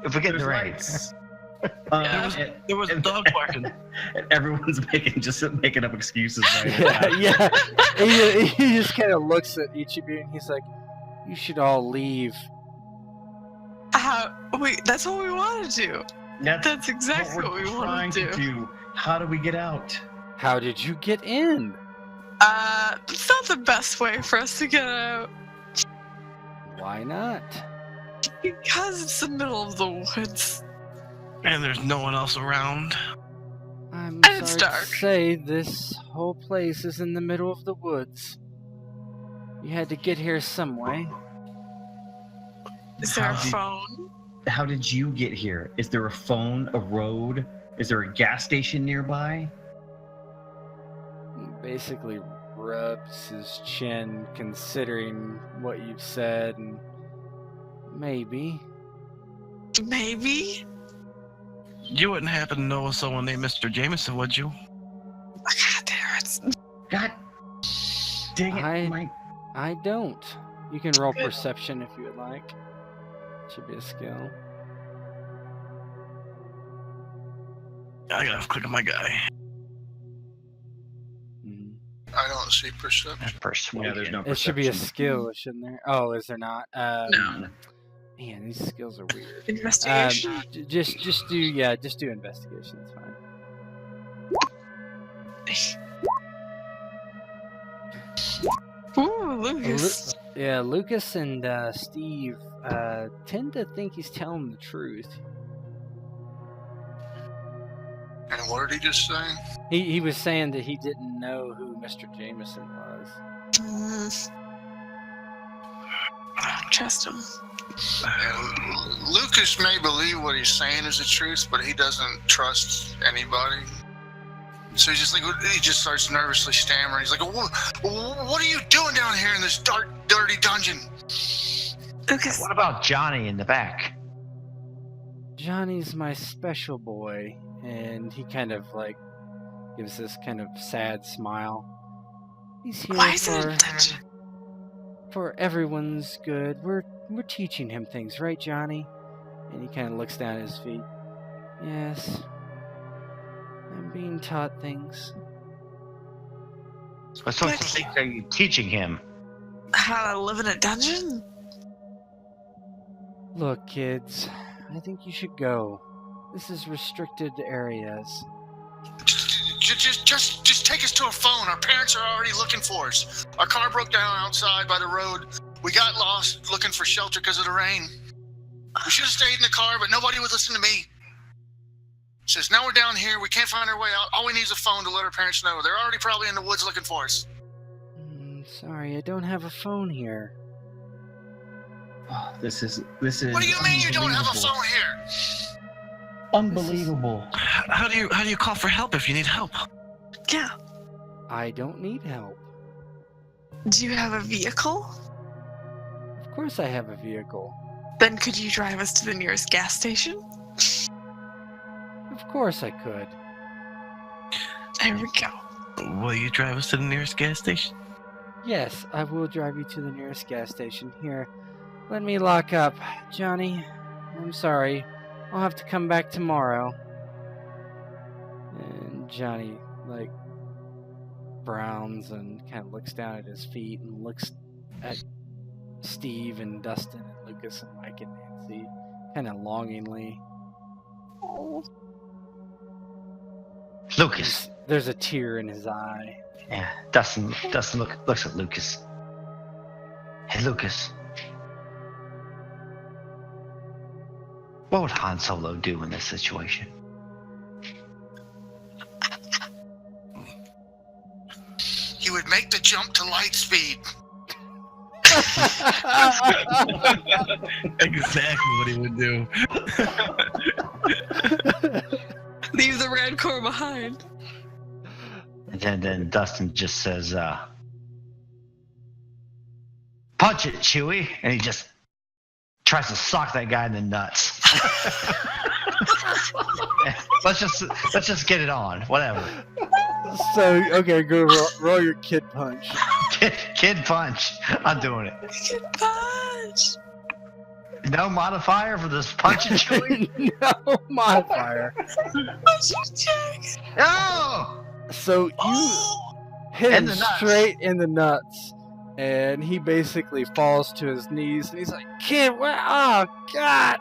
if we get in There's the rain. lights. There was a dog barking. And everyone's making up excuses right now. Yeah. He just kind of looks at each of you and he's like, you should all leave. That's what we want to do. That's exactly what we we're want trying to do. How do we get out? How did you get in? It's not the best way for us to get out. Why not? Because it's the middle of the woods. And there's no one else around. I'm And it's sorry dark. to say this whole place is in the middle of the woods. You had to get here some way. Is there a How did- phone? How did you get here? Is there a phone, a road? Is there a gas station nearby? He basically rubs his chin considering what you've said and maybe. Maybe? You wouldn't happen to know someone named Mr. Jameson, would you? God damn it. God dang it, I- Mike. I don't. You can roll perception if you would like. Should be a skill. I gotta click on my guy. Mhm. I don't see perception. Persuasion. Yeah, there's no It should be a perception. skill, shouldn't there? Oh, is there not? No. Man, these skills are weird. Investigation. Just do investigation. It's fine. Ooh, Lucas. Yeah, Lucas and Steve tend to think he's telling the truth. And what did he just say? He was saying that he didn't know who Mr. Jameson was. I don't trust him. And Lucas may believe what he's saying is the truth, but he doesn't trust anybody. So he's just like, he just starts nervously stammering. He's like, what are you doing down here in this dark, dirty dungeon? Lucas. What about Johnny in the back? Johnny's my special boy, and he kind of like gives this kind of sad smile. He's here Why is it a dungeon? for everyone's good. We're teaching him things, right, Johnny? And he kind of looks down at his feet. Yes, I'm being taught things. What sorts of things are you teaching him? How to live in a dungeon? Look, kids, I think you should go. This is restricted areas. Just take us to a phone. Our parents are already looking for us. Our car broke down outside by the road. We got lost looking for shelter because of the rain. We should have stayed in the car, but nobody would listen to me. Says, now we're down here. We can't find our way out. All we need is a phone to let our parents know. They're already probably in the woods looking for us. Sorry, I don't have a phone here. Oh, this is. What do you mean you don't have a phone here? Unbelievable. How do you call for help if you need help? Yeah. I don't need help. Do you have a vehicle? Of course I have a vehicle. Then could you drive us to the nearest gas station? Of course I could. There we go. Will you drive us to the nearest gas station? Yes, I will drive you to the nearest gas station. Here, let me lock up. Johnny, I'm sorry. I'll have to come back tomorrow. And Johnny, like, frowns and kind of looks down at his feet and looks at Steve and Dustin and Lucas and Mike and Nancy kind of longingly. Lucas. There's a tear in his eye. Yeah, Dustin looks at Lucas. Hey, Lucas. What would Han Solo do in this situation? He would make the jump to light speed. Exactly what he would do. Leave the Rancor behind. And then Dustin just says, punch it, Chewie. And he just tries to sock that guy in the nuts. let's just get it on. Whatever. So, okay, go roll your kid punch. Kid punch. I'm doing it. Kid punch. No modifier for this punch and Chewie? No modifier. Punch your check. No! So you hit In him the nuts. straight in the nuts, and he basically falls to his knees, and he's like, "Kid, what? Oh God!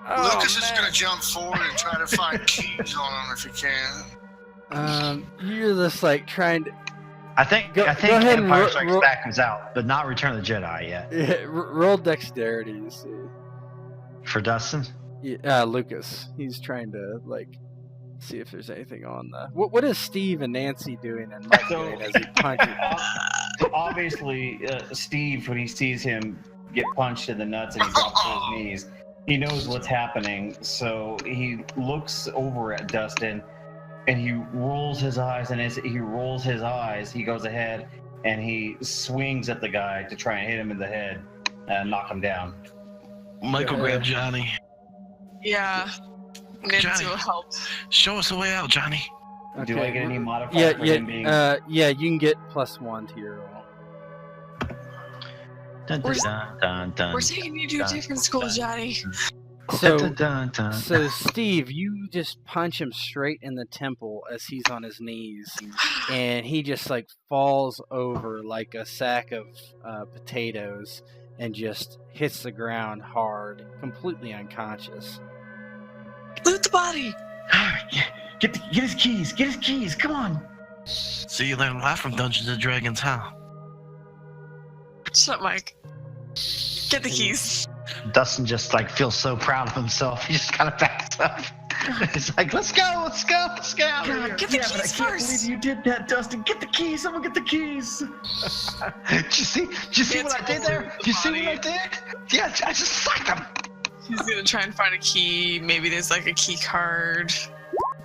Oh Lucas is man." going to jump forward and try to find keys on him if he can. You're just like trying to I think go ahead and Empire Strikes Back was out, but not Return of the Jedi yet. roll dexterity. You see, For Dustin? yeah, Lucas. He's trying to like see if there's anything on the. What is Steve and Nancy doing and Mike doing as he punches? Obviously, Steve, when he sees him get punched in the nuts and he drops to his knees, he knows what's happening. So he looks over at Dustin and he rolls his eyes. And as he rolls his eyes, he goes ahead and he swings at the guy to try and hit him in the head and knock him down. Michael, grab Johnny. Yeah. Nancy Johnny. will help. Show us the way out, Johnny. Do I get any modifier for him being... yeah, you can get +1 to your roll. Dun, dun, dun, dun, dun, We're taking you to a different school, Johnny. So, dun, dun, dun, so Steve, you just punch him straight in the temple as he's on his knees, and he just like falls over like a sack of potatoes and just hits the ground hard, completely unconscious. Loot the body. Get his keys. Get his keys. Come on. So you learn a lot from Dungeons and Dragons, huh? Shut up, Mike. Get the keys. Dustin just like feels so proud of himself. He just kind of backs up. He's like, let's go. Get the But I keys can't first. believe you did that, Dustin. Get the keys. Someone get the keys. Did you see what I did there? Did you see what I did? Yeah, I just sucked him. He's gonna try and find a key. Maybe there's like a key card.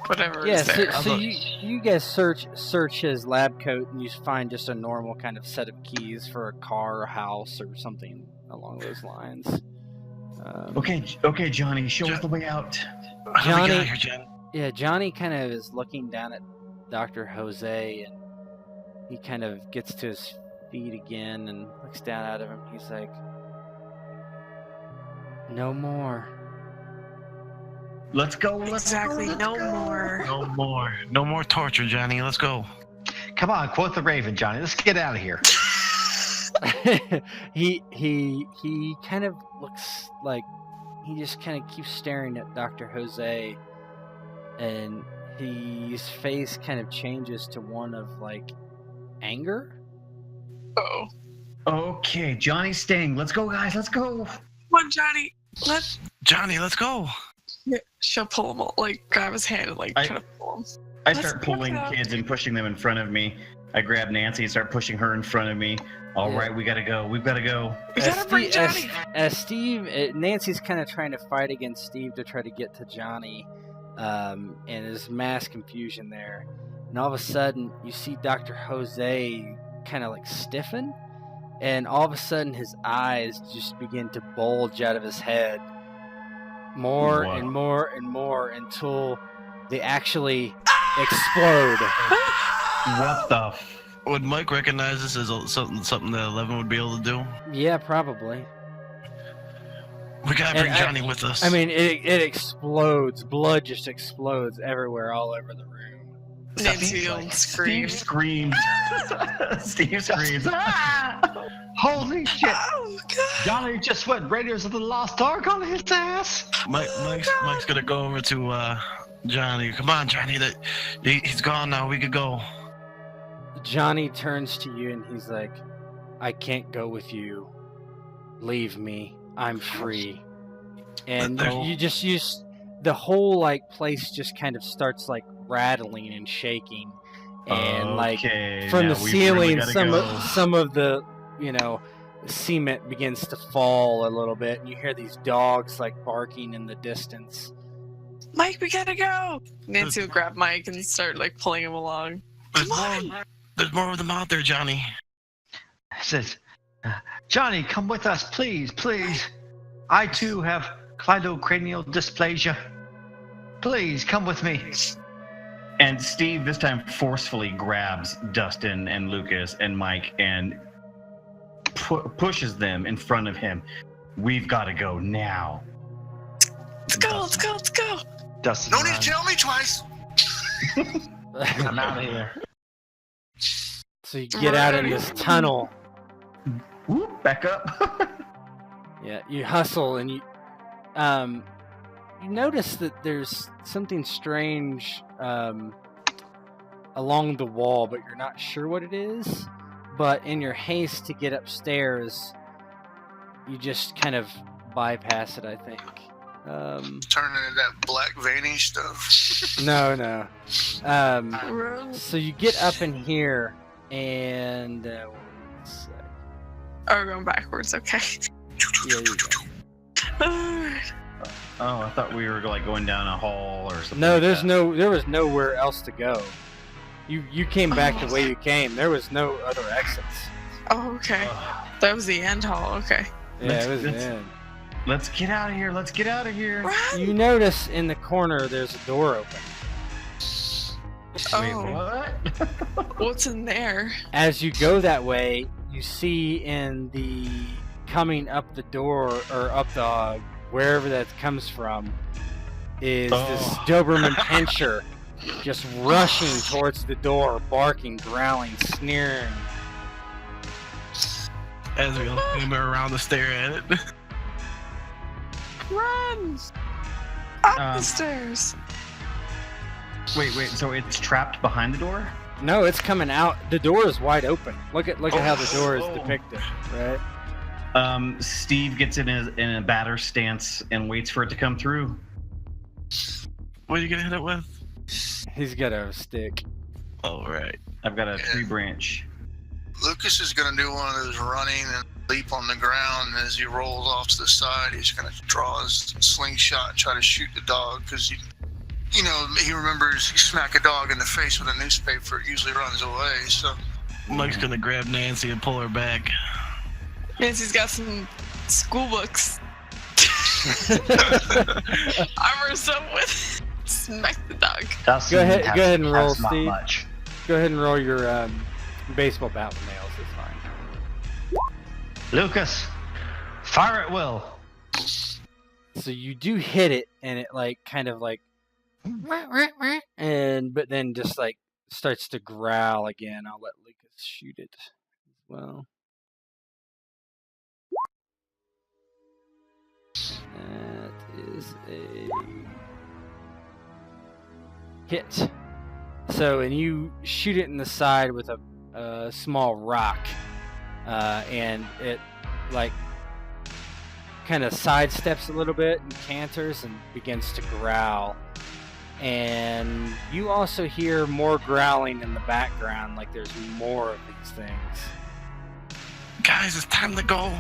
Whatever Yeah, is there. so you guys search his lab coat and you find just a normal kind of set of keys for a car, a house, or something along those lines. Okay, Johnny. Show us the way out. How do we get Johnny- out here, Johnny? Yeah, Johnny kind of is looking down at Dr. Jose, and he kind of gets to his feet again and looks down at him. He's like, "No more." Let's go. Exactly. No more. No more torture, Johnny. Let's go. Come on, quote the Raven, Johnny. Let's get out of here. he kind of looks like he just kind of keeps staring at Dr. Jose, and his face kind of changes to one of like anger. Oh. Okay, Johnny's staying. Let's go, guys. Let's go. Come on, Johnny. Johnny, let's go. She'll pull him, like grab his hand and like I- try to pull him. I Let's start go pulling now. kids and pushing them in front of me. I grab Nancy and start pushing her in front of me. All Yeah. right, we gotta go. We've gotta go. We gotta bring Johnny. As Steve, Nancy's kind of trying to fight against Steve to try to get to Johnny, and there's mass confusion there. And all of a sudden, you see Dr. Jose kind of like stiffen, and all of a sudden, his eyes just begin to bulge out of his head, more Wow. and more and more until they actually explode. What the? Would Mike recognize this as something that 11 would be able to do? Yeah, probably. We gotta bring Johnny with us. I mean, it explodes. Blood just explodes everywhere, all over the room. Nancy will scream. Steve screams. Steve screams. Holy shit! Oh, God. Johnny just went Raiders of the Lost Ark on his ass. Mike's gonna go over to Johnny. Come on, Johnny. He's gone now. We could go. Johnny turns to you and he's like, I can't go with you. Leave me. I'm free. And you just use the whole like place just kind of starts like rattling and shaking. And like from the ceiling some of the, you know, cement begins to fall a little bit, and you hear these dogs like barking in the distance. Mike, we gotta go. Nancy will grab Mike and start like pulling him along. There's more of them out there, Johnny. Says, Johnny, come with us, please, please. I too have cleidocranial dysplasia. Please come with me. And Steve this time forcefully grabs Dustin and Lucas and Mike and pushes them in front of him. We've got to go now. Let's go, let's go, let's go. Dustin, No need to tell me twice. I'm out of here. So you get out in this tunnel. Whoop, back up. Yeah, you hustle and you notice that there's something strange along the wall, but you're not sure what it is. But in your haste to get upstairs, you just kind of bypass it, I think. Turning into that black veiny stuff. No. Run. So you get up in here, and Oh, we're going backwards, okay. yeah, you go. Alright. Oh, I thought we were like going down a hall or something. No, like there that. was nowhere else to go. You came back the way you came. There was no other exits. Oh, okay. That was the end hall, okay. Yeah, it was the let's- end. Let's get out of here. Let's get out of here. Run! You notice in the corner there's a door open. Wait, Oh, what? what's in there? As you go that way, you see in the coming up the door or up the wherever that comes from is this Doberman Pinscher just rushing towards the door, barking, growling, sneering. As we all clamber around to stare at it. Run! Up Um, the stairs. Wait. So it's trapped behind the door? No, it's coming out. The door is wide open. Look at how the door is depicted, right? Steve gets in a batter stance and waits for it to come through. What are you gonna hit it with? He's got a stick. Oh, right. I've got a tree branch. Lucas is going to do one of those running and leap on the ground. And as he rolls off to the side, he's going to draw his slingshot and try to shoot the dog because he remembers you smack a dog in the face with a newspaper, it usually runs away. So Mike's gonna grab Nancy and pull her back. Nancy's got some school books. Armor some with. Smack the dog. Dustin Go ahead has and roll, not Steve. much. Go ahead and roll your baseball bat with nails. It's fine. Lucas, fire at will. So you do hit it, and it like kind of like, but then just like starts to growl again. I'll let Lucas shoot it as well. That is a hit. So, and you shoot it in the side with a small rock, and it like kind of sidesteps a little bit and canters and begins to growl. And you also hear more growling in the background, like there's more of these things. Guys, it's time to go.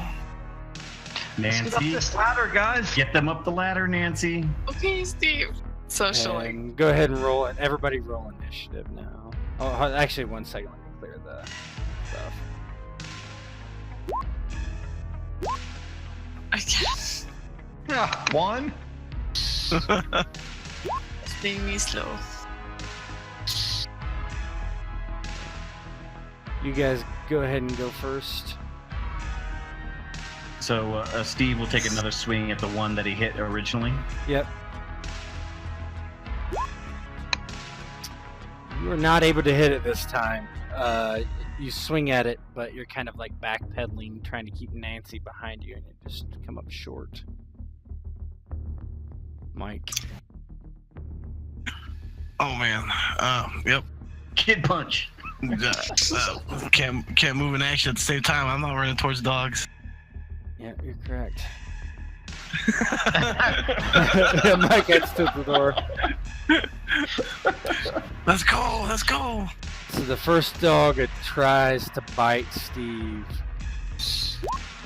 Let's get up Nancy, this ladder, guys. get them up the ladder, Nancy. Okay, Steve. So she'll like. And go ahead and roll it. Everybody roll initiative now. Oh, actually, 1 second. Let me clear the stuff. I guess. Yeah, one. It's being me slow. You guys go ahead and go first. So Steve will take another swing at the one that he hit originally. Yep. You are not able to hit it this time. You swing at it, but you're kind of like backpedaling, trying to keep Nancy behind you, and it just come up short. Mike. Oh man. Yep. Kid punch. Can't move in action at the same time. I'm not running towards dogs. Yeah, you're correct. Mike heads to the door. Let's go. Let's go. So the first dog tries to bite Steve.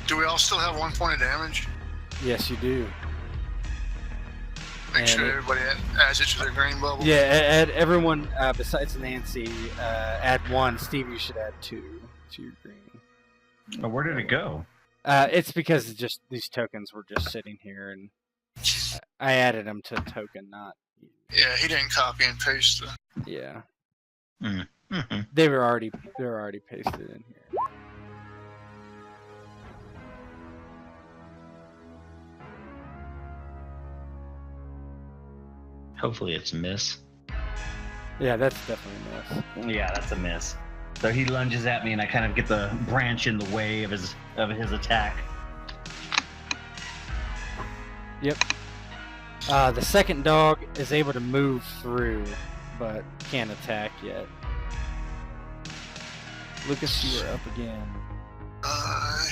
Do we all still have 1 point of damage? Yes, you do. Make sure everybody adds it to their green bubble. Yeah, add everyone besides Nancy. Add 1. Steve, you should add 2 to your green. Oh, where did it go? It's because just these tokens were just sitting here, and I added them to a token, not. Yeah, he didn't copy and paste the. Yeah. Mm-hmm. They were already pasted in here. Hopefully it's a miss. Yeah, that's definitely a miss. Yeah, that's a miss. So he lunges at me, and I kind of get the branch in the way of his attack. Yep. The second dog is able to move through, but can't attack yet. Lucas, you are up again.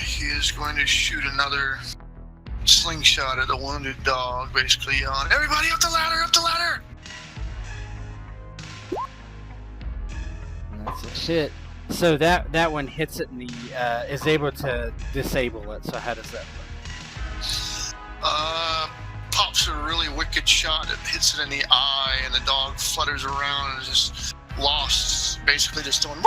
He is going to shoot another slingshot at the wounded dog, basically yelling, "Everybody up the ladder! Up the ladder!" And that's a hit. So that one hits it and is able to disable it. So how does that work? Pops a really wicked shot. It hits it in the eye, and the dog flutters around and is just lost. Basically, just doing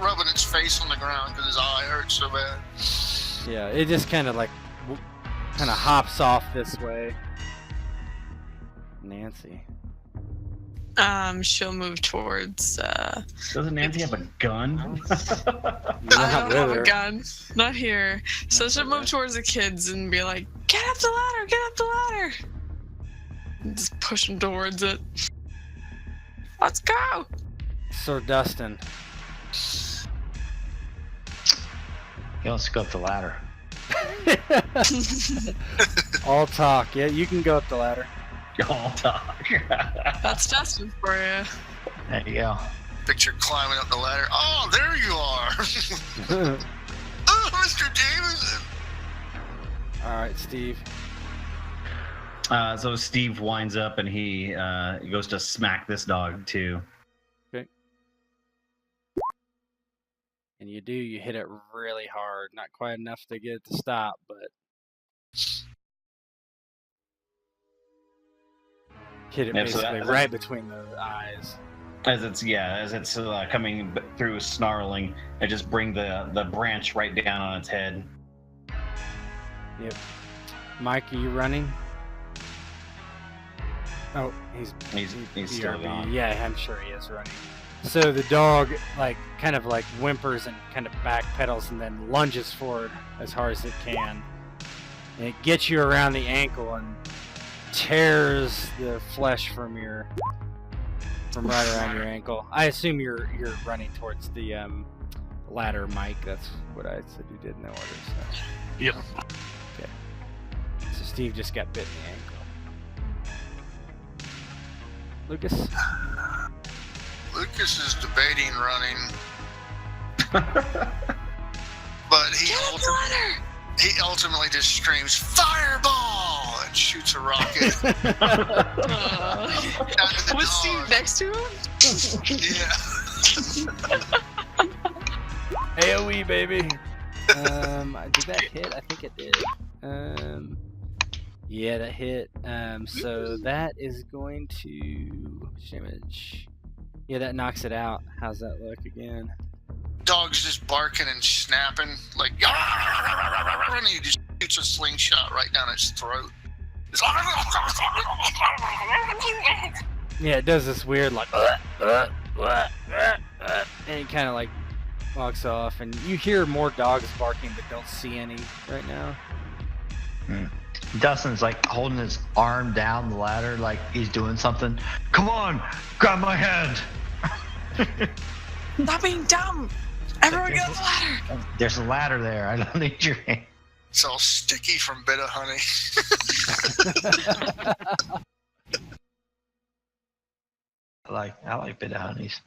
rubbing its face on the ground because his eye hurts so bad. Yeah, it just kind of hops off this way. Nancy. She'll move towards. Doesn't Nancy have a gun? I don't have a gun. Not here. So she'll move towards the kids and be like, "Get up the ladder! Get up the ladder!" And just push them towards it. Let's go! Sir Dustin. He wants to go up the ladder. All talk. Yeah, you can go up the ladder. All talk. That's Dustin for you. There you go. Picture climbing up the ladder. Oh, there you are! Oh, Mr. Davidson! Alright, Steve. So Steve winds up and he goes to smack this dog too. Okay. And you hit it really hard. Not quite enough to get it to stop, but hit it basically right between the eyes. As it's coming through snarling, I just bring the branch right down on its head. Yep. Mike, are you running? Oh, he's still gone. Yeah, I'm sure he is running. So the dog kind of whimpers and kind of backpedals and then lunges forward as hard as it can. And it gets you around the ankle and tears the flesh from right around your ankle. I assume you're running towards the ladder, Mike. That's what I said you did in the order. So. Yep. Okay. So Steve just got bit in the ankle. Lucas? Lucas is debating running. But he ultimately just screams, "Fireball!" and shoots a rocket. Was Steve next to him? Yeah. AoE, baby. Did that hit? I think it did. Yeah, that hit. So that is going to damage. Yeah, that knocks it out. How's that look again? Dog's just barking and snapping, like, and he just shoots a slingshot right down its throat. Yeah, it does this weird, And he kind of like walks off, and you hear more dogs barking, but don't see any right now. Dustin's like holding his arm down the ladder like he's doing something. Come on, grab my hand. Stop being dumb! Everyone get on the ladder! There's a ladder there. I don't need your hand. It's all sticky from bit of honey. I like bit of honeys.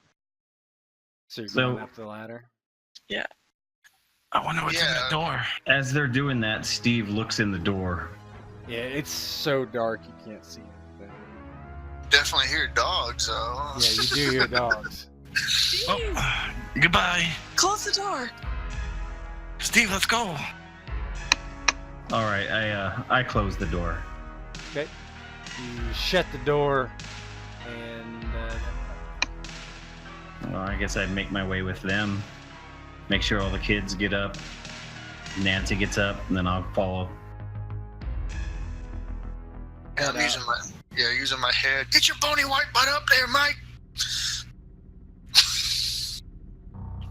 So you're going up the ladder? Yeah. I wonder what's in that door. As they're doing that, Steve looks in the door. Yeah, it's so dark you can't see anything. Definitely hear dogs, though. Yeah, you do hear dogs. Oh, goodbye. Close the door! Steve, let's go. All right, I close the door. Okay. You shut the door, and Well, I guess I'd make my way with them. Make sure all the kids get up. Nancy gets up, and then I'll follow. Yeah, I'm using my head. Get your bony white butt up there, Mike.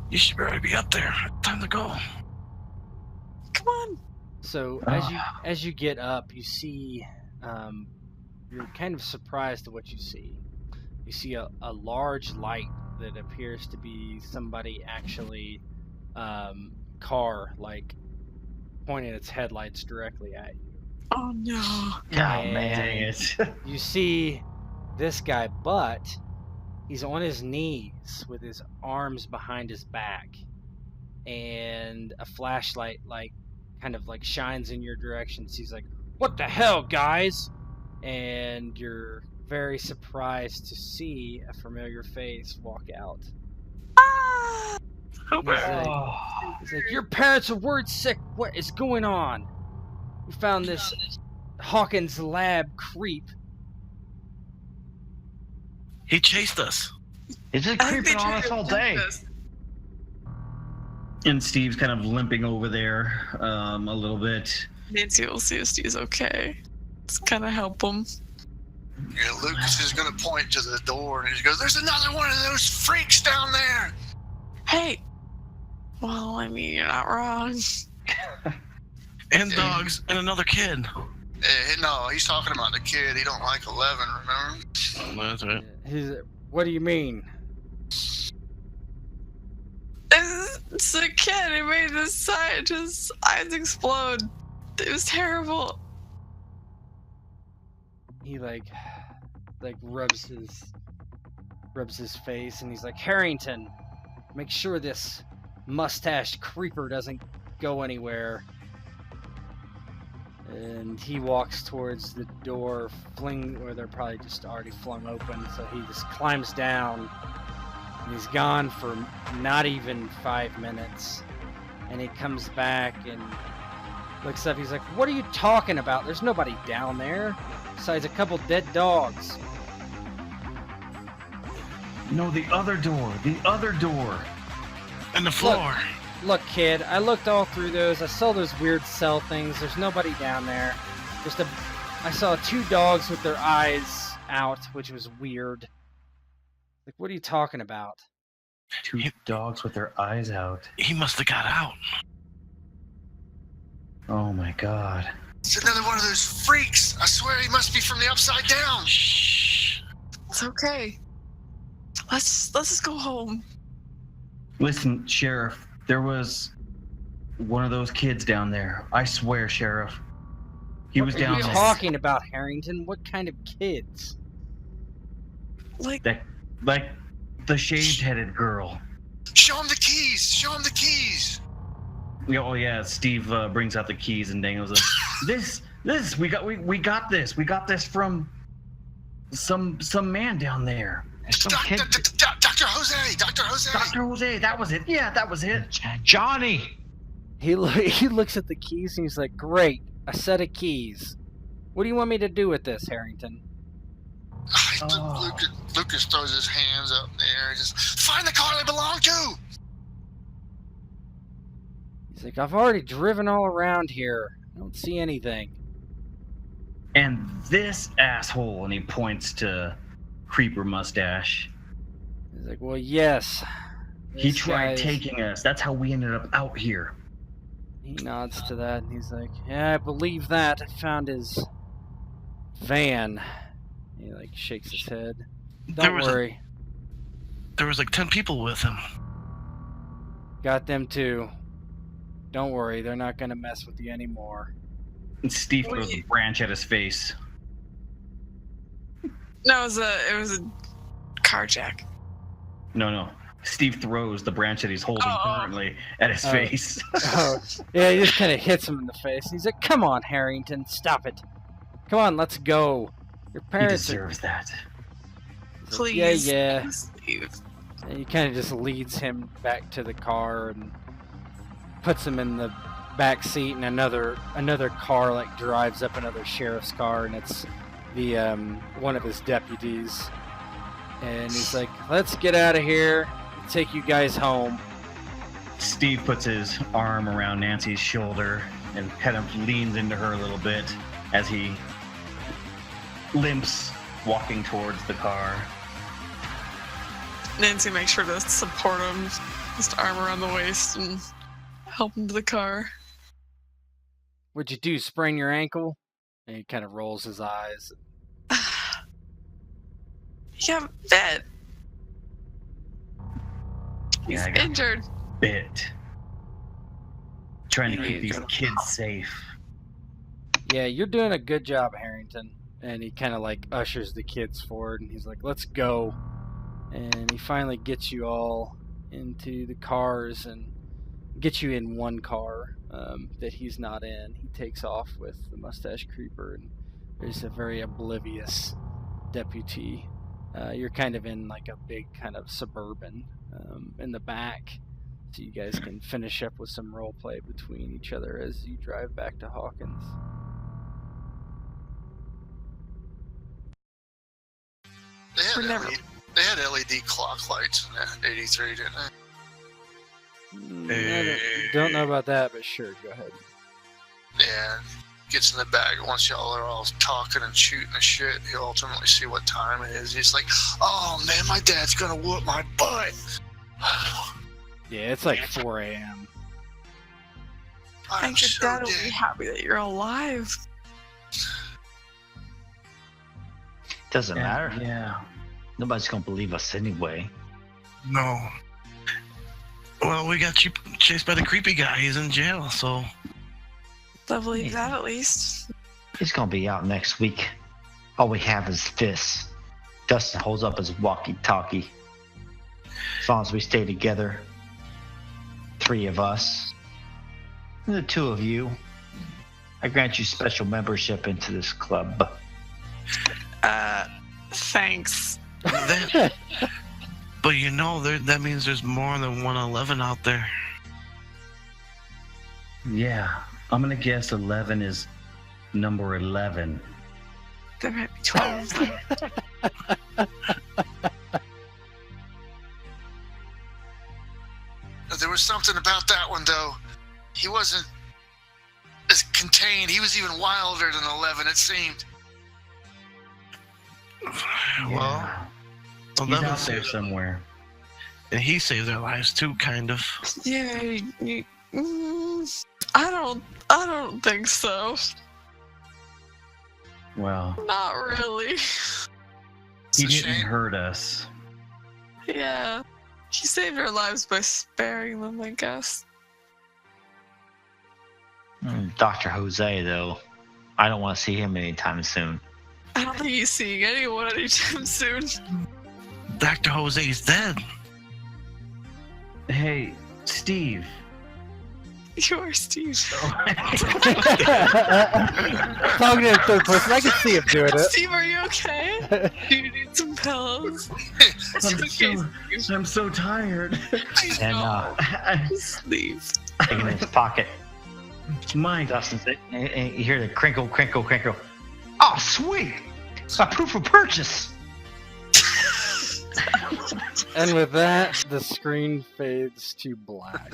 You should already be up there. Time to go. Come on! so as you get up, you see, you're kind of surprised at what you see. You see a large light that appears to be somebody actually car, like pointing its headlights directly at you. Oh no. Oh, And Dang it. You see this guy, but he's on his knees with his arms behind his back, and a flashlight kind of shines in your direction. So he's like, "What the hell, guys?" And you're very surprised to see a familiar face walk out. Ah! He's like, "Your parents are word sick. What is going on? We found this Hawkins lab creep." He chased us. Is it I think they creeping on tried us to all do day? this. And Steve's kind of limping over there a little bit. Nancy will see if Steve's okay. Just kind of help him. Yeah, Lucas is gonna point to the door, and he goes, "There's another one of those freaks down there." Hey! Well, I mean, you're not wrong. And dogs and another kid. No, he's talking about the kid. He don't like 11, remember? Oh, that's right. What do you mean? It's a kid who made this sign. His eyes explode. It was terrible. He rubs his face, and he's like, "Harrington, make sure this mustached creeper doesn't go anywhere." And he walks towards the door, or they're probably just already flung open, so he just climbs down, and he's gone for not even 5 minutes. And he comes back and looks up, he's like, "What are you talking about? There's nobody down there, besides a couple dead dogs." No, the other door. The other door. And the floor. Look, kid, I looked all through those. I saw those weird cell things. There's nobody down there. I saw 2 dogs with their eyes out, which was weird. Like, what are you talking about? 2 dogs with their eyes out. He must have got out. Oh my god. It's another one of those freaks. I swear he must be from the upside down. Shh. It's okay. Let's just go home. Listen, Sheriff, there was one of those kids down there. I swear, Sheriff. He was down What are there. you talking about, Harrington? What kind of kids? Like, Like the shaved-headed girl. Show him the keys. Show him the keys. Oh yeah, Steve brings out the keys and dangles them. This we got this. We got this from some man down there. Some kid. Dr. Jose. Dr. Jose. Dr. Jose, that was it. Yeah, that was it. Johnny. He looks at the keys and he's like, "Great, a set of keys. What do you want me to do with this, Harrington?" Lucas throws his hands up in the air. Just find the car they belong to. He's like, "I've already driven all around here. I don't see anything." And this asshole, and he points to Creeper Mustache. He's like, "Well, yes. He This tried guy's- taking us. That's how we ended up out here. He nods to that and he's like, yeah, I believe that. I found his van. He like shakes his head. There Don't was worry. There was like 10 people with him. Got them too. Don't worry, they're not gonna mess with you anymore. And Steve throws a branch at his face. No, it was a carjack. No. Steve throws the branch that he's holding Oh. currently at his Oh. face. Oh, yeah, he just kind of hits him in the face. He's like, come on, Harrington, stop it. Come on, let's go. Your He parents deserves that. are... Yeah, Please. yeah. Please leave. And he kind of just leads him back to the car and puts him in the back seat, and another car like drives up, another sheriff's car, and it's the one of his deputies. And he's like, let's get out of here, take you guys home. Steve puts his arm around Nancy's shoulder and kind of leans into her a little bit as he limps, walking towards the car. Nancy makes sure to support him, just arm around the waist, and help him to the car. What'd you do, sprain your ankle? And he kind of rolls his eyes. Yeah, bit. He's Yeah, I got injured. bit. Trying to keep these kids safe. Yeah, you're doing a good job, Harrington. And he kind of like ushers the kids forward, and he's like, let's go. And he finally gets you all into the cars and gets you in one car that he's not in. He takes off with the mustache creeper, and there's a very oblivious deputy. You're kind of in like a big kind of suburban in the back, so you guys can finish up with some role play between each other as you drive back to Hawkins. They We're had, never- LED, they had LED clock lights in that 83, didn't they? I don't know about that, but sure, go ahead. Yeah. Gets in the bag. Once y'all are all talking and shooting the shit, he'll ultimately see what time it is. He's like, oh man, my dad's gonna whoop my butt. Yeah, it's like 4 a.m. I I'm think your so dad will be dead. happy that you're alive. Doesn't matter. Yeah. Nobody's gonna believe us anyway. No. Well, we got chased by the creepy guy. He's in jail, so Lovely that at least. He's gonna be out next week. All we have is fists. Dustin holds up his walkie-talkie. As long as we stay together, 3 of us, and the 2 of you, I grant you special membership into this club. Thanks. that. But you know, that means there's more than 111 out there. Yeah. I'm gonna guess 11 is number 11. There might be 12. There was something about that one though. He wasn't as contained. He was even wilder than 11. It seemed. Well, Yeah. He's 11 out there saved, somewhere. and he saved their lives too, kind of. Yeah, I don't think so. Well, Not really. It's he a didn't shame. hurt us. Yeah. He saved our lives by sparing them, I guess. Dr. Jose, though, I don't want to see him anytime soon. I don't think he's seeing anyone anytime soon. Dr. Jose's dead. Hey, Steve. You are Steve. Talking in third person, I can see him doing it. Steve, are you okay? Do you need some pillows? I'm so tired. And Sleeve. taking his pocket, Mike, Dustin, and you hear the crinkle, crinkle, crinkle. Oh, sweet! A proof of purchase. And with that, the screen fades to black.